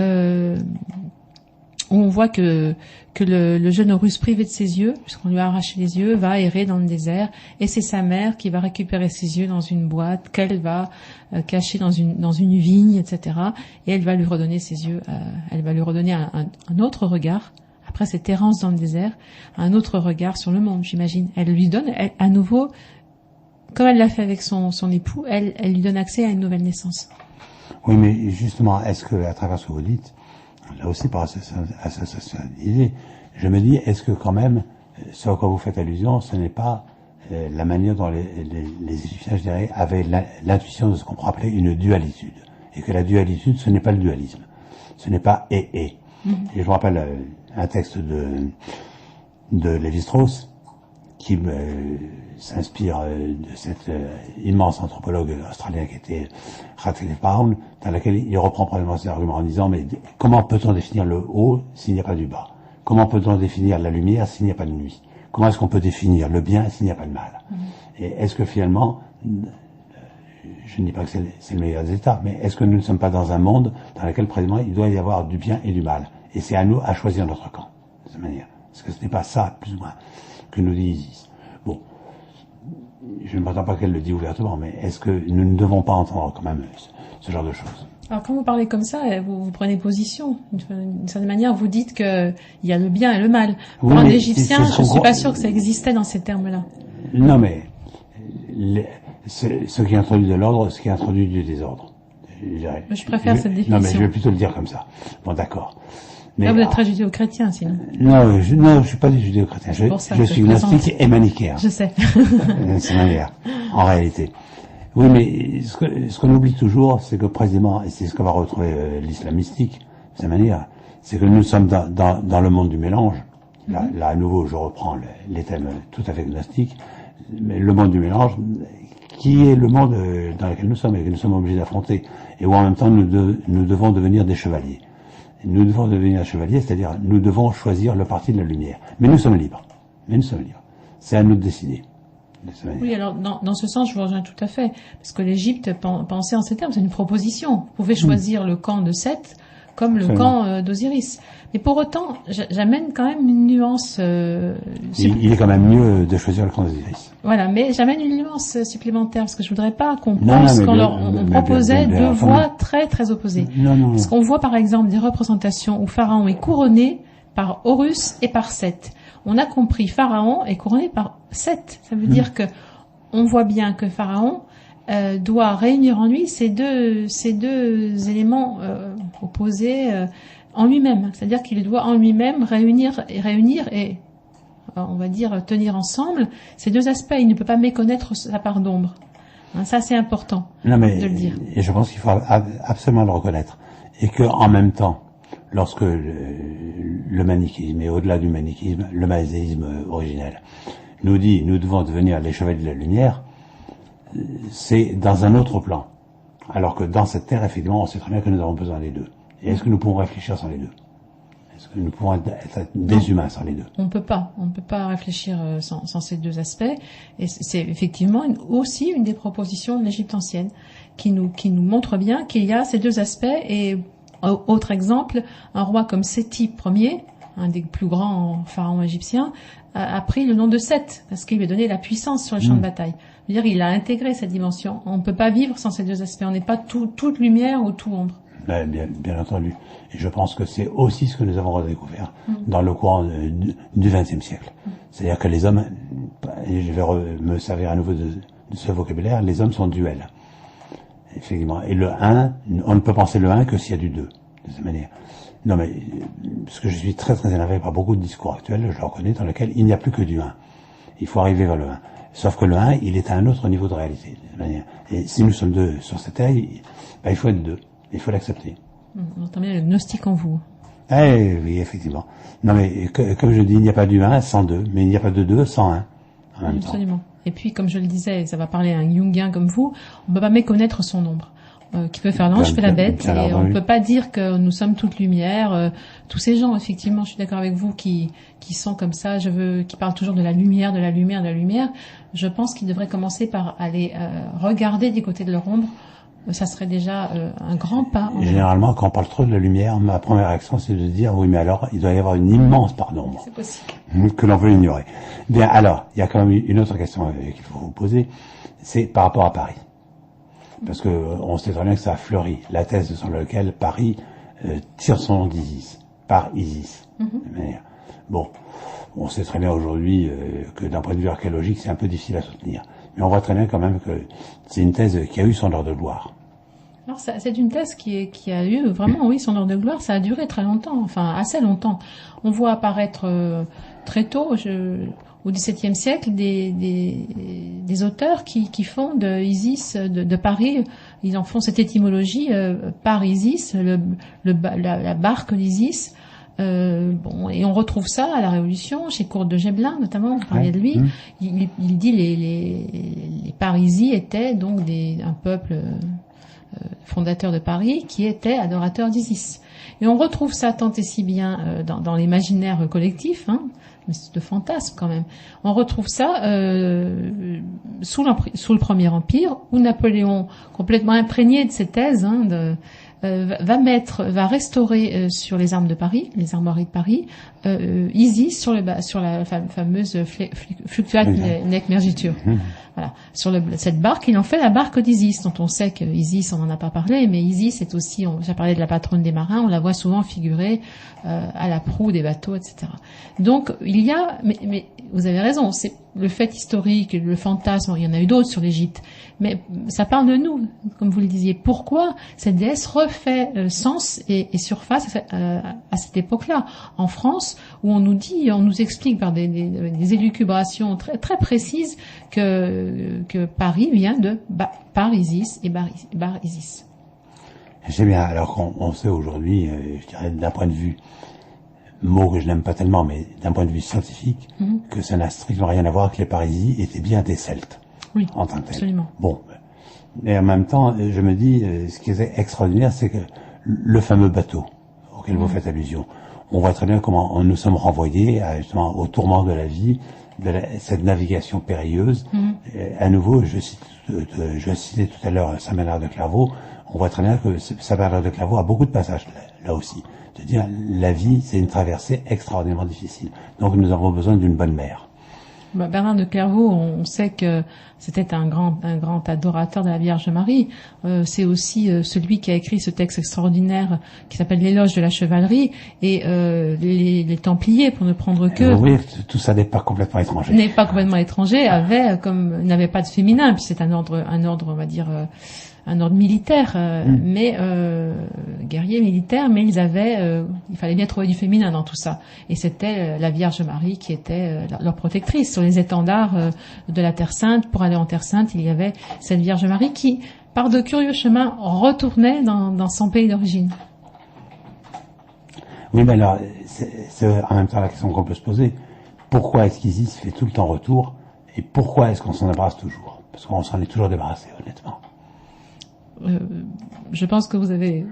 Speaker 3: on voit que le jeune Horus privé de ses yeux, puisqu'on lui a arraché les yeux, va errer dans le désert, et c'est sa mère qui va récupérer ses yeux dans une boîte qu'elle va cacher dans une vigne, etc. Et elle va lui redonner ses yeux, elle va lui redonner un autre regard. Après cette errance dans le désert, un autre regard sur le monde, j'imagine. Elle lui donne, à nouveau, comme elle l'a fait avec son époux, elle lui donne accès à une nouvelle naissance.
Speaker 2: Oui, mais justement, est-ce que, à travers ce que vous dites, là aussi par association d'idées, je me dis, est-ce que quand même, ce à quoi vous faites allusion, ce n'est pas la manière dont les Égyptiens, je dirais, avaient l'intuition de ce qu'on pourrait appeler une dualitude. Et que la dualitude, ce n'est pas le dualisme. Ce n'est pas et. Mm-hmm. Et je me rappelle un texte de Lévi-Strauss qui s'inspire de cet immense anthropologue australien qui était Radcliffe Brown, dans laquelle il reprend probablement cet argument en disant mais comment peut-on définir le haut s'il n'y a pas du bas? Comment peut-on définir la lumière s'il n'y a pas de nuit? Comment est-ce qu'on peut définir le bien s'il n'y a pas de mal? Et est-ce que finalement, je ne dis pas que c'est le meilleur des états, mais est-ce que nous ne sommes pas dans un monde dans lequel précisément il doit y avoir du bien et du mal? Et c'est à nous à choisir notre camp, de cette manière. Parce que ce n'est pas ça, plus ou moins, que nous dit Isis. Bon, je ne m'attends pas qu'elle le dise ouvertement, mais est-ce que nous ne devons pas entendre quand même ce genre de choses?
Speaker 3: Alors quand vous parlez comme ça, vous prenez position. D'une certaine manière, vous dites qu'il y a le bien et le mal. Pour un Égyptien, je ne suis pas sûr que ça existait dans ces termes-là.
Speaker 2: Non, mais ce qui introduit de l'ordre, ce qui introduit du désordre.
Speaker 3: Je préfère cette définition.
Speaker 2: Non, mais je vais plutôt le dire comme ça. Bon, d'accord. Mais
Speaker 3: là, vous êtes très judéo-chrétien, sinon.
Speaker 2: Non, je suis pas du judéo-chrétien. Je suis gnostique et manichéen.
Speaker 3: Je sais.
Speaker 2: C'est manière, en réalité. Oui, mais ce qu'on oublie toujours, c'est que précisément, et c'est ce qu'on va retrouver l'islam mystique, de cette manière, c'est que nous sommes dans le monde du mélange. Là, à nouveau, je reprends les thèmes tout à fait gnostiques, mais le monde du mélange, qui est le monde dans lequel nous sommes et que nous sommes obligés d'affronter, et où en même temps nous devons devenir des chevaliers. Nous devons devenir chevaliers, c'est-à-dire nous devons choisir le parti de la lumière. Mais nous sommes libres. C'est à nous de décider.
Speaker 3: Oui, alors dans ce sens, je vous rejoins tout à fait, parce que l'Égypte pensait en ces termes, c'est une proposition. Vous pouvez choisir le camp de Seth comme le camp d'Osiris. Mais pour autant, j'amène quand même une nuance.
Speaker 2: Il est quand même mieux de choisir le camp d'Osiris.
Speaker 3: Voilà, mais j'amène une nuance supplémentaire, parce que je voudrais pas qu'on pense qu'on proposait deux voies très très opposées.
Speaker 2: Non.
Speaker 3: Parce qu'on voit par exemple des représentations où Pharaon est couronné par Horus et par Seth. On a compris, Pharaon est couronné par Seth. Ça veut dire que on voit bien que Pharaon doit réunir en lui ces deux éléments opposés en lui-même. C'est-à-dire qu'il doit en lui-même réunir et on va dire tenir ensemble ces deux aspects. Il ne peut pas méconnaître sa part d'ombre. Hein, ça, c'est important de le dire.
Speaker 2: Et je pense qu'il faut absolument le reconnaître. Et que en même temps, lorsque le manichéisme, et au-delà du manichéisme, le manichéisme originel, nous dit nous devons devenir les chevaliers de la lumière, c'est dans un autre plan. Alors que dans cette terre, effectivement, on sait très bien que nous avons besoin des deux. Et est-ce que nous pouvons réfléchir sans les deux? Est-ce que nous pouvons être des humains sans les deux?
Speaker 3: On peut pas réfléchir sans ces deux aspects. Et c'est effectivement aussi une des propositions de l'Égypte ancienne qui nous montre bien qu'il y a ces deux aspects. Et autre exemple, un roi comme Séti Ier, un des plus grands pharaons égyptiens, a pris le nom de Seth parce qu'il lui a donné la puissance sur les champs de bataille. C'est-à-dire, il a intégré cette dimension. On ne peut pas vivre sans ces deux aspects. On n'est pas toute lumière ou tout ombre.
Speaker 2: Bien entendu. Et je pense que c'est aussi ce que nous avons redécouvert dans le courant du XXe siècle. C'est-à-dire que les hommes, et je vais me servir à nouveau de ce vocabulaire, les hommes sont duels. Effectivement. Et le 1, on ne peut penser le 1 que s'il y a du 2, de cette manière. Non mais, parce que je suis très très énervé par beaucoup de discours actuels, je le reconnais, dans lesquels il n'y a plus que du 1. Il faut arriver vers le 1. Sauf que le 1, il est à un autre niveau de réalité, de cette manière. Et si nous sommes deux sur cette terre, il faut être deux. Il faut l'accepter.
Speaker 3: On entend bien le gnostique en vous.
Speaker 2: Oui, effectivement. Non mais, comme je dis, il n'y a pas du 1 sans 2, mais il n'y a pas de 2 sans 1. En même
Speaker 3: Absolument.
Speaker 2: temps.
Speaker 3: Et puis, comme je le disais, ça va parler à un Jungien comme vous, on ne peut pas méconnaître son ombre. Qui peut faire l'ange, fait la bête, et on ne peut pas dire que nous sommes toute lumière. Tous ces gens, effectivement, je suis d'accord avec vous, qui sont comme ça, qui parlent toujours de la lumière, de la lumière, de la lumière. Je pense qu'ils devraient commencer par aller regarder du côté de leur ombre. Ça serait déjà un grand pas.
Speaker 2: Généralement, quand on parle trop de la lumière, ma première réaction, c'est de dire, oui, mais alors, il doit y avoir une immense part d'ombre.
Speaker 3: C'est possible.
Speaker 2: Que l'on veut ignorer. Bien, alors, il y a quand même une autre question qu'il faut vous poser, c'est par rapport à Paris. Parce que on sait très bien que ça a fleuri. La thèse selon laquelle Paris tire son nom d'Isis, par Isis. Bon, on sait très bien aujourd'hui que d'un point de vue archéologique, c'est un peu difficile à soutenir. Mais on voit très bien quand même que c'est une thèse qui a eu son heure de gloire.
Speaker 3: Alors c'est une thèse qui a eu vraiment, oui, son heure de gloire. Ça a duré très longtemps, enfin assez longtemps. On voit apparaître très tôt, au XVIIe siècle, des auteurs qui font de Isis, de Paris, ils en font cette étymologie par Isis, la barque d'Isis. Et on retrouve ça à la Révolution, chez Court de Gébelin notamment, vous parliez de lui. Il dit les Parisis étaient donc un peuple fondateur de Paris qui était adorateur d'Isis. Et on retrouve ça tant et si bien dans l'imaginaire collectif, mais c'est de fantasme quand même. On retrouve ça sous le Premier Empire, où Napoléon, complètement imprégné de ces thèses, va restaurer sur les armes de Paris, les armoiries de Paris, Isis sur la fameuse Fluctuat nec mergitur. Voilà, sur cette barque, il en fait la barque d'Isis, dont on sait que Isis, on n'en a pas parlé, mais Isis est aussi, j'ai parlé de la patronne des marins, on la voit souvent figurée à la proue des bateaux, etc. Donc il y a, mais vous avez raison, c'est le fait historique, le fantasme, il y en a eu d'autres sur l'Égypte, mais ça parle de nous, comme vous le disiez. Pourquoi cette déesse refait sens et surface à cette époque-là, en France, où on nous explique par des élucubrations très très précises que Paris vient de par Isis et Bar Isis.
Speaker 2: C'est bien, alors qu'on sait aujourd'hui, je dirais d'un point de vue, mot que je n'aime pas tellement, mais d'un point de vue scientifique, que ça n'a strictement rien à voir, que les Parisis étaient bien des Celtes.
Speaker 3: Oui,
Speaker 2: en tant que tel.
Speaker 3: Absolument.
Speaker 2: Bon. Et en même temps, je me dis, ce qui est extraordinaire, c'est que le fameux bateau auquel vous faites allusion, on voit très bien comment nous sommes renvoyés justement au tourment de la vie, cette navigation périlleuse. À nouveau, je citais tout à l'heure Saint Bernard de Clairvaux. On voit très bien que Saint Bernard de Clairvaux a beaucoup de passages là aussi. De dire la vie, c'est une traversée extraordinairement difficile. Donc nous avons besoin d'une bonne mère.
Speaker 3: Bernard de Clairvaux, on sait que c'était un grand adorateur de la Vierge Marie. C'est aussi celui qui a écrit ce texte extraordinaire qui s'appelle l'Éloge de la chevalerie, et les Templiers, pour ne prendre que.
Speaker 2: Oui, tout ça n'est pas complètement étranger.
Speaker 3: N'est pas complètement étranger, n'avait pas de féminin, puis c'est un ordre, on va dire. Un ordre militaire, mais guerrier militaire, mais il fallait bien trouver du féminin dans tout ça. Et c'était la Vierge Marie qui était leur protectrice. Sur les étendards de la Terre Sainte, pour aller en Terre Sainte, il y avait cette Vierge Marie qui, par de curieux chemins, retournait dans son pays d'origine.
Speaker 2: Oui, mais alors, c'est en même temps la question qu'on peut se poser. Pourquoi est-ce qu'Isis fait tout le temps retour, et pourquoi est-ce qu'on s'en débarrasse toujours? Parce qu'on s'en est toujours débarrassé, honnêtement.
Speaker 3: Je pense que vous avez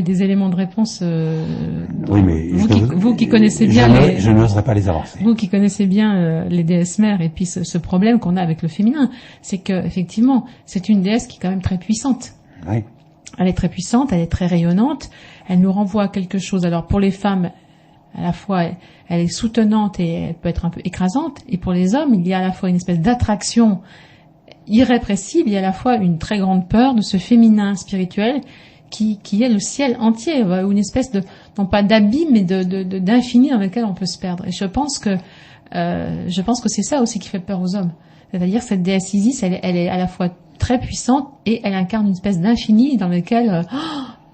Speaker 3: des éléments de réponse.
Speaker 2: Oui, mais
Speaker 3: vous qui connaissez bien
Speaker 2: je n'oserais pas les avancer.
Speaker 3: Vous qui connaissez bien les déesses mères, et puis ce problème qu'on a avec le féminin, c'est que effectivement, c'est une déesse qui est quand même très puissante.
Speaker 2: Oui.
Speaker 3: Elle est très puissante, elle est très rayonnante, elle nous renvoie à quelque chose. Alors pour les femmes, à la fois elle est soutenante et elle peut être un peu écrasante, et pour les hommes, il y a à la fois une espèce d'attraction irrépressible, il y a à la fois une très grande peur de ce féminin spirituel qui est le ciel entier, ou une espèce de, non pas d'abîme, mais d'infini dans lequel on peut se perdre. Et je pense que c'est ça aussi qui fait peur aux hommes. C'est-à-dire cette déesse Isis, elle est à la fois très puissante et elle incarne une espèce d'infini dans lequel,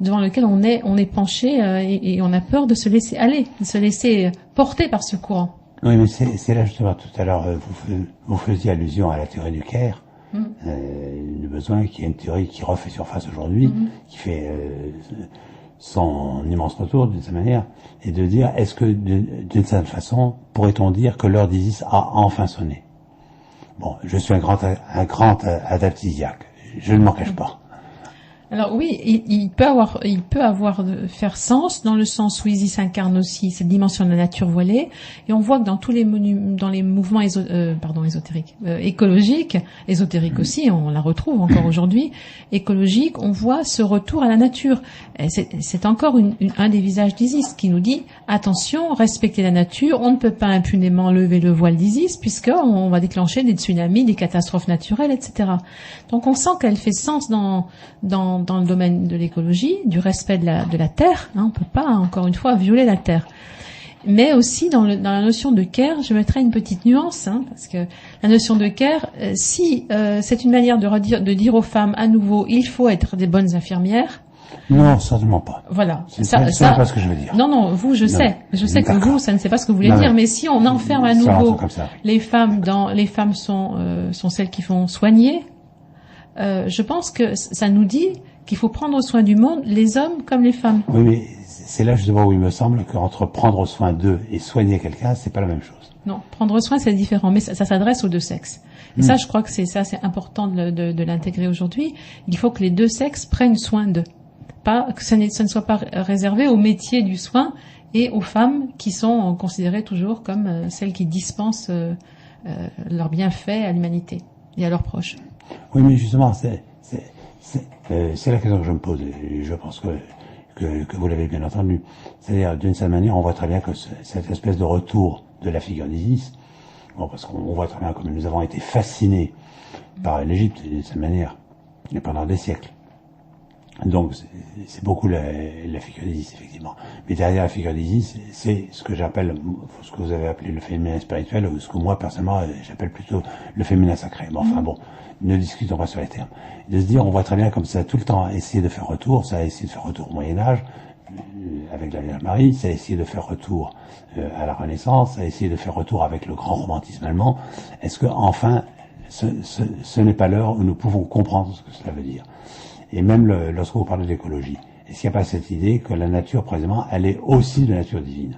Speaker 3: devant lequel on est penché, et on a peur de se laisser aller, de se laisser porter par ce courant.
Speaker 2: Oui, mais c'est là justement tout à l'heure, vous faisiez allusion à la théorie du Caire. Le besoin qui est une théorie qui refait surface aujourd'hui, qui fait son immense retour d'une certaine manière, et de dire, est-ce que d'une certaine façon, pourrait-on dire que l'heure d'Isis a enfin sonné? Bon, je suis un grand adaptisiaque, je ne m'en cache pas.
Speaker 3: Alors oui, il peut faire sens dans le sens où Isis incarne aussi cette dimension de la nature voilée, et on voit que dans tous les mouvements ésotériques, ésotériques aussi, on la retrouve encore aujourd'hui, écologiques, on voit ce retour à la nature. C'est encore un des visages d'Isis qui nous dit attention, respectez la nature, on ne peut pas impunément lever le voile d'Isis puisque on va déclencher des tsunamis, des catastrophes naturelles, etc. Donc on sent qu'elle fait sens dans le domaine de l'écologie, du respect de la terre, hein, on peut pas, encore une fois, violer la terre. Mais aussi dans la notion de care, je mettrais une petite nuance, hein, parce que la notion de care, c'est une manière de dire aux femmes à nouveau, il faut être des bonnes infirmières.
Speaker 2: Non, certainement pas.
Speaker 3: Voilà.
Speaker 2: C'est pas ce que je veux dire.
Speaker 3: Non, vous, je sais que vous, ça ne sait pas ce que vous voulez dire, mais si on enferme à nouveau les femmes les femmes sont celles qui font soigner, je pense que ça nous dit qu'il faut prendre soin du monde, les hommes comme les femmes.
Speaker 2: Oui, mais c'est là justement où il me semble qu'entre prendre soin d'eux et soigner quelqu'un, c'est pas la même chose.
Speaker 3: Non, prendre soin c'est différent, mais ça s'adresse aux deux sexes. Et ça, je crois que c'est important de l'intégrer aujourd'hui. Il faut que les deux sexes prennent soin d'eux. Pas que ça ne soit pas réservé au métier du soin et aux femmes qui sont considérées toujours comme celles qui dispensent leurs bienfaits à l'humanité et à leurs proches.
Speaker 2: Oui, mais justement, c'est la question que je me pose, et je pense que vous l'avez bien entendu. C'est-à-dire, d'une certaine manière, on voit très bien que cette espèce de retour de la figure d'Isis, bon, parce qu'on voit très bien comme nous avons été fascinés par l'Égypte, d'une certaine manière, pendant des siècles. Donc, c'est beaucoup la figure d'Isis, effectivement. Mais derrière la figure d'Isis, c'est ce que j'appelle, ce que vous avez appelé le féminin spirituel, ou ce que moi, personnellement, j'appelle plutôt le féminin sacré. Mais enfin, bon, ne discutons pas sur les termes. De se dire, on voit très bien comme ça, tout le temps, essayer de faire retour, ça a essayé de faire retour au Moyen-Âge, avec la Vierge Marie, ça a essayé de faire retour à la Renaissance, ça a essayé de faire retour avec le grand romantisme allemand. Est-ce que, enfin, ce n'est pas l'heure où nous pouvons comprendre ce que cela veut dire? Et même lorsque vous parlez d'écologie, est-ce qu'il n'y a pas cette idée que la nature, précisément, elle est aussi de nature divine?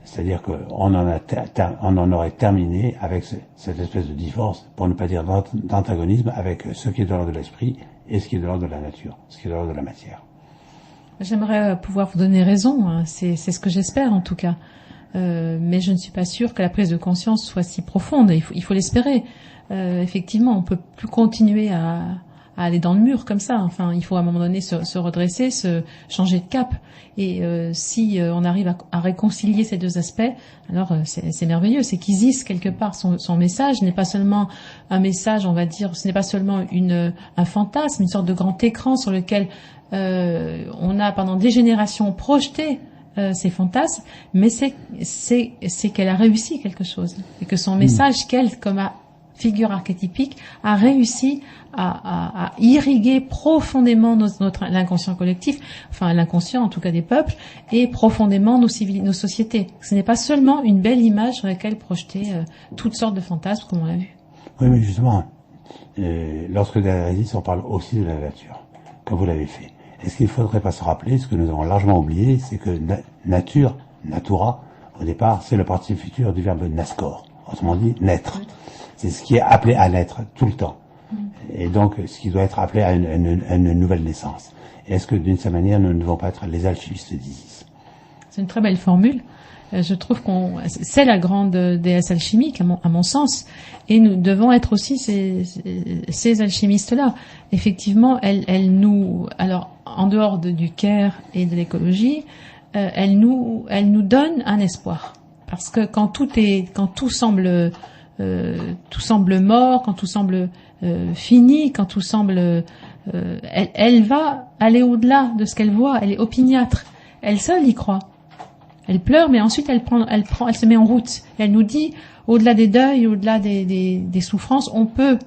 Speaker 2: C'est-à-dire qu'on en aurait terminé avec cette espèce de divorce, pour ne pas dire d'antagonisme, avec ce qui est de l'ordre de l'esprit et ce qui est de l'ordre de la nature, ce qui est de l'ordre de la matière.
Speaker 3: J'aimerais pouvoir vous donner raison, hein. C'est ce que j'espère en tout cas. Mais je ne suis pas sûre que la prise de conscience soit si profonde. Il faut l'espérer. Effectivement, on peut plus continuer à aller dans le mur comme ça. Enfin, il faut à un moment donné se redresser, se changer de cap. Et si on arrive à réconcilier ces deux aspects, alors c'est merveilleux. C'est qu'Isis, quelque part, son message n'est pas seulement un message, on va dire, ce n'est pas seulement un fantasme, une sorte de grand écran sur lequel on a pendant des générations projeté ces fantasmes, mais c'est qu'elle a réussi quelque chose et que son message, qu'elle, comme figure archétypique, a réussi à irriguer profondément l'inconscient collectif, enfin l'inconscient en tout cas des peuples, et profondément nos sociétés. Ce n'est pas seulement une belle image sur laquelle projeter toutes sortes de fantasmes comme on l'a vu.
Speaker 2: Oui, mais justement, lorsque d'Isis, on parle aussi de la nature, comme vous l'avez fait. Est-ce qu'il ne faudrait pas se rappeler, ce que nous avons largement oublié, c'est que nature, natura, au départ, c'est le participe futur du verbe nascor, autrement dit, naître. C'est ce qui est appelé à naître tout le temps. Et donc, ce qui doit être appelé à une nouvelle naissance. Est-ce que, d'une certaine manière, nous ne devons pas être les alchimistes d'Isis?
Speaker 3: C'est une très belle formule. Je trouve c'est la grande déesse alchimique, à mon sens. Et nous devons être aussi ces alchimistes-là. Effectivement, elle nous, alors, en dehors du care et de l'écologie, elle nous donne un espoir. Parce que quand tout semble mort, quand tout semble fini, quand tout semble, elle va aller au-delà de ce qu'elle voit. Elle est opiniâtre. Elle seule y croit. Elle pleure, mais ensuite elle se met en route. Et elle nous dit, au-delà des deuils, au-delà des souffrances, on peut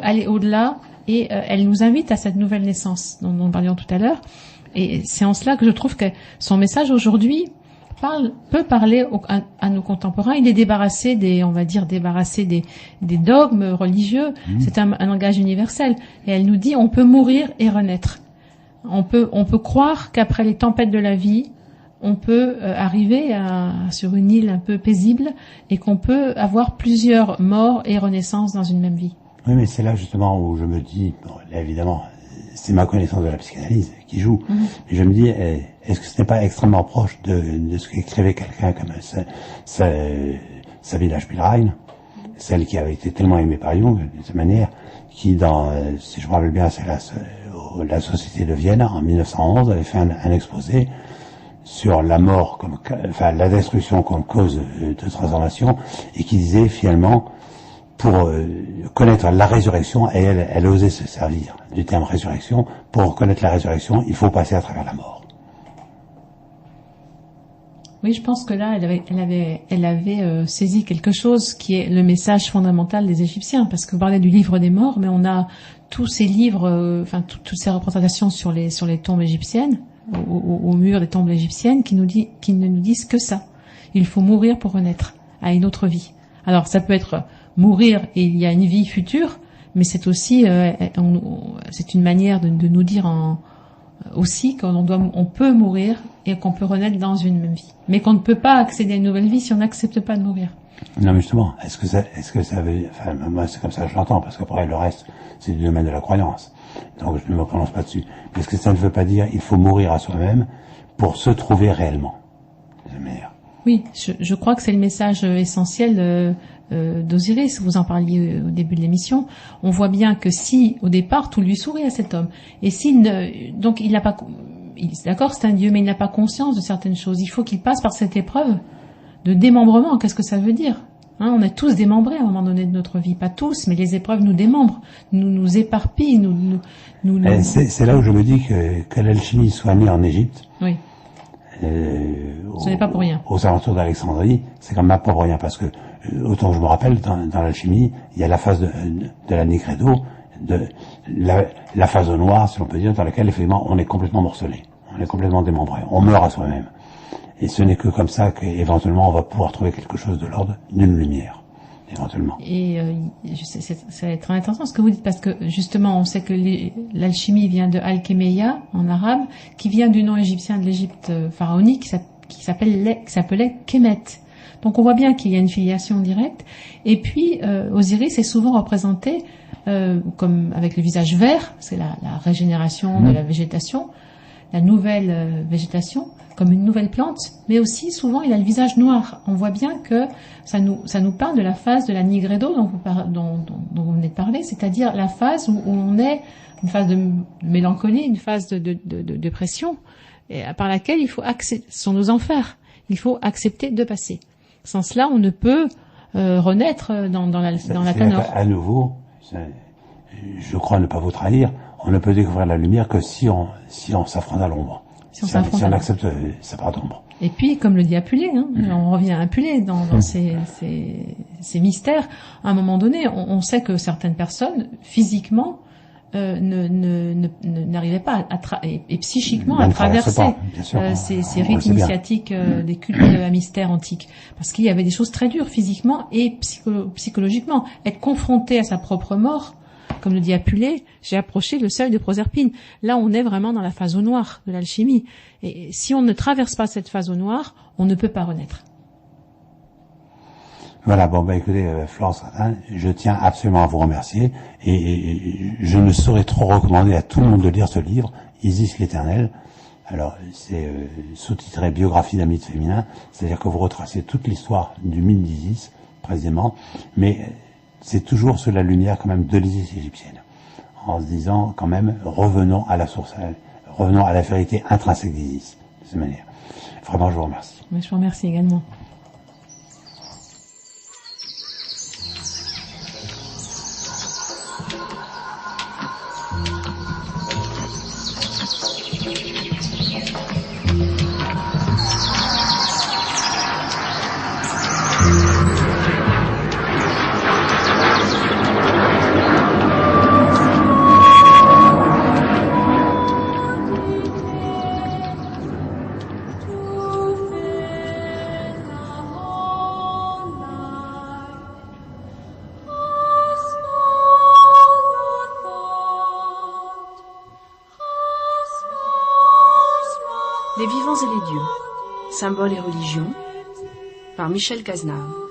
Speaker 3: aller au-delà. Et elle nous invite à cette nouvelle naissance dont nous parlions tout à l'heure. Et c'est en cela que je trouve que son message aujourd'hui peut parler à nos contemporains. Il est débarrassé des dogmes religieux. C'est un langage universel. Et elle nous dit, on peut mourir et renaître. On peut croire qu'après les tempêtes de la vie, on peut arriver sur une île un peu paisible et qu'on peut avoir plusieurs morts et renaissances dans une même vie.
Speaker 2: Oui, mais c'est là justement où je me dis, bon, là, évidemment, c'est ma connaissance de la psychanalyse qui joue, mais je me dis, est-ce que ce n'est pas extrêmement proche de ce qu'écrivait quelqu'un comme Sabine Spielrein, celle qui avait été tellement aimée par Jung, de cette manière, qui si je me rappelle bien, c'est la Société de Vienne, en 1911, avait fait un exposé sur la mort la destruction comme cause de transformation, et qui disait finalement, pour connaître la résurrection, et elle osait se servir du terme résurrection, pour connaître la résurrection, il faut passer à travers la mort.
Speaker 3: Oui, je pense que là, elle avait saisi quelque chose qui est le message fondamental des Égyptiens, parce que vous parlez du livre des morts, mais on a tous ces livres, toutes ces représentations sur les tombes égyptiennes, au mur des tombes égyptiennes, qui ne nous disent que ça. Il faut mourir pour renaître à une autre vie. Alors, ça peut être mourir et il y a une vie future, mais c'est aussi, c'est une manière de nous dire aussi qu'on peut mourir et qu'on peut renaître dans une même vie. Mais qu'on ne peut pas accéder à une nouvelle vie si on n'accepte pas de mourir.
Speaker 2: Non, mais justement, est-ce que ça veut, moi, c'est comme ça que je l'entends, parce qu'après, le reste, c'est du domaine de la croyance. Donc, je ne me prononce pas dessus. Mais est-ce que ça ne veut pas dire, il faut mourir à soi-même pour se trouver réellement?
Speaker 3: Oui, je crois que c'est le message essentiel d'Osiris. Vous en parliez au début de l'émission. On voit bien que si, au départ, tout lui sourit à cet homme, et donc il n'a pas, d'accord, c'est un dieu, mais il n'a pas conscience de certaines choses. Il faut qu'il passe par cette épreuve de démembrement. Qu'est-ce que ça veut dire? On est tous démembrés à un moment donné de notre vie, pas tous, mais les épreuves nous démembrent, nous éparpillent,
Speaker 2: C'est là où je me dis que l'alchimie soit née en Égypte.
Speaker 3: Oui. Ce n'est pas pour rien.
Speaker 2: Aux alentours d'Alexandrie, c'est quand même pas pour rien, parce que autant que je me rappelle, dans l'alchimie, il y a la phase de la Nigredo, la phase au noir, si l'on peut dire, dans laquelle effectivement on est complètement morcelé, on est complètement démembré, on meurt à soi-même. Et ce n'est que comme ça qu'éventuellement on va pouvoir trouver quelque chose de l'ordre d'une lumière, éventuellement.
Speaker 3: Et c'est très intéressant ce que vous dites, parce que justement on sait que l'alchimie vient de Alchemeia en arabe, qui vient du nom égyptien de l'Égypte pharaonique qui s'appelait Kemet. Donc on voit bien qu'il y a une filiation directe. Et puis Osiris est souvent représenté comme avec le visage vert, c'est la régénération de la végétation. la nouvelle végétation, comme une nouvelle plante, mais aussi souvent il a le visage noir. On voit bien que ça nous parle de la phase de la Nigredo dont vous venez de parler, c'est-à-dire la phase où on est une phase de mélancolie, une phase de dépression, et par laquelle il faut accepter, ce sont nos enfers, il faut accepter de passer. Sans cela, on ne peut renaître dans la Tanor.
Speaker 2: À nouveau, je crois ne pas vous trahir, on ne peut découvrir la lumière que si on s'affronte à l'ombre. Si on accepte sa part d'ombre.
Speaker 3: Et puis, comme le dit Apulé, on revient à Apulé dans ces mystères. À un moment donné, on sait que certaines personnes, physiquement, n'arrivaient pas et psychiquement à traverser ces rites initiatiques des cultes à mystère antiques. Parce qu'il y avait des choses très dures physiquement et psychologiquement. Être confronté à sa propre mort, comme le dit Apulé, j'ai approché le seuil de Proserpine. Là, on est vraiment dans la phase au noir de l'alchimie. Et si on ne traverse pas cette phase au noir, on ne peut pas renaître.
Speaker 2: Voilà, écoutez, Florence, je tiens absolument à vous remercier et je ne saurais trop recommander à tout le monde de lire ce livre, Isis l'Éternel. Alors, c'est sous-titré Biographie d'un mythe féminin, c'est-à-dire que vous retracez toute l'histoire du mythe d'Isis, précisément, mais c'est toujours sous la lumière quand même de l'Isis égyptienne, en se disant quand même, revenons à la source, revenons à la vérité intrinsèque d'Isis, de cette manière. Vraiment, je vous remercie.
Speaker 3: Mais je vous remercie également.
Speaker 1: Les vivants et les dieux, symboles et religions, par Michel Cazenave.